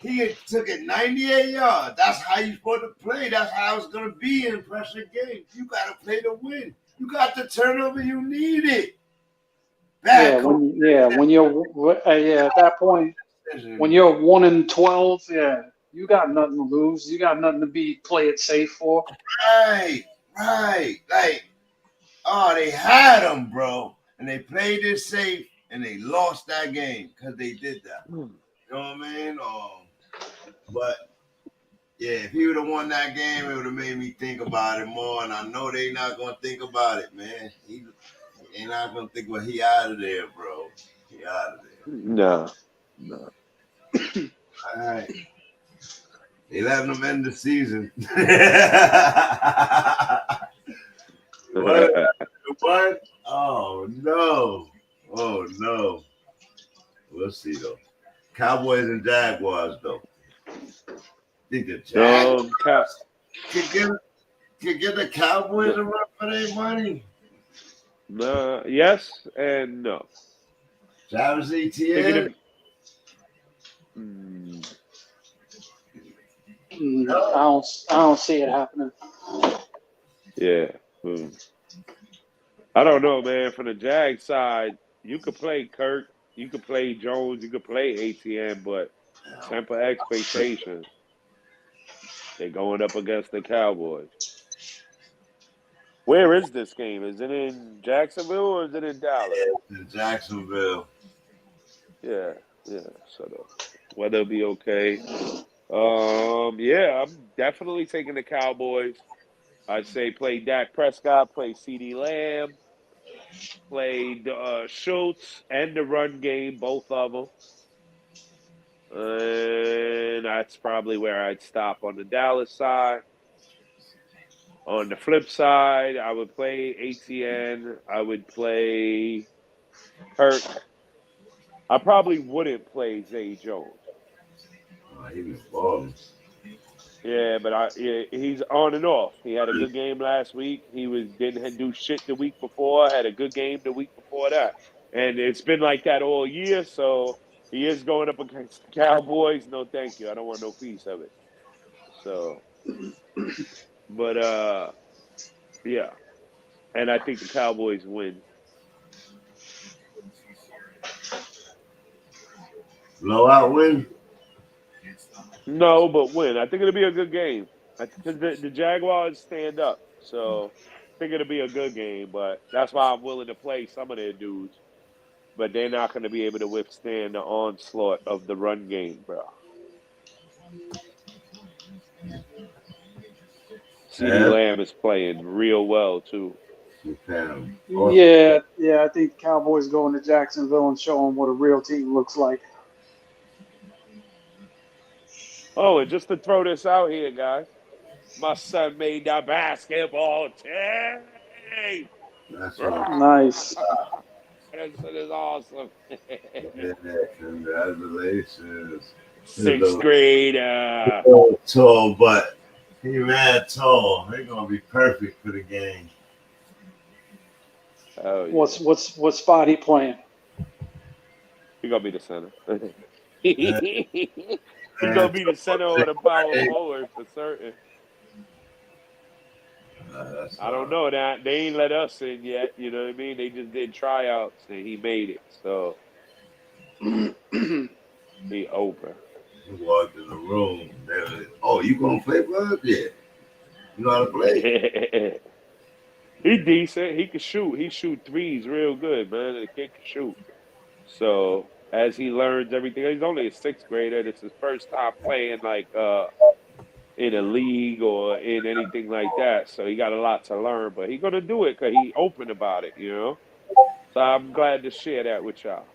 he took it 98 yards. That's how you're supposed to play. That's how it's going to be in pressure games. You got to play to win. You got the turnover you needed. When you're at that point, when you're 1-12, you got nothing to lose. You got nothing to play it safe for. Right. Like, they had them, bro. And they played it safe, and they lost that game because they did that. You know what I mean? But, if he would have won that game, it would have made me think about it more. And I know they're not going to think about it, man. They're not going to think, he out of there, bro. He out of there. No. All right. They letting them end the season. What? Oh, no. We'll see, though. Cowboys and Jaguars, though. Think the Jags Cap. could get the Cowboys a run for their money. Yes and no. Travis Thinking Etienne. I don't see it happening. Yeah. I don't know, man. From the Jag side, you could play Kirk, you could play Jones, you could play ATM, but temper expectations. They're going up against the Cowboys. Where is this game? Is it in Jacksonville or is it in Dallas? In Jacksonville. Yeah. So the weather will be okay. Yeah, I'm definitely taking the Cowboys. I'd say play Dak Prescott, play CD Lamb, play Schultz and the run game, both of them. And that's probably where I'd stop on the Dallas side. On the flip side, I would play ATN. I would play Kirk. I probably wouldn't play Zay Jones. He was balling. Yeah, but he's on and off. He had a good game last week. He didn't do shit the week before. Had a good game the week before that, and it's been like that all year. So he is going up against the Cowboys. No, thank you. I don't want no piece of it. So, but yeah, and I think the Cowboys win. Blowout win? No, but win. I think it'll be a good game. I think the Jaguars stand up, so I think it'll be a good game. But that's why I'm willing to play some of their dudes. But they're not going to be able to withstand the onslaught of the run game, bro. CeeDee Lamb is playing real well, too. Yeah, I think Cowboys go into Jacksonville and show them what a real team looks like. Oh, and just to throw this out here, guys, my son made that basketball team. That's nice. That is awesome. Yeah, congratulations. Sixth grader. Tall, but he mad tall. They're gonna be perfect for the game. Oh, yeah. What spot he playing? He gonna be the center. He gonna be the center or the power forward for certain. I don't know that they ain't let us in yet. You know what I mean? They just did tryouts and he made it. So he open. He walked in the room. Oh, you gonna play, bud? Yeah. You know how to play? He decent. He can shoot. He shoot threes real good, man. The kid can shoot. So as he learns everything, he's only a sixth grader. This is his first time playing like in a league or in anything like that. So he got a lot to learn, but he's gonna do it because he open about it, you know. So I'm glad to share that with y'all.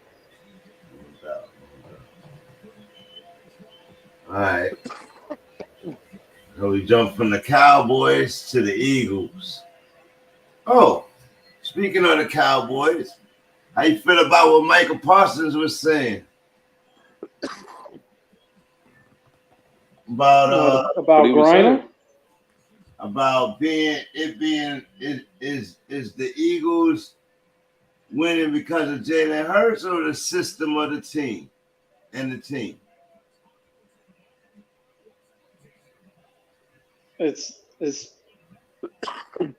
All right. So we jump from the Cowboys to the Eagles. Oh, speaking of the Cowboys, how you feel about what Michael Parsons was saying? About Griner? About the Eagles winning because of Jalen Hurts or the system of the team and the team? It's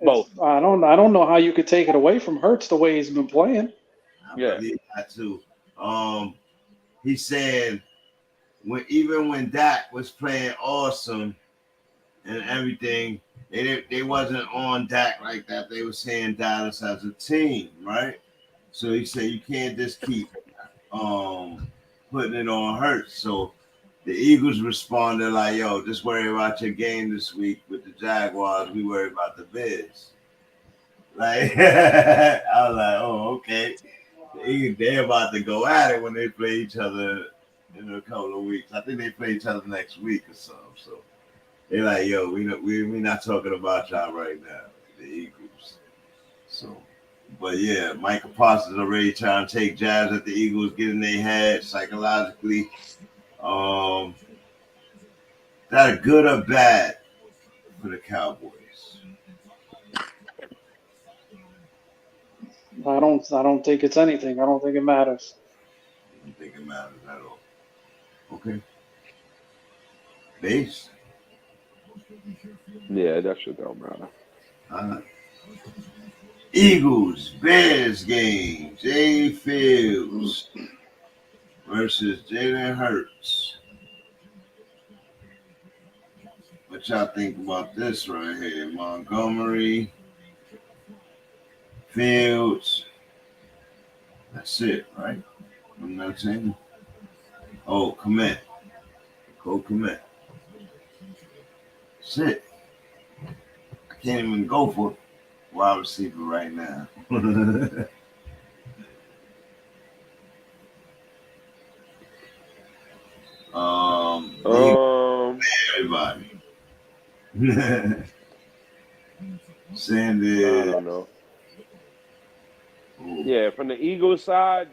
both. I don't know how you could take it away from Hurts the way he's been playing. I believe that too. He said even when Dak was playing awesome and everything, they wasn't on Dak like that. They were saying Dallas as a team, right? So he said you can't just keep putting it on Hurts. So the Eagles responded like, yo, just worry about your game this week with the Jaguars. We worry about the Bears. Like, I was like, oh, okay. They're about to go at it when they play each other in a couple of weeks. I think they play each other next week or something. So they're like, yo, we're not talking about y'all right now, the Eagles. So, but yeah, Michael Parsons already trying to take jabs at the Eagles, get in their head psychologically. that a good or bad for the Cowboys? I don't think it's anything. I don't think it matters. I don't think it matters at all. Okay. Base? Yeah, that shit don't matter. Eagles, Bears game. Jay Fields versus Jalen Hurts. What y'all think about this right here? Montgomery, Fields. That's it, right? I'm not saying. Oh, commit. Go commit. That's it. I can't even go for wide receiver right now. Everybody. Sanders. I don't know. Yeah, from the Eagles side,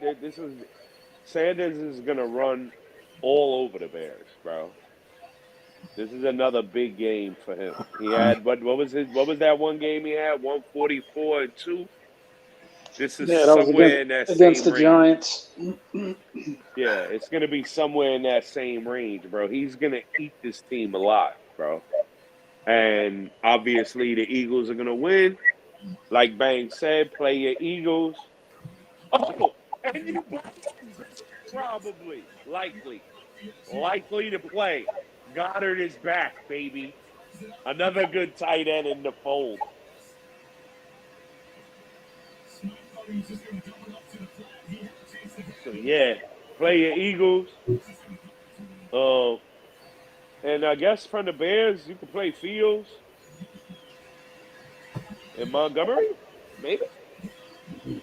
Sanders is gonna run all over the Bears, bro. This is another big game for him. He had what was that one game he had? 144-2. This is Yeah, that was somewhere in that against same the range. Giants. Yeah, it's gonna be somewhere in that same range, bro. He's gonna eat this team alive, bro. And obviously the Eagles are gonna win. Like Bang said, play your Eagles. Oh, and you probably, likely to play. Goddard is back, baby. Another good tight end in the fold. So yeah, play your Eagles. And I guess from the Bears, you can play Fields and Montgomery, maybe. And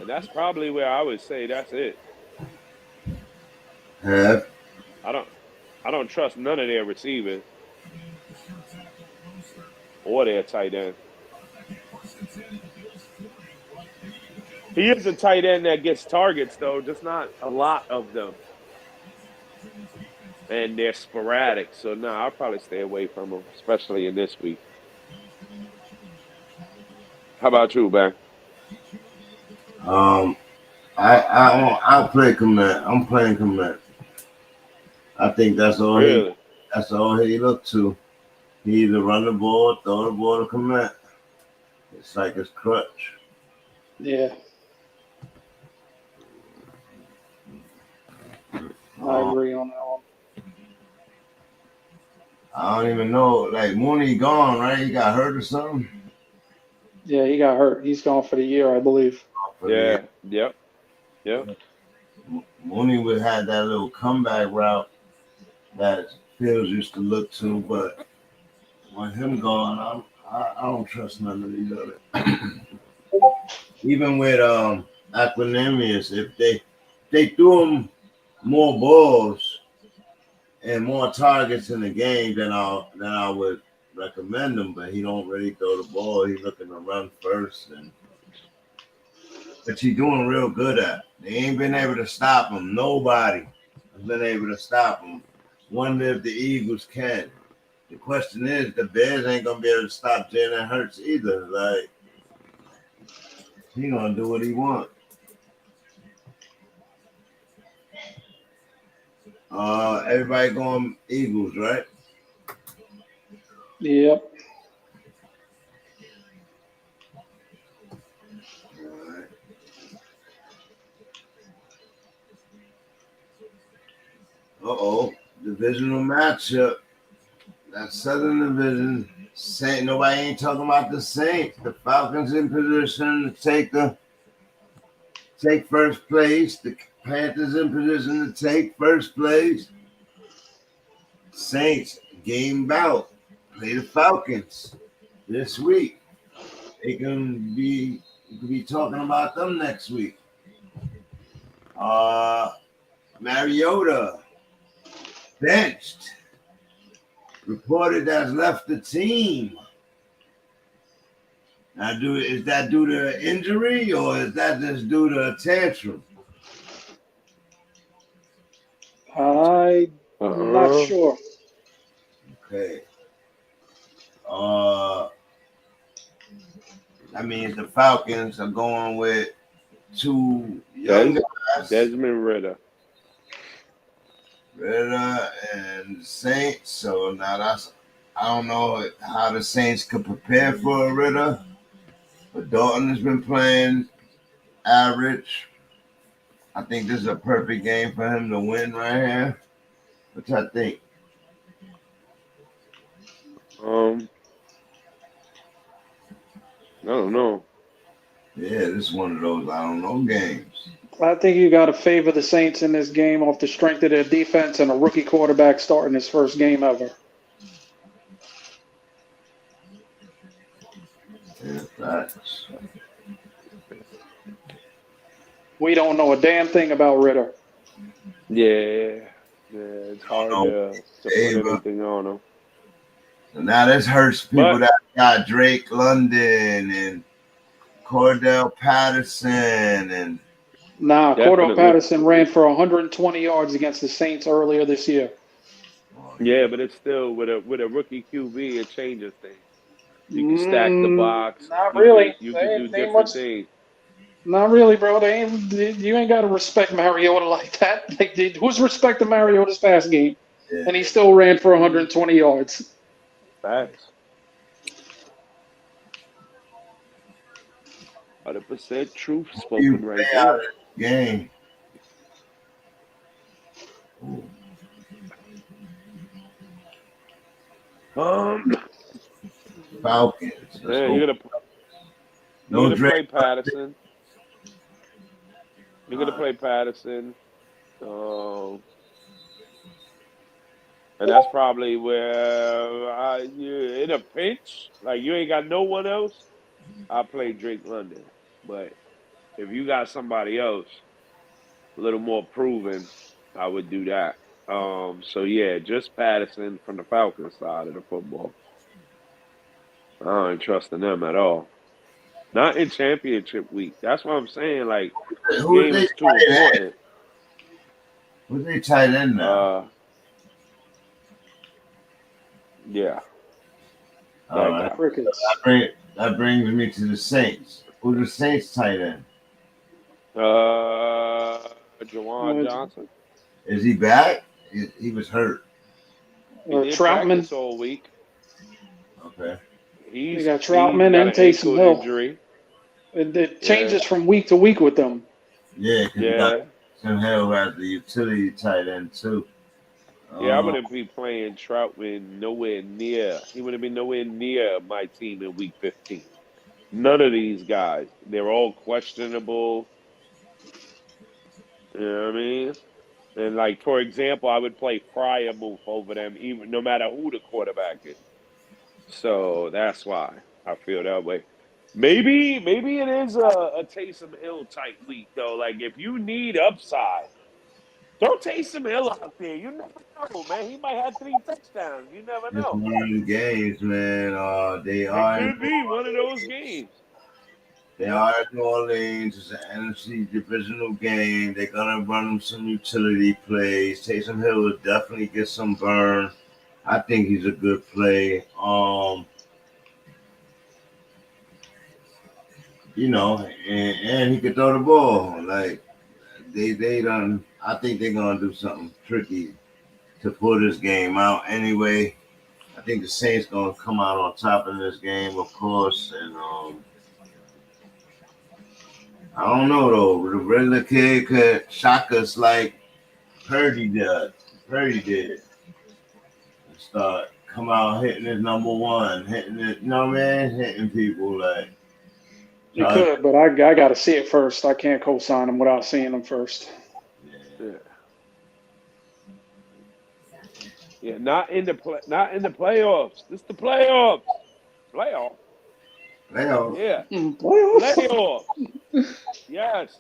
that's probably where I would say that's it. Yeah. I don't trust none of their receivers or their tight end. He is a tight end that gets targets, though, just not a lot of them. And they're sporadic. So, no, I'll probably stay away from them, especially in this week. How about you, Ben? I'll play commit. I'm playing commit. I think that's all really? That's all he looked to. He either run the ball, throw the ball, or commit. It's like his crutch. Yeah. I agree on that one. I don't even know. Like, Mooney gone, right? He got hurt or something? Yeah, he got hurt. He's gone for the year, I believe. Yeah. Yep. Mooney would have that little comeback route that Fields used to look to, but with him gone, I don't trust none of these other. Even with Aquanemius, if they threw him more balls and more targets in the game, then I would recommend him. But he don't really throw the ball. He's looking to run first, but he's doing real good at it. They ain't been able to stop him. Nobody has been able to stop him. Wonder if the Eagles can. The question is, the Bears ain't gonna be able to stop Jalen Hurts either. Like, he gonna do what he wants. Everybody going Eagles, right? Yep. Uh-oh. Divisional matchup. That Southern Division. Nobody ain't talking about the Saints. The Falcons in position to take first place. The Panthers in position to take first place. Saints game bout. Play the Falcons this week. You can be talking about them next week. Mariota benched. Reported that's left the team. Now, is that due to injury or is that just due to a tantrum? I'm not sure. Okay. That means the Falcons are going with two young guys, Desmond Ridder and the Saints. So now I don't know how the Saints could prepare for a Ridder, but Dalton has been playing average. I think this is a perfect game for him to win right here. What I think? I don't know. Yeah, this is one of those I don't know games. I think you got to favor the Saints in this game off the strength of their defense and a rookie quarterback starting his first game ever. Yeah, facts. We don't know a damn thing about Ridder. Yeah, it's hard to put anything on him. So now this hurts people that got Drake London and Cordell Patterson and. Nah, Cordell Patterson ran for 120 yards against the Saints earlier this year. Yeah, but it's still with a rookie QB, it changes things. You can stack the box. Not really. You can do different things. Not really, bro. You ain't got to respect Mariota like that. Who's respecting Mariota's pass game? Yeah. And he still ran for 120 yards. Facts. 100% truth spoken right there. Game. Falcons. Yeah, you're gonna play Patterson. You're gonna play Patterson. And that's probably where you're in a pinch. Like you ain't got no one else. I play Drake London. But if you got somebody else a little more proven, I would do that. So yeah, just Patterson from the Falcons side of the football. I ain't trusting them at all. Not in championship week. That's what I'm saying. Like, the game is too important. Who's they tight end now? Yeah. All right. That brings me to the Saints. Who's the Saints tight end? Jawan Johnson. Is he back? He was hurt. Troutman all week. Okay. You got Troutman and Taysom Hill. It changes from week to week with them. Yeah, because you got Taysom Hill as the utility tight end too. Yeah, I wouldn't be playing Troutman nowhere near. He would have been nowhere near my team in week 15. None of these guys. They're all questionable. You know what I mean? And, like, for example, I would play Freiermuth over them, even no matter who the quarterback is. So that's why I feel that way. Maybe it is a Taysom Hill type week, though. Like, if you need upside, throw Taysom Hill out there. You never know, man. He might have 3 touchdowns. You never know. It's one of the games, man. It could be one of those games. They are at New Orleans. It's an NFC divisional game. They're going to run them some utility plays. Taysom Hill will definitely get some burn. I think he's a good play. You know, and he could throw the ball. Like, they done. I think they're going to do something tricky to pull this game out. Anyway, I think the Saints going to come out on top in this game, of course. And I don't know, though. The regular kid could shock us like Purdy did. Start come out hitting his number one, hitting it, you know what I mean? Hitting people like. You could, but I got to see it first. I can't co-sign them without seeing them first. Yeah, not in the playoffs. This is the playoffs. Playoffs. Yeah. Playoffs. Yes.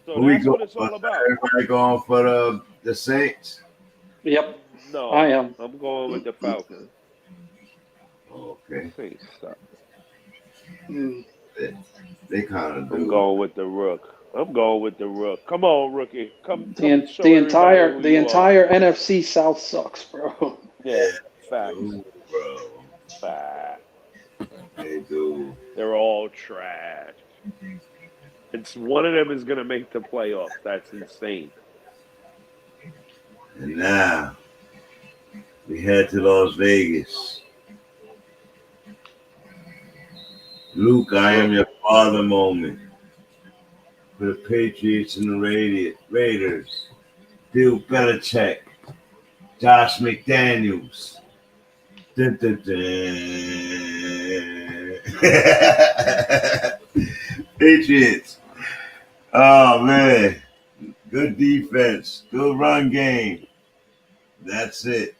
So that's what it's all about. Everybody going for the Saints? Yep. No, I am. I'm going with the Falcons. Okay. Saints suck. They kind of do. I'm going with the Rook. I'm going with the Rook. Come on, rookie. Come The show everybody who the you are. entire NFC South sucks, bro. Yeah, facts. Ooh, bro. Facts. They do. They're all trash. It's one of them is gonna make the playoffs. That's insane. And now we head to Las Vegas. Luke, I am your father moment. For the Patriots and the Raiders. Bill Belichick. Josh McDaniels. Dun, dun, dun. Patriots. Oh, man. Good defense. Good run game. That's it.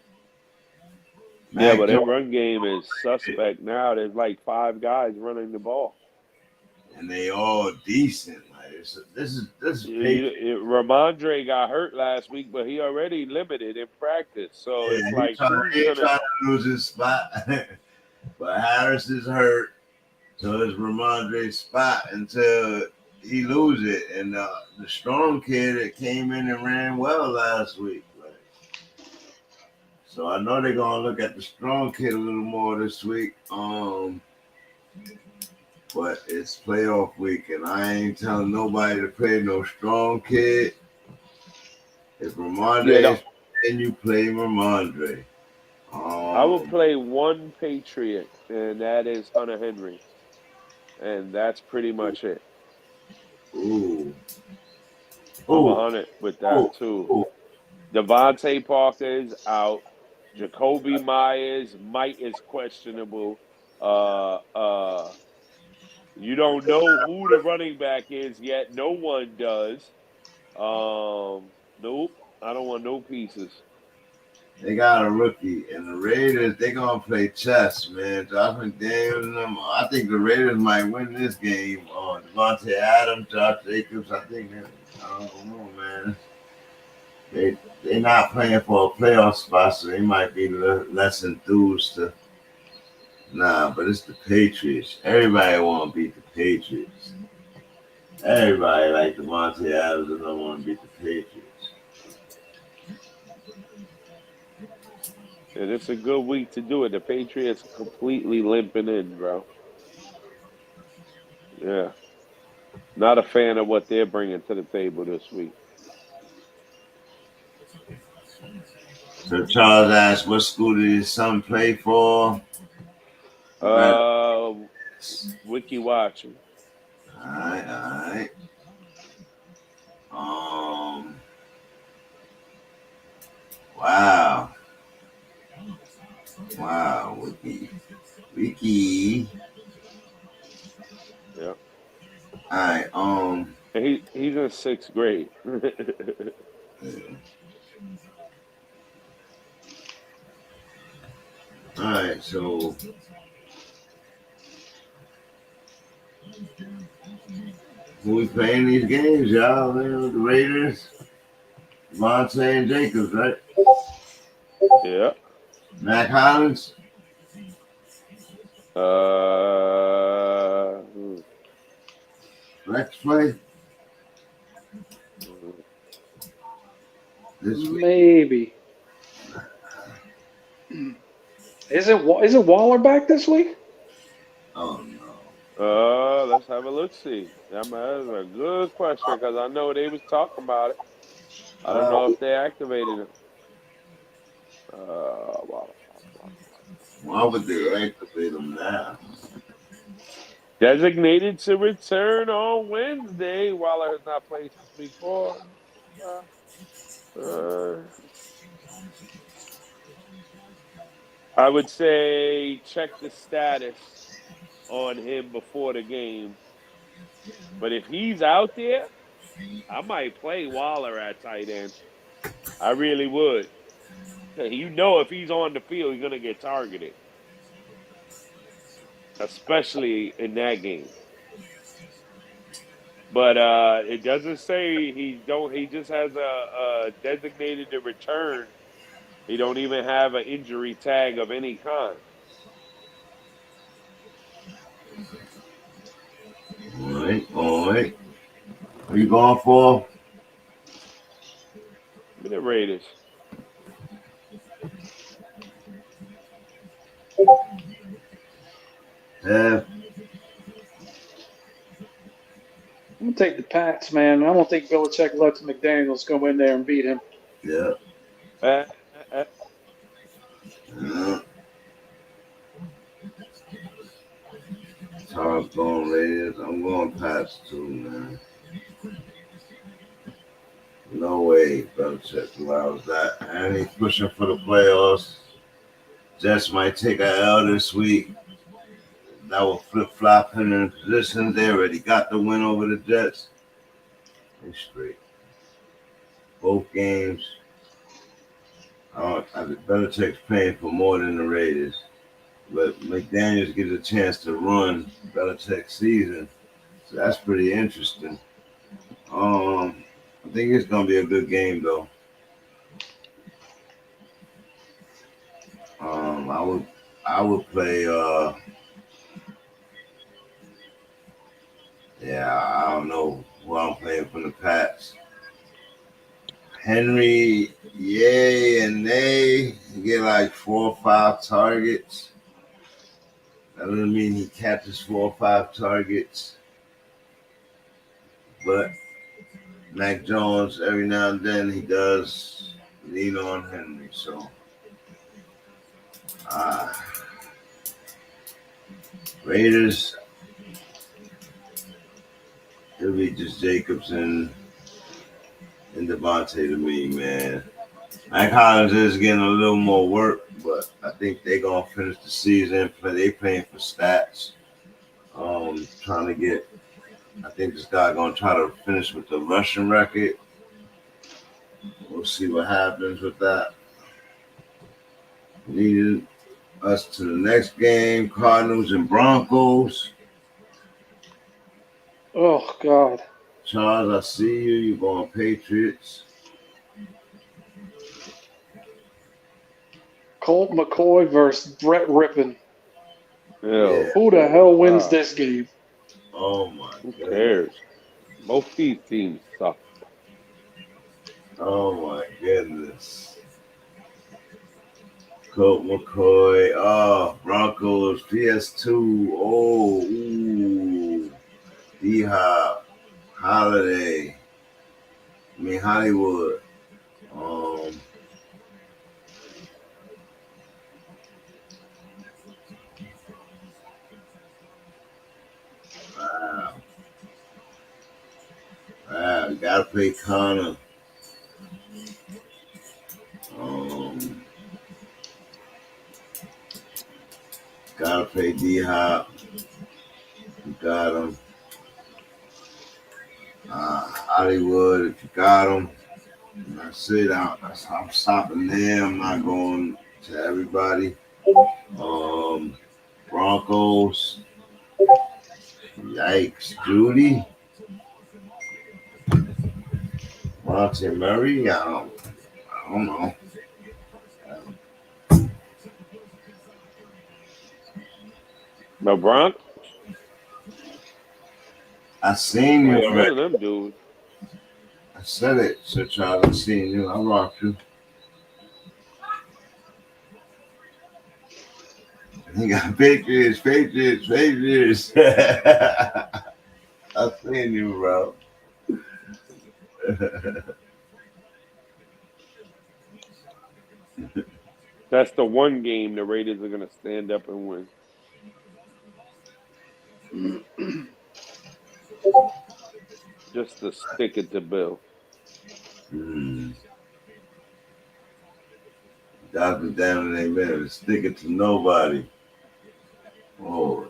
Yeah, but their run game is suspect now. There's like 5 guys running the ball. And they all decent. Like this is Ramondre got hurt last week, but he already limited in practice. So it's like he's trying to lose his spot. But Harris is hurt. So it's Ramondre's spot until he loses it. And the strong kid that came in and ran well last week. So I know they're gonna look at the strong kid a little more this week. But it's playoff week, and I ain't telling nobody to play no strong kid. If Ramondre and you play Ramondre. I will play one Patriot, and that is Hunter Henry. And that's pretty much it. Ooh. I'm 100 with that, too. Devontae Parker is out. Jacoby Myers is questionable. You don't know who the running back is yet. No one does. Nope. I don't want no pieces. They got a rookie, and the Raiders, they're going to play chess, man. Josh McDaniels and them. I think the Raiders might win this game. Devontae Adams, Josh Jacobs, I think I don't know, man. They're not playing for a playoff spot, so they might be less enthused to. Nah, but it's the Patriots. Everybody want to beat the Patriots. Everybody like Devontae Adams and don't want to beat the Patriots. And it's a good week to do it. The Patriots completely limping in, bro. Yeah. Not a fan of what they're bringing to the table this week. So Charles asked, what school did his son play for? Wiki watching. All right. Wow, Wiki. Yeah. All right. He's in 6th grade. All right, so who we playing these games, y'all? Man, the Raiders, Devontae and Jacobs, right? Yeah. Mac Hollins. Flex play. Maybe. Is it Waller back this week? Oh no. Let's have a look. See, that's a good question because I know they was talking about it. I don't know if they activated it. Why would they activate him now? Designated to return on Wednesday. Waller has not played since week 4. I would say check the status on him before the game. But if he's out there, I might play Waller at tight end. I really would. You know, if he's on the field, he's going to get targeted, especially in that game. But it doesn't say he just has a designated to return. He don't even have an injury tag of any kind. All right. What are you going for? Give me the Raiders. Yeah. I'm gonna take the Pats, man. I don't think Belichick lets McDaniels go in there and beat him. Yeah. Uh, Yeah. Charles going Raiders. I'm going Pats too, man. No way, Belichick allows that. And he's pushing for the playoffs. Jets might take a L this week. That will flip-flop him in positions. They already got the win over the Jets. They straight. Both games. Belichick's paying for more than the Raiders. But McDaniels gets a chance to run Belichick's season. So that's pretty interesting. I think it's gonna be a good game though. I would play I don't know who I'm playing from the Pats. Henry, yay and nay. He get like 4 or 5 targets. That doesn't mean he catches 4 or 5 targets. But Mac Jones, every now and then, he does lean on Henry. So, Raiders, it'll be just Jacobs and Devontae to me, man. Mike Hollins is getting a little more work, but I think they're going to finish the season. They playing for stats. Trying to get, I think this guy going to try to finish with the rushing record. We'll see what happens with that. Leading us to the next game, Cardinals and Broncos. Oh, God. Charles, I see you. You're going Patriots. Colt McCoy versus Brett Rippon. Yeah. Who the hell wins this game? Oh, my God. Who cares? Both these teams suck. Oh, my goodness. Colt McCoy. Oh, Broncos. PS2. Oh, ooh. D-Hop. Holiday. Hollywood. Wow. You gotta play Connor. Gotta play D-Hop. You got him. Hollywood, if you got him. That's it. I'm stopping there. I'm not going to everybody. Broncos. Yikes. Judy. Monte Murray. I don't know. The Broncos? I seen you. One of them dudes. I said it, Sir Charles. I seen you. I rocked you. He got Patriots. I seen you, bro. That's the one game the Raiders are going to stand up and win. Just to stick it to Bill. God be damn it, amen. Stick it to nobody. Oh.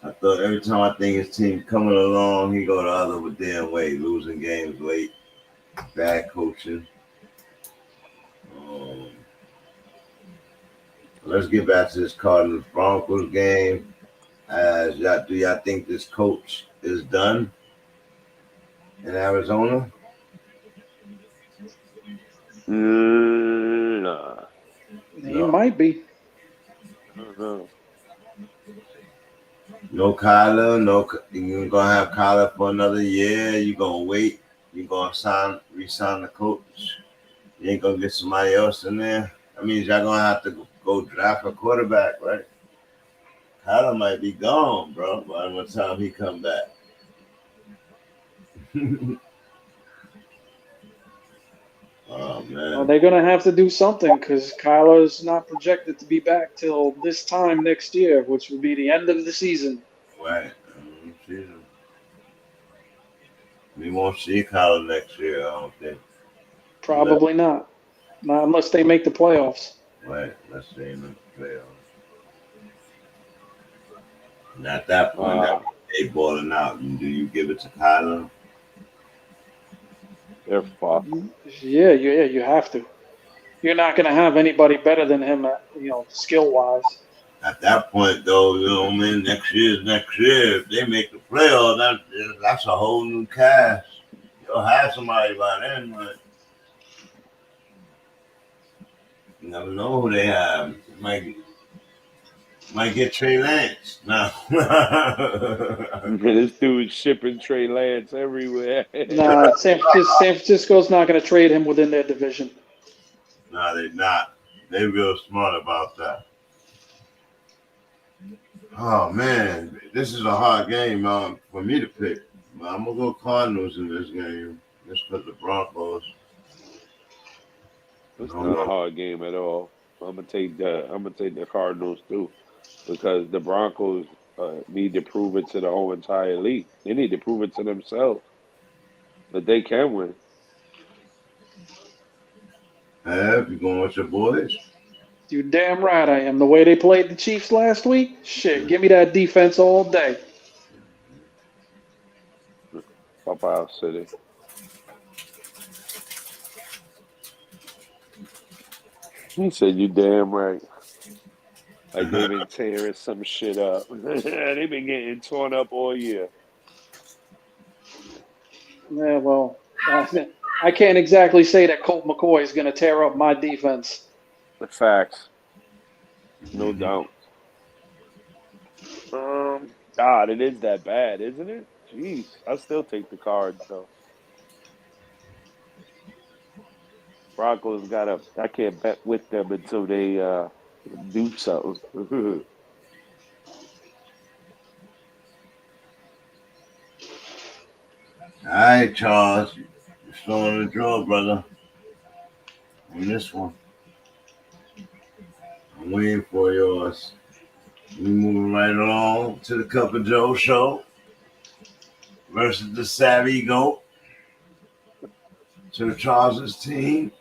I thought every time I think his team coming along, he go the other damn way, losing games late, bad coaching. Let's get back to this Cardinals Broncos game. Do y'all think this coach is done in Arizona? Nah. He might be. I don't know. No Kyler, you're gonna have Kyler for another year. You're gonna wait. You're gonna resign the coach. You ain't gonna get somebody else in there. That means y'all gonna have to go draft a quarterback, right? Kyler might be gone, bro, by the time he come back. Oh man. Well, they're gonna have to do something because Kyler's not projected to be back till this time next year, which will be the end of the season. Right. We won't see Kyler next year, I don't think. Probably not. Not unless they make the playoffs. Right. Let's see in the playoffs. And at that point, they balling out. Do you give it to Kyler? They're fucked. Yeah, you have to. You're not going to have anybody better than him, skill-wise. At that point, though, man, next year. If they make the playoffs, that's a whole new cast. You'll have somebody by then, but you never know who they have. Might get Trey Lance now. This dude's shipping Trey Lance everywhere. Nah, San Francisco's not going to trade him within their division. No, they're not. They're real smart about that. Oh, man. This is a hard game for me to pick. I'm going to go Cardinals in this game just because the Broncos. It's not a hard game at all. I'm gonna take the Cardinals too, because the Broncos need to prove it to the whole entire league. They need to prove it to themselves that they can win. You going with your boys? You damn right I am. The way they played the Chiefs last week, shit, give me that defense all day. Popeye City. He said, "You damn right." Like they've been tearing some shit up. They've been getting torn up all year. Yeah, well, I can't exactly say that Colt McCoy is going to tear up my defense. The facts. No doubt. God, it is that bad, isn't it? Jeez, I still take the Cards though. Broncos I can't bet with them until they do something. All right, Charles. You're still on the draw, brother. On this one. I'm waiting for yours. We moving right along to the Cup of Joe show versus the Savvy Goat. To the Charles' team.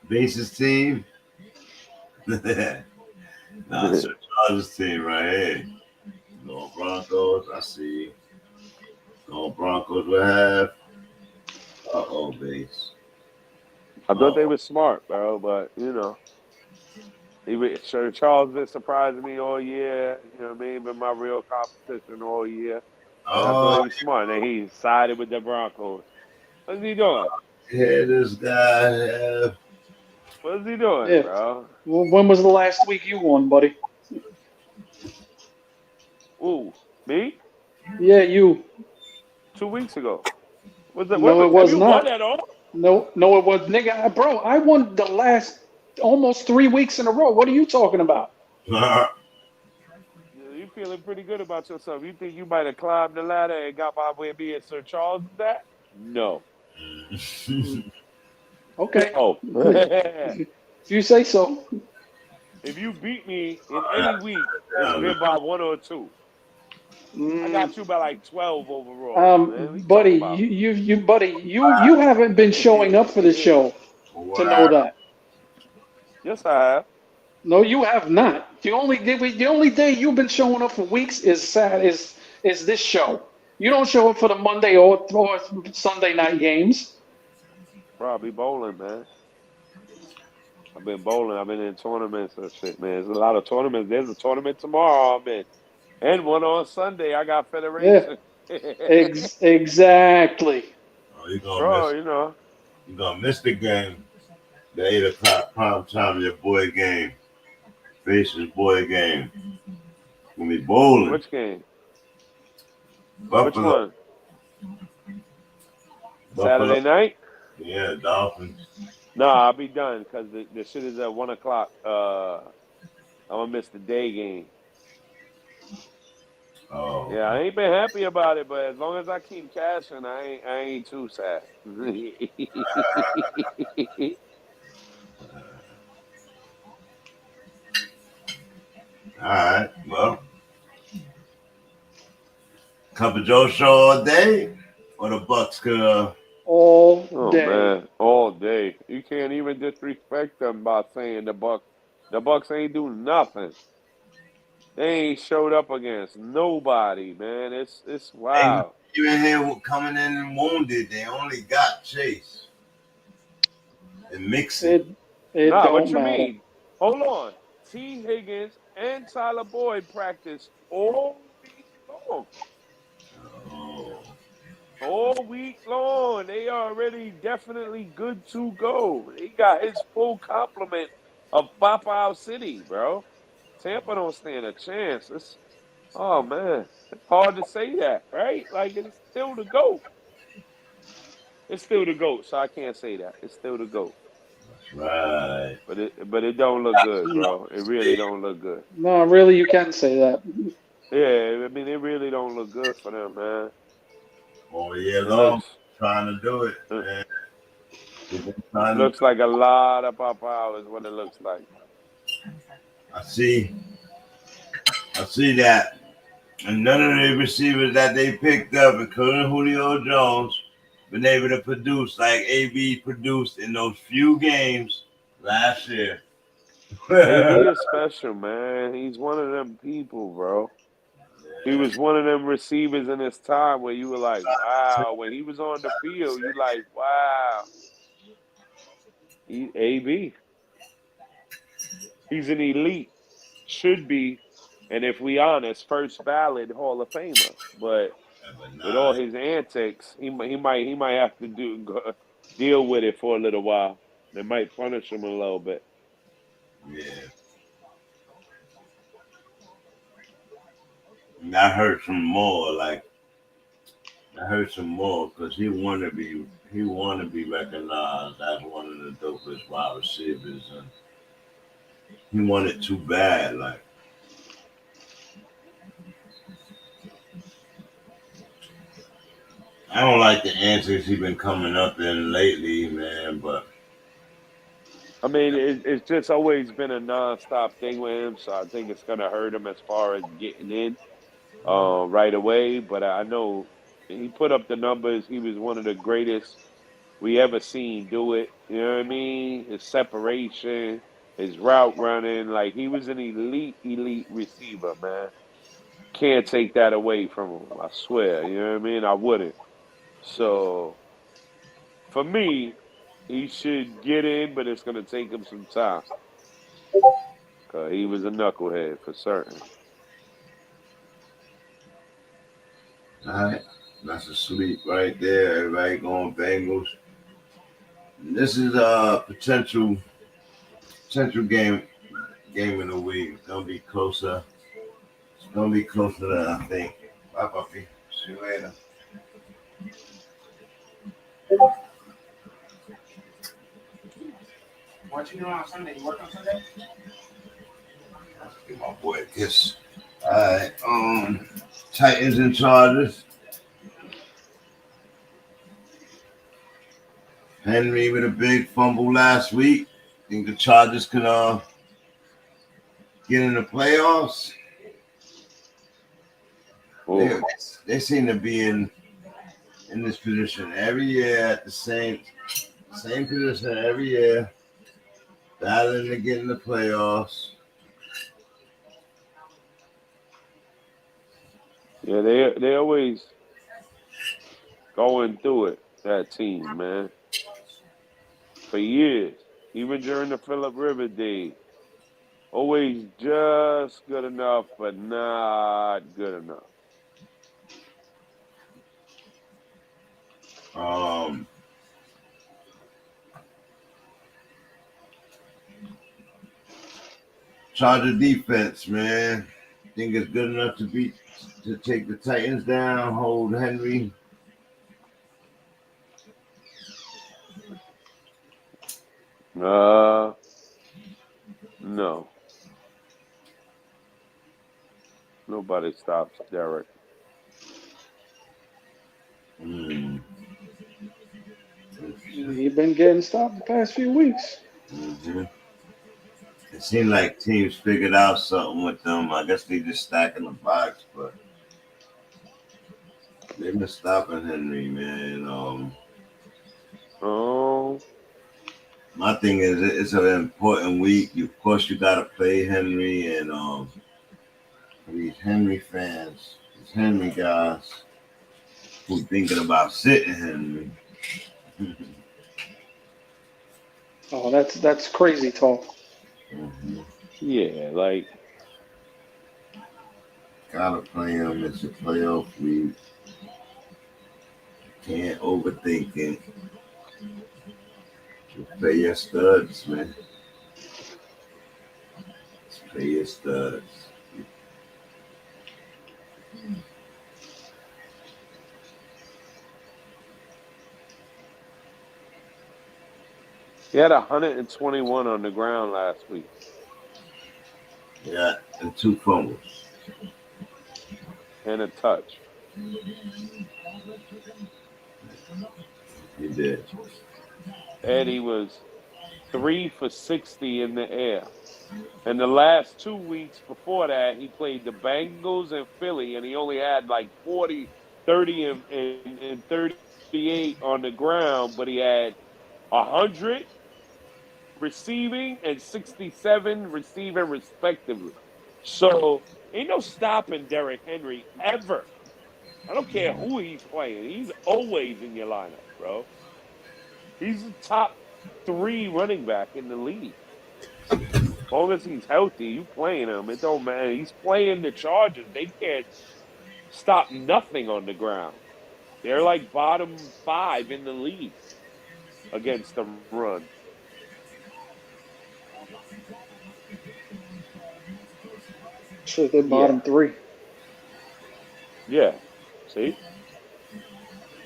Base's team. It's the Charles' team right here. No Broncos, I see. No Broncos will have. Base. I thought they were smart, bro, but Sir Charles been surprising me all year. You know what I mean? Been my real competition all year. I thought he was smart, and he sided with the Broncos. What's he doing? Yeah, this guy. What's he doing, bro? Well, when was the last week you won, buddy? Ooh, me? Yeah, you. 2 weeks ago. No, it was not. Won at all? No, it was, nigga. Bro, I won the last almost 3 weeks in a row. What are you talking about? You feeling pretty good about yourself. You think you might have climbed the ladder and got by where me and Sir Charles is at? No. Okay. Oh. If you say so. If you beat me in any week, it's been by 1 or 2. I got you by like 12 overall. Buddy, you haven't been showing up for the show to know that. Yes, I have. No, you have not. The only day you've been showing up for weeks is this show. You don't show up for the Monday or Sunday night games. Probably bowling, man. I've been bowling. I've been in tournaments and shit, man. There's a lot of tournaments. There's a tournament tomorrow I'm in. And one on Sunday. I got Federation. Yeah. Exactly. Oh, you're gonna miss the game. The 8 o'clock prime time, your boy game. Face's boy game. Gonna be bowling. Which game? Buffalo. Which one? Buffalo. Saturday night? Yeah, Dolphins. No, I'll be done because the shit is at 1 o'clock. I'm gonna miss the day game. Oh. Yeah, I ain't been happy about it, but as long as I keep cashing, I ain't too sad. All right. Well, Cup of Joe show all day, or the Bucks could. All Oh day. man, all day. You can't even disrespect them by saying the Bucks ain't do nothing. They ain't showed up against nobody, man. It's wow. Even here coming in and wounded, they only got Chase and Mixon. It Nah, don't what you matter. mean? Hold on. T. Higgins and Tyler Boyd practice all week long. Oh. All week long. They are already definitely good to go. He got his full complement of Pop-Out City, bro. Tampa don't stand a chance. Oh, man. It's hard to say that, right? Like, it's still the GOAT. It's still the GOAT, so I can't say that. It's still the GOAT. Right. But it don't look good, bro. It really don't look good. No, really, you can say that. Yeah, I mean, it really don't look good for them, man. Oh, yeah, It long trying to do it, man. Looks like a lot of Pop-Out is what it looks like. I see that. And none of the receivers that they picked up, including Julio Jones, been able to produce like AB produced in those few games last year. AB is special, man. He's one of them people, bro. He was one of them receivers in his time where you were like, wow. When he was on the field, you like, wow. AB. He's an elite. Should be, and if we honest, first ballot Hall of Famer. But with all his antics, he might have to deal with it for a little while. They might punish him a little bit. Yeah. And that hurts him more. That hurts him more because he want to be recognized as one of the dopest wide receivers, and he want it too bad. Like, I don't like the antics he's been coming up in lately, man. But I mean, it's just always been a nonstop thing with him, so I think it's gonna hurt him as far as getting in right away. But I know he put up the numbers. He was one of the greatest we ever seen do it. You know what I mean? His separation, his route running, like he was an elite receiver, man. Can't take that away from him. I swear. You know what I mean? I wouldn't. So for me, he should get in, but it's gonna take him some time. Cause he was a knucklehead for certain. all right, that's a sweep right there. Everybody going Bengals. This is a potential game of the week. It's gonna be closer. It's gonna be closer than I think. Bye, puppy. See you later. What you doing on Sunday? You work on Sunday? Give my boy a kiss. All right. Titans and Chargers. Henry with a big fumble last week. Think the Chargers can get in the playoffs? They seem to be in this position every year at the same position every year, battling to get in the playoffs. Yeah, they always going through it, that team, man. For years. Even during the Phillip Rivers days. Always just good enough, but not good enough. Charger defense, man. think it's good enough to take the Titans down, hold Henry? No. Nobody stops Derek. Mm. He's been getting stopped the past few weeks. Mm-hmm. It seemed like teams figured out something with them. I guess they just stacking the box, but they've been stopping Henry, man. My thing is, it's an important week. Of course, you got to play Henry, and these Henry fans, these Henry guys who thinking about sitting Henry. Oh, that's crazy talk. Mm-hmm. Yeah, like Gotta play him. It's a playoff week. Can't overthink it. Just play your studs, man. Just play your studs. he had 121 on the ground last week. Yeah, and 2 fumbles. And a touch. He did. And he was 3 for 60 in the air. And the last 2 weeks before that, he played the Bengals and Philly, and he only had like 40, 30, and 38 on the ground, but he had 100 receiving and 67 receiving respectively. So ain't no stopping Derrick Henry ever. I don't care who he's playing. He's always in your lineup, bro. He's the top 3 running back in the league. As long as he's healthy, you playing him. It don't matter. He's playing the Chargers. They can't stop nothing on the ground. They're like bottom 5 in the league against the run. Shit, they're bottom 3. Yeah. See?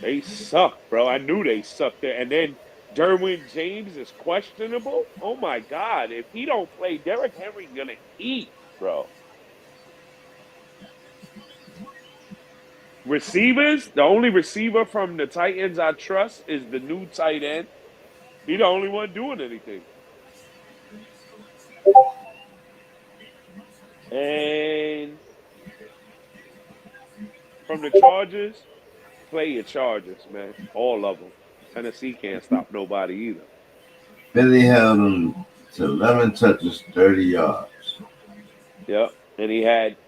They suck, bro. I knew they sucked there. And then Derwin James is questionable. Oh my God. If he don't play, Derrick Henry's gonna eat, bro. Receivers, the only receiver from the Titans I trust is the new tight end. He's the only one doing anything. And from the Chargers, play your Chargers, man. All of them. Tennessee can't stop nobody either. Philly held him to 11 touches, 30 yards. Yep. And he had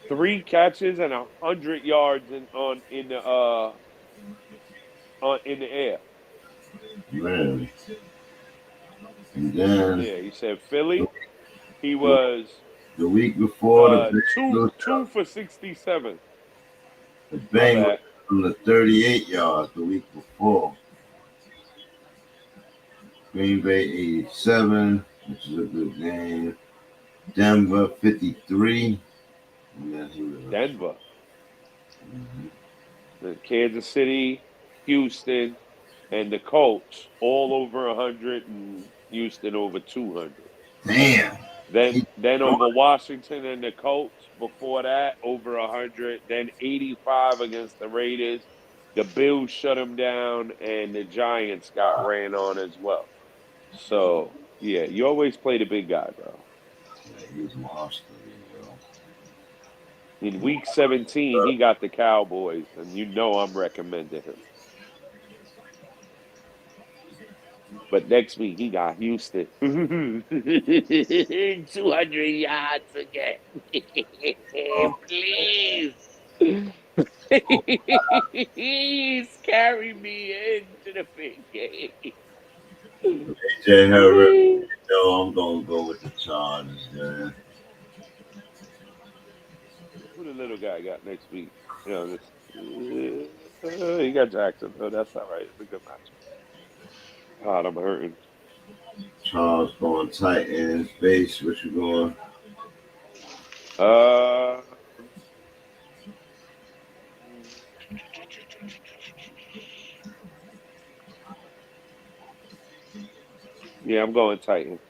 3 catches and 100 yards in the air. Man. And then you said Philly. He was the week before the two for 67. The Bengals from the 38 yards the week before. Green Bay 87, which is a good game. Denver 53. And then he was Denver. The Kansas City, Houston, and the Colts all over 100, and Houston over 200. Damn. Then over Washington and the Colts. Before that, over 100. Then 85 against the Raiders. The Bills shut them down, and the Giants got ran on as well. So, yeah, you always play the big guy, bro. Yeah, he was monster, bro. In week 17, he got the Cowboys, and you know I'm recommending him. But next week, he got Houston. 200 yards again. Please. Please carry me into the big game. AJ Herbert, I'm going to go with the Chargers, man. Who the little guy got next week? You know, he got Jackson. Oh, that's all right. It's a good match. God, I'm hurting. Charles going Titans. Base, what you going? Uh, yeah, I'm going Titans.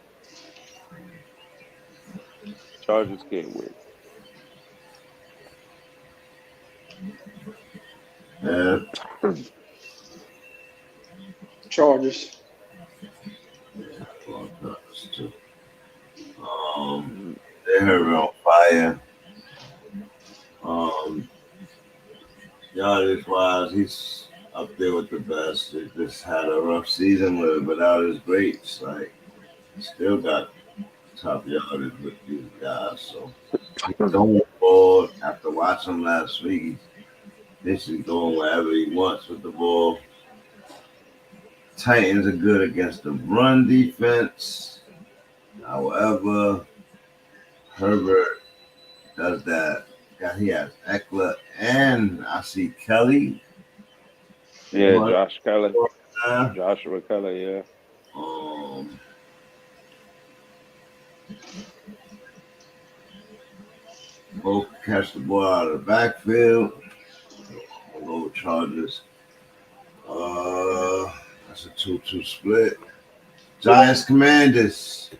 Chargers can't win. Yeah. Chargers. Well, that's too. They Herbert on fire. Yardage wise, he's up there with the best. They just had a rough season with it without his greats. Like, still got top yardage with these guys. So he's going forward. After watching him last week, he's basically going wherever he wants with the ball. Titans are good against the run defense. However, Herbert does that. He has Eckler and I see Kelly. Yeah, Josh Kelly. Joshua Kelly, yeah. Both catch the ball out of the backfield. I'll go with Chargers. That's a 2-2 split. Giants Commanders.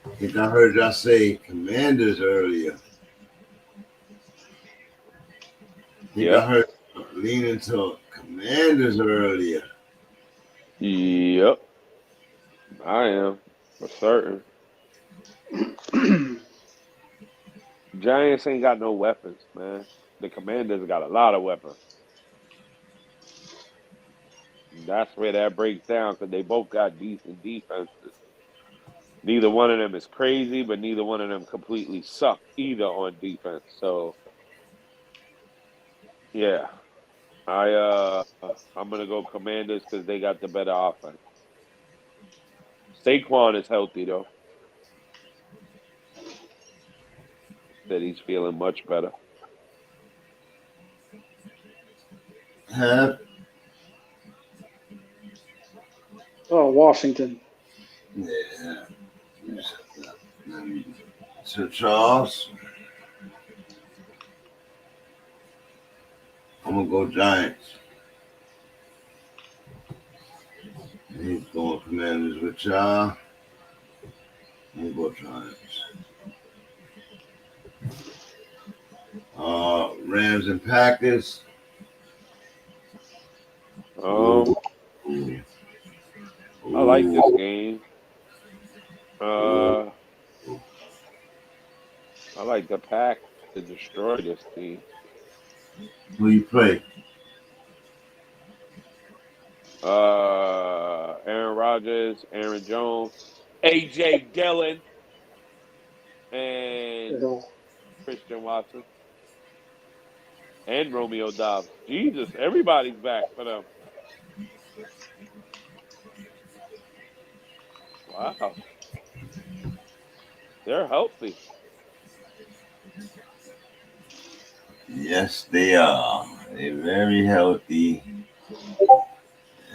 I think I heard y'all say Commanders earlier. I heard leaning to Commanders earlier. Yep. I am, for certain. Giants ain't got no weapons, man. The Commanders got a lot of weapons. That's where that breaks down because they both got decent defenses. Neither one of them is crazy, but neither one of them completely suck either on defense. So, yeah, I'm gonna go Commanders because they got the better offense. Saquon is healthy though. Said he's feeling much better. Oh, Washington. Yeah. Sir Charles. I'm gonna go Giants. He's going Commanders with y'all. I'm gonna go Giants. Rams and Packers. I like this game. I like the Pack to destroy this team. Who you play? Aaron Rodgers, Aaron Jones, A.J. Dillon, and Christian Watson, and Romeo Dobbs. Jesus, everybody's back for them. Wow. They're healthy. Yes, they are. They're very healthy.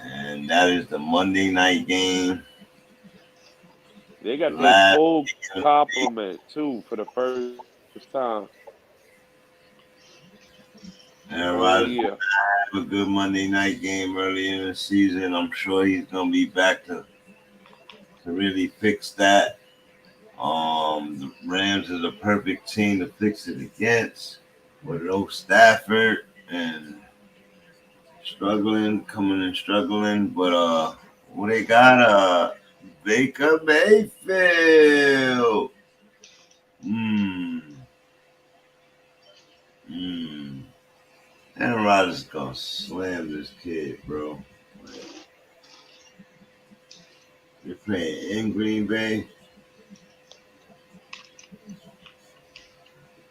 And that is the Monday night game. They got their full complement, too, for the first time. Aaron Rodgers had a good Monday night game early in the season. I'm sure he's going to be back to really fix that. The Rams is a perfect team to fix it against with no Stafford and coming and struggling. But they got Baker Mayfield. Aaron Rodgers gonna slam this kid, bro. You're playing in Green Bay.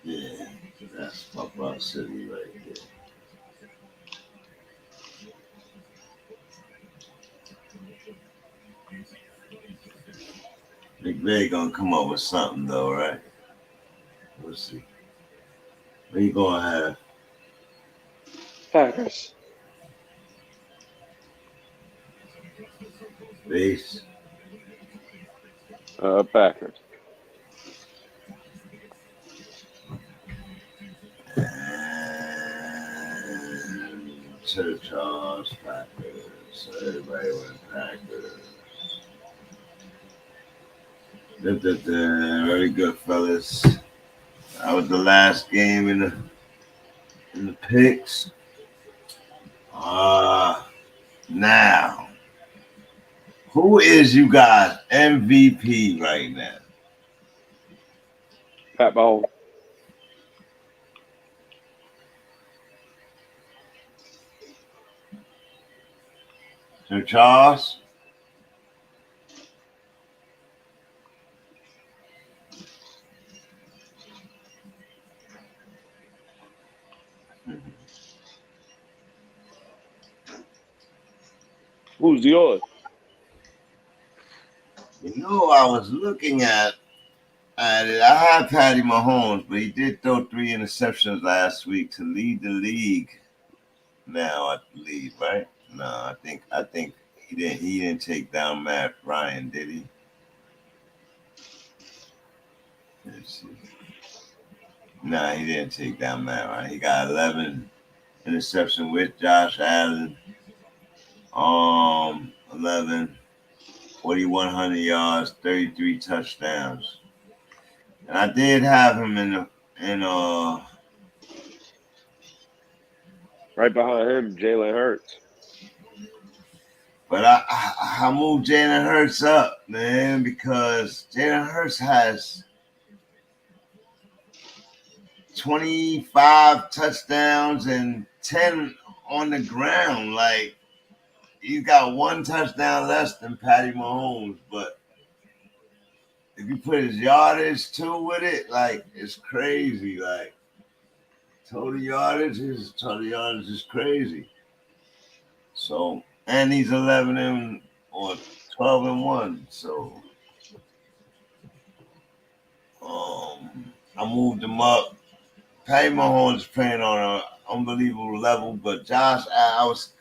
Yeah, that's Pop City right there. McVay gonna come up with something though, right? We'll see. What you gonna have? Packers. Base. Packers. to the Charles Packers. Everybody went Packers. Very good, fellas. That was the last game in the picks. Now, who is you guys MVP right now? Pat Mahomes. Sir Charles? Who's yours? You know, I was looking at it. I had Patty Mahomes, but he did throw 3 interceptions last week to lead the league. Now, I believe, right? No, I think he didn't take down Matt Ryan, did he? Let's see. No, he didn't take down Matt Ryan. He got 11 interception with Josh Allen. 11, 4,100 yards, 33 touchdowns. And I did have him Right behind him, Jalen Hurts. But I moved Jalen Hurts up, man, because Jalen Hurts has 25 touchdowns and 10 on the ground. Like, he's got 1 touchdown less than Patty Mahomes. But if you put his yardage too with it, like, it's crazy. Like, total yardage is crazy. So, and he's 11 or 12-1. So, I moved him up. Patty Mahomes is playing on an unbelievable level, but Josh, I was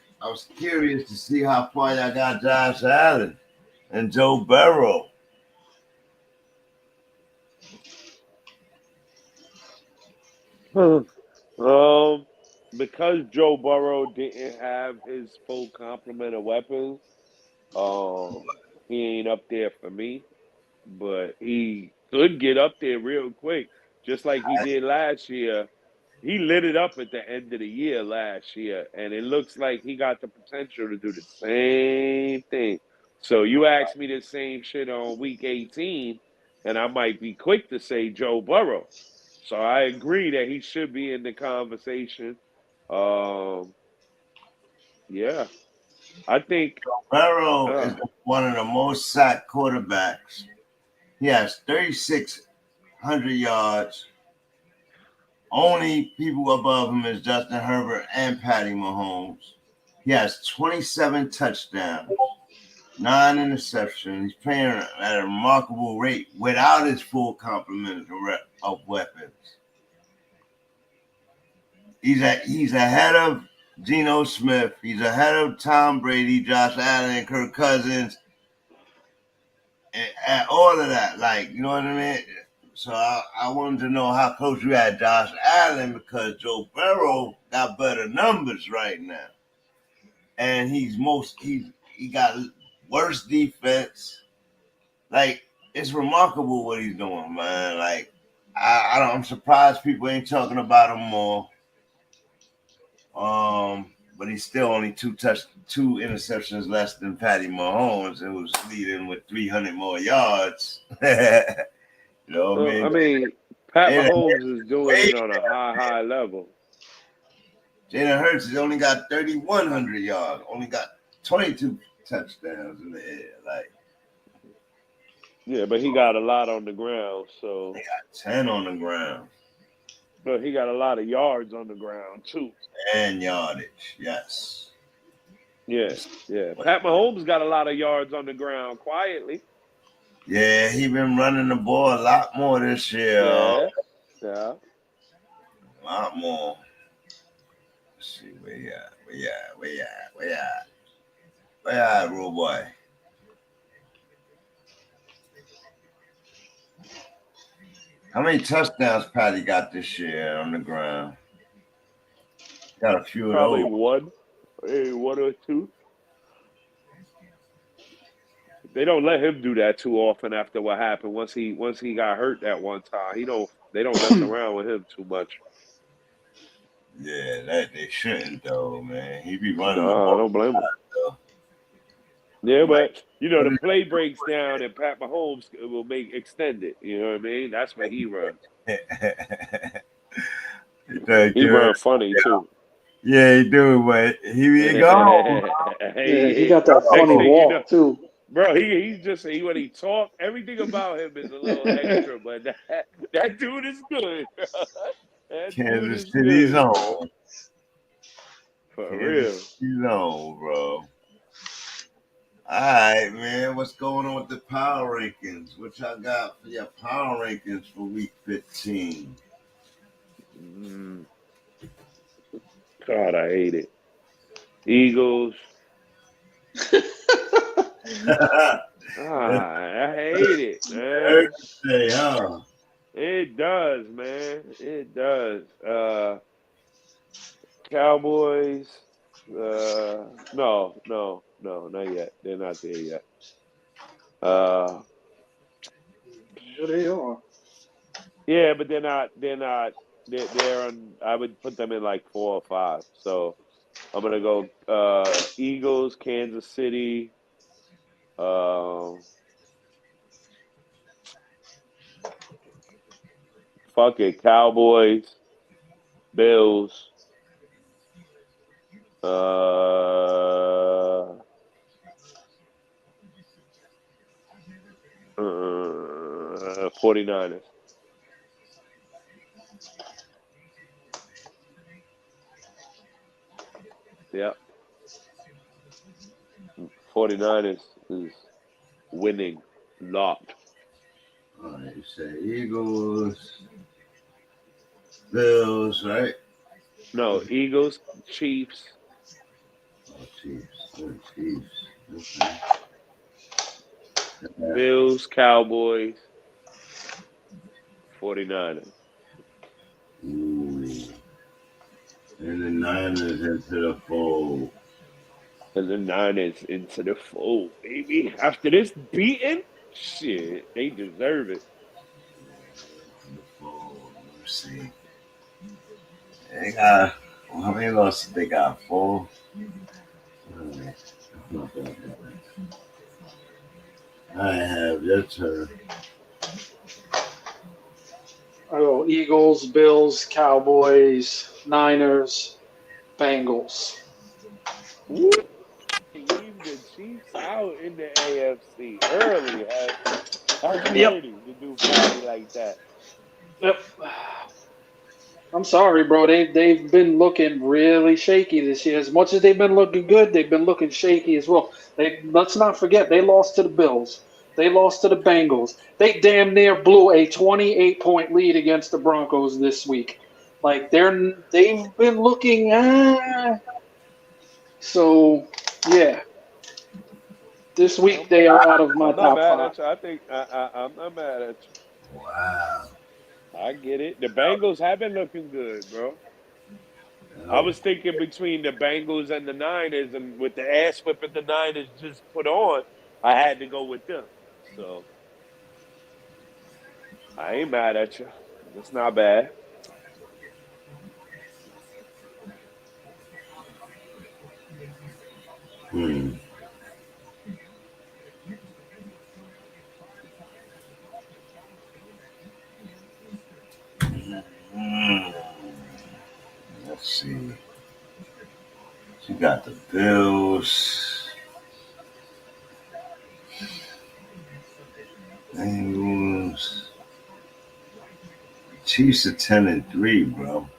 curious to see how far y'all got Josh Allen and Joe Burrow. Because Joe Burrow didn't have his full complement of weapons, he ain't up there for me. But he could get up there real quick, just like he did last year. He lit it up at the end of the year last year, and it looks like he got the potential to do the same thing. So you asked me the same shit on week 18, and I might be quick to say Joe Burrow. So I agree that he should be in the conversation. Yeah, I think Burrow is one of the most sacked quarterbacks. He has 3,600 yards. Only people above him is Justin Herbert and Patty Mahomes. He has 27 touchdowns, 9 interceptions. He's playing at a remarkable rate without his full complement of weapons. He's ahead of Geno Smith. He's ahead of Tom Brady, Josh Allen, Kirk Cousins, and all of that. Like, you know what I mean? So I wanted to know how close you had Josh Allen, because Joe Burrow got better numbers right now. And he got worse defense. Like, it's remarkable what he's doing, man. Like, I'm surprised people ain't talking about him more. But he's still only 2 interceptions less than Patty Mahomes, and was leading with 300 more yards. You know what I mean? Pat Mahomes is doing it on a high level. Jalen Hurts has only got 3,100 yards, only got 22 touchdowns in the air. Like, yeah, but he got a lot on the ground. So he got 10 on the ground. But he got a lot of yards on the ground too. And yardage, yes. Yeah. Pat Mahomes got a lot of yards on the ground quietly. Yeah, he been running the ball a lot more this year. Yeah. A lot more. Let's see, where you at, rude boy? How many touchdowns Patty got this year on the ground? Got a few of those. Probably 1. Maybe 1 or 2. They don't let him do that too often after what happened. Once he got hurt that one time, they don't mess around with him too much. Yeah, that they shouldn't though, man. He be running the No, I ball don't blame him. though. Yeah, Like, but the play breaks down and Pat Mahomes will extend it. You know what I mean? That's what he runs. He runs funny too. Yeah, he do, but he be gone. Yeah, he got that funny walk too. Bro, he's just when he talk, everything about him is a little extra, but that dude is good. That dude Kansas is City's good, on. bro. For real. City's on, bro. All right, man. What's going on with the power rankings? What y'all got for your power rankings for week 15? God, I hate it. Eagles. I hate it, man. It does, man. It does. Cowboys. No, not yet. They're not there yet. Yeah, they are. Yeah, but they're not. They're on. I would put them in like 4 or 5. So I'm gonna go Eagles, Kansas City. Fuck it, Cowboys, Bills. 49ers. Yep. 49ers is winning locked. All right, you say Eagles, Bills, right? No, Eagles, Chiefs. Oh, Chiefs. Okay. Bills, Cowboys, 49ers. Ooh. And the Niners into the fold. And the Niners into the fold, baby. After this beating, shit, they deserve it. Let me see. They got, how many losses they got? 4? I have your turn. I go Eagles, Bills, Cowboys, Niners, Bengals. Woo. Leave the Chiefs out in the AFC early. That's dirty to do party like that. Yep. I'm sorry, bro. They've been looking really shaky this year. As much as they've been looking good, they've been looking shaky as well. Let's not forget they lost to the Bills. They lost to the Bengals. They damn near blew a 28-point lead against the Broncos this week. Like they've been looking. So yeah, this week they are out of my top 5. At you. I think I'm not mad at you. Wow. I get it. The Bengals have been looking good, bro. I was thinking between the Bengals and the Niners, and with the ass whipping the Niners just put on, I had to go with them. So I ain't mad at you. It's not bad. Let's see. You got the Bills, Bengals. Chiefs are 10-3, bro.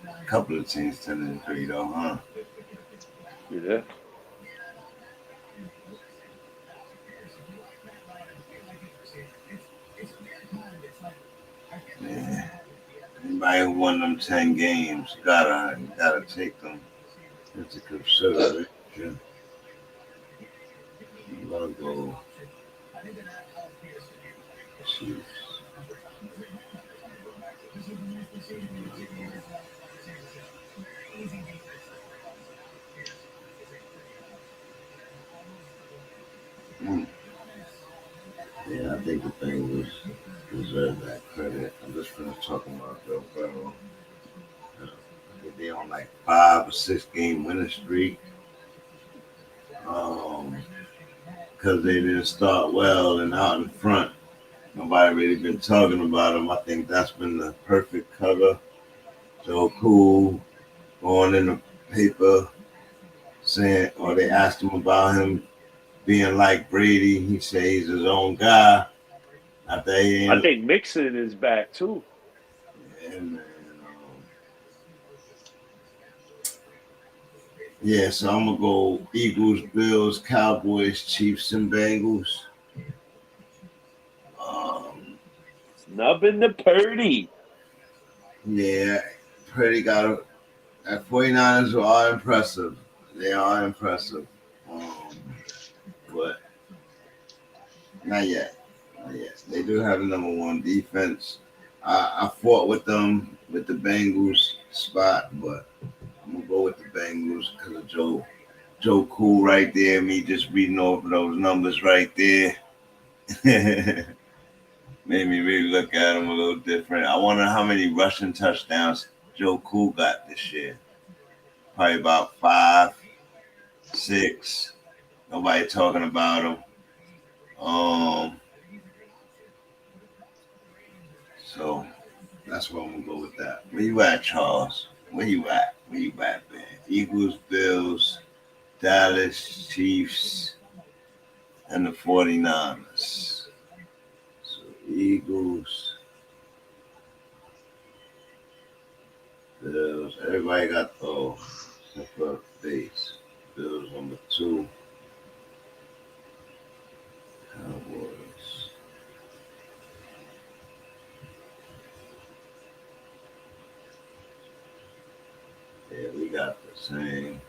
A couple of teams 10-3 though, huh? Yeah. Yeah. Anybody who won them 10 games, you gotta take them into consideration. I'm gonna go Chiefs. Yeah, I think the Bengals deserve that credit. I'm just finished talking about Joe Burrow. They're on like 5 or 6 game winning streak. Because they didn't start well and out in front. Nobody really been talking about them. I think that's been the perfect cover. Joe Cool going in the paper saying, or they asked him about him being like Brady. He said he's his own guy. I think Mixon is back too. Yeah, man. Yeah, so I'm gonna go Eagles, Bills, Cowboys, Chiefs, and Bengals. Snubbing the Purdy. Yeah, Purdy got a. That 49ers are impressive. They are impressive. But not yet. Not yet. They do have the number 1 defense. I fought with them with the Bengals spot, but I'm gonna go with the Bengals because of Joe Cool right there. Me just reading over those numbers right there. Made me really look at him a little different. I wonder how many rushing touchdowns Joe Cool got this year. Probably about 5, 6. Nobody talking about him. So that's where I'm gonna go with that. Where you at, Charles? Where you at, man? Eagles, Bills, Dallas, Chiefs, and the 49ers. So Eagles, Bills. Everybody got those. Except for base. Bills number 2. Cowboys. Yeah, we got the same.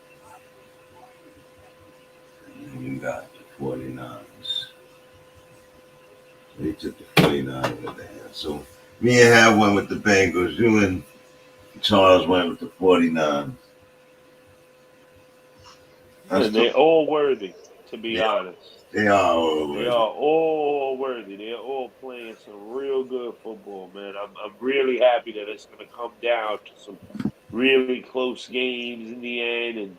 And you got the 49ers. They took the 49ers with the hand. So me and Hal went with the Bengals. You and Charles went with the 49ers. And they're all worthy, to be honest. They are all worthy. They are all worthy. They're all playing some real good football, man. I'm really happy that it's going to come down to some really close games in the end, and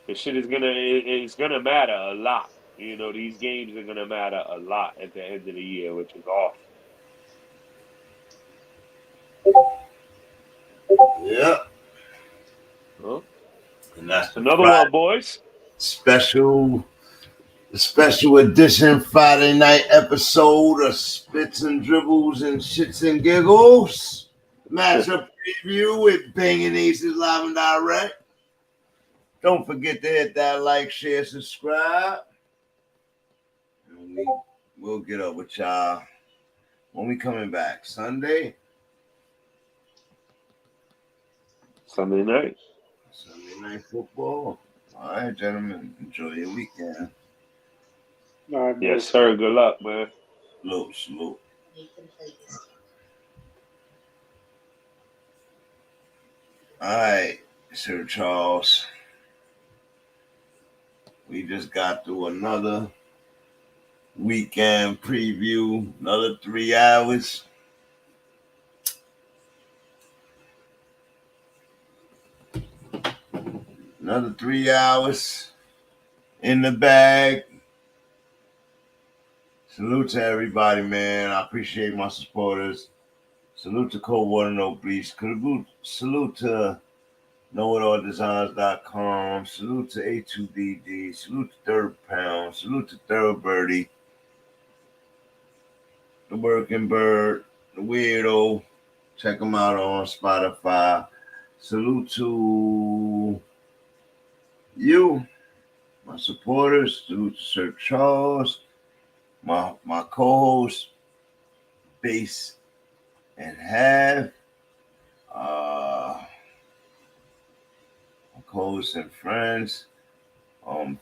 the shit is it's gonna matter a lot. You know, these games are gonna matter a lot at the end of the year, which is awesome. Yeah. Huh? And that's another one, boys. Special edition Friday night episode of Spits and Dribbles and Shits and Giggles. Matchup preview with BANGnACES Live and Direct. Don't forget to hit that like, share, subscribe. And we'll get up with y'all when we coming back. Sunday night. Sunday night football. All right, gentlemen. Enjoy your weekend. All right, yes, sir. Good luck, man. Salute. All right, Sir Charles. We just got through another weekend preview, another 3 hours. Another 3 hours in the bag. Salute to everybody, man. I appreciate my supporters. Salute to Coldwater No Bleach. Salute to KnowItAllDesigns.com. Salute to A2DD. Salute to Third Pound. Salute to Third Birdie. The Working Bird. The Weirdo. Check them out on Spotify. Salute to you, my supporters. Salute to Sir Charles. My co-host, Bass and Have. My co-hosts and friends,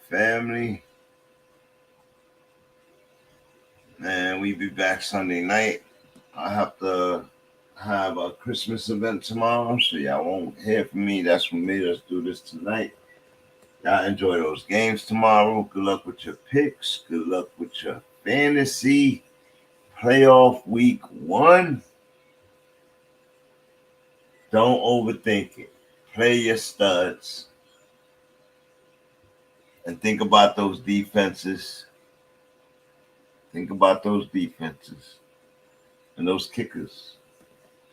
family. Man, we be back Sunday night. I have to have a Christmas event tomorrow, so y'all won't hear from me. That's what made us do this tonight. Y'all enjoy those games tomorrow. Good luck with your picks. Good luck with your fantasy playoff week 1. Don't overthink it. Play your studs. And think about those defenses. Think about those defenses. And those kickers.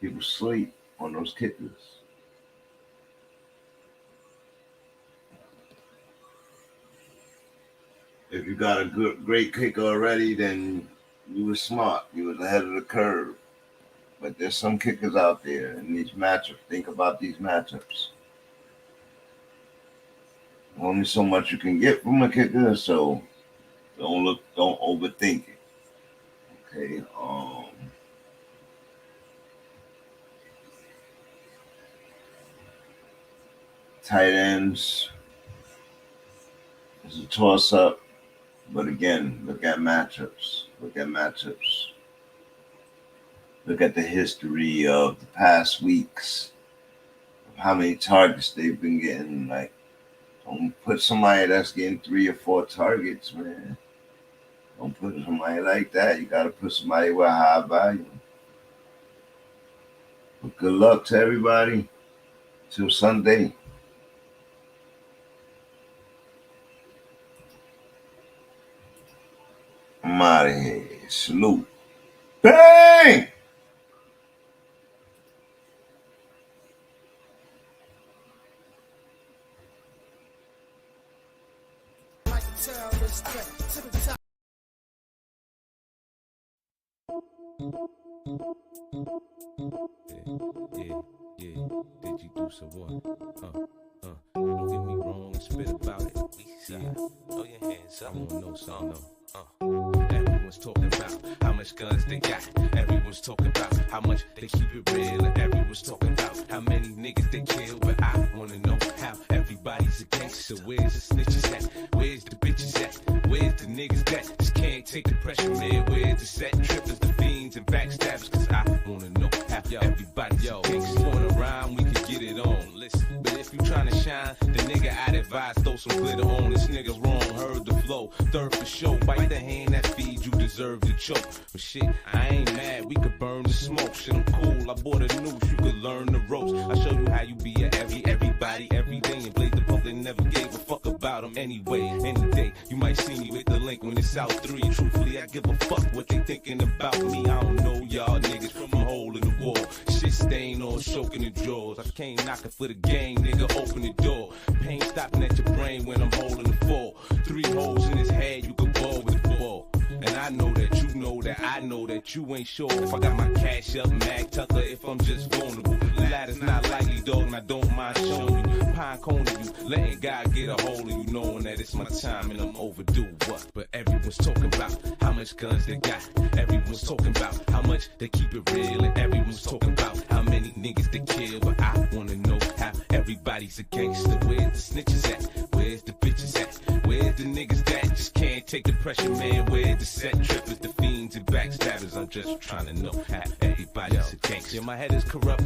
People sleep on those kickers. If you got a great kicker already, then you were smart. You was ahead of the curve. But there's some kickers out there in these matchups. Think about these matchups. Only so much you can get from a kicker, so don't overthink it. Okay. Tight ends is a toss-up, but again, look at matchups. Look at matchups. Look at the history of the past weeks, of how many targets they've been getting. Like, don't put somebody that's getting 3 or 4 targets, man. Don't put somebody like that. You got to put somebody with high value. But good luck to everybody. Till Sunday. I'm out of here. Salute. Bang! Like a terrorist threat to the top. Yeah. Did you do some what? Don't get me wrong and spit about it. Yeah. Throw your hands up. I wanna know something though. Everyone's talking about how much guns they got. Everyone's talking about how much they keep it real. And everyone's talking about how many niggas they kill. But I wanna know how everybody's a gangster. Where's the snitches at? Where's the bitches at? Where's the niggas that just can't take the pressure, man? Where's the set trippers, the fiends, and backstabbers? Cause I wanna know how everybody's a gangster. Going around, we can get it on. Listen, but if you tryna shine, the nigga I'd advise throw some glitter on. This nigga wrong, heard the flow. Third for show, bite the hand that feeds you, deserve to choke. But shit, I ain't mad, we could burn the smoke. Shit, I'm cool, I bought a noose, you could learn the ropes. I'll show you how you be a everybody, every day. And blaze the pump, they never gave a fuck about them anyway. Any day, you might see me with the link when it's out 3. Truthfully, I give a fuck what they thinking about me. I don't know y'all niggas from a hole in the wall. Shit stain all soaking the drawers. I came knocking for the game, nigga, open the door. Pain stopping at your brain when I'm holding the fall. 3 holes in his head, you could ball with the ball. And I know that you know that I know that you ain't sure if I got my cash up, Mag Tucker, if I'm just vulnerable. The ladder's not likely, dog, and I don't mind showing you. Pine coning you, letting God get a hold of you, knowing that it's my time and I'm overdue. What? But everyone's talking about how much guns they got. Everyone's talking about how much they keep it real. And everyone's talking about how many niggas they kill. But I wanna know how everybody's a gangster. Where's the snitches at? Where's the bitches at? Where's the niggas that just can't take the pressure, man? Where's the set trippers, the fiends, and backstabbers? I'm just trying to know how everybody's a gangster. Yeah, my head is corrupt.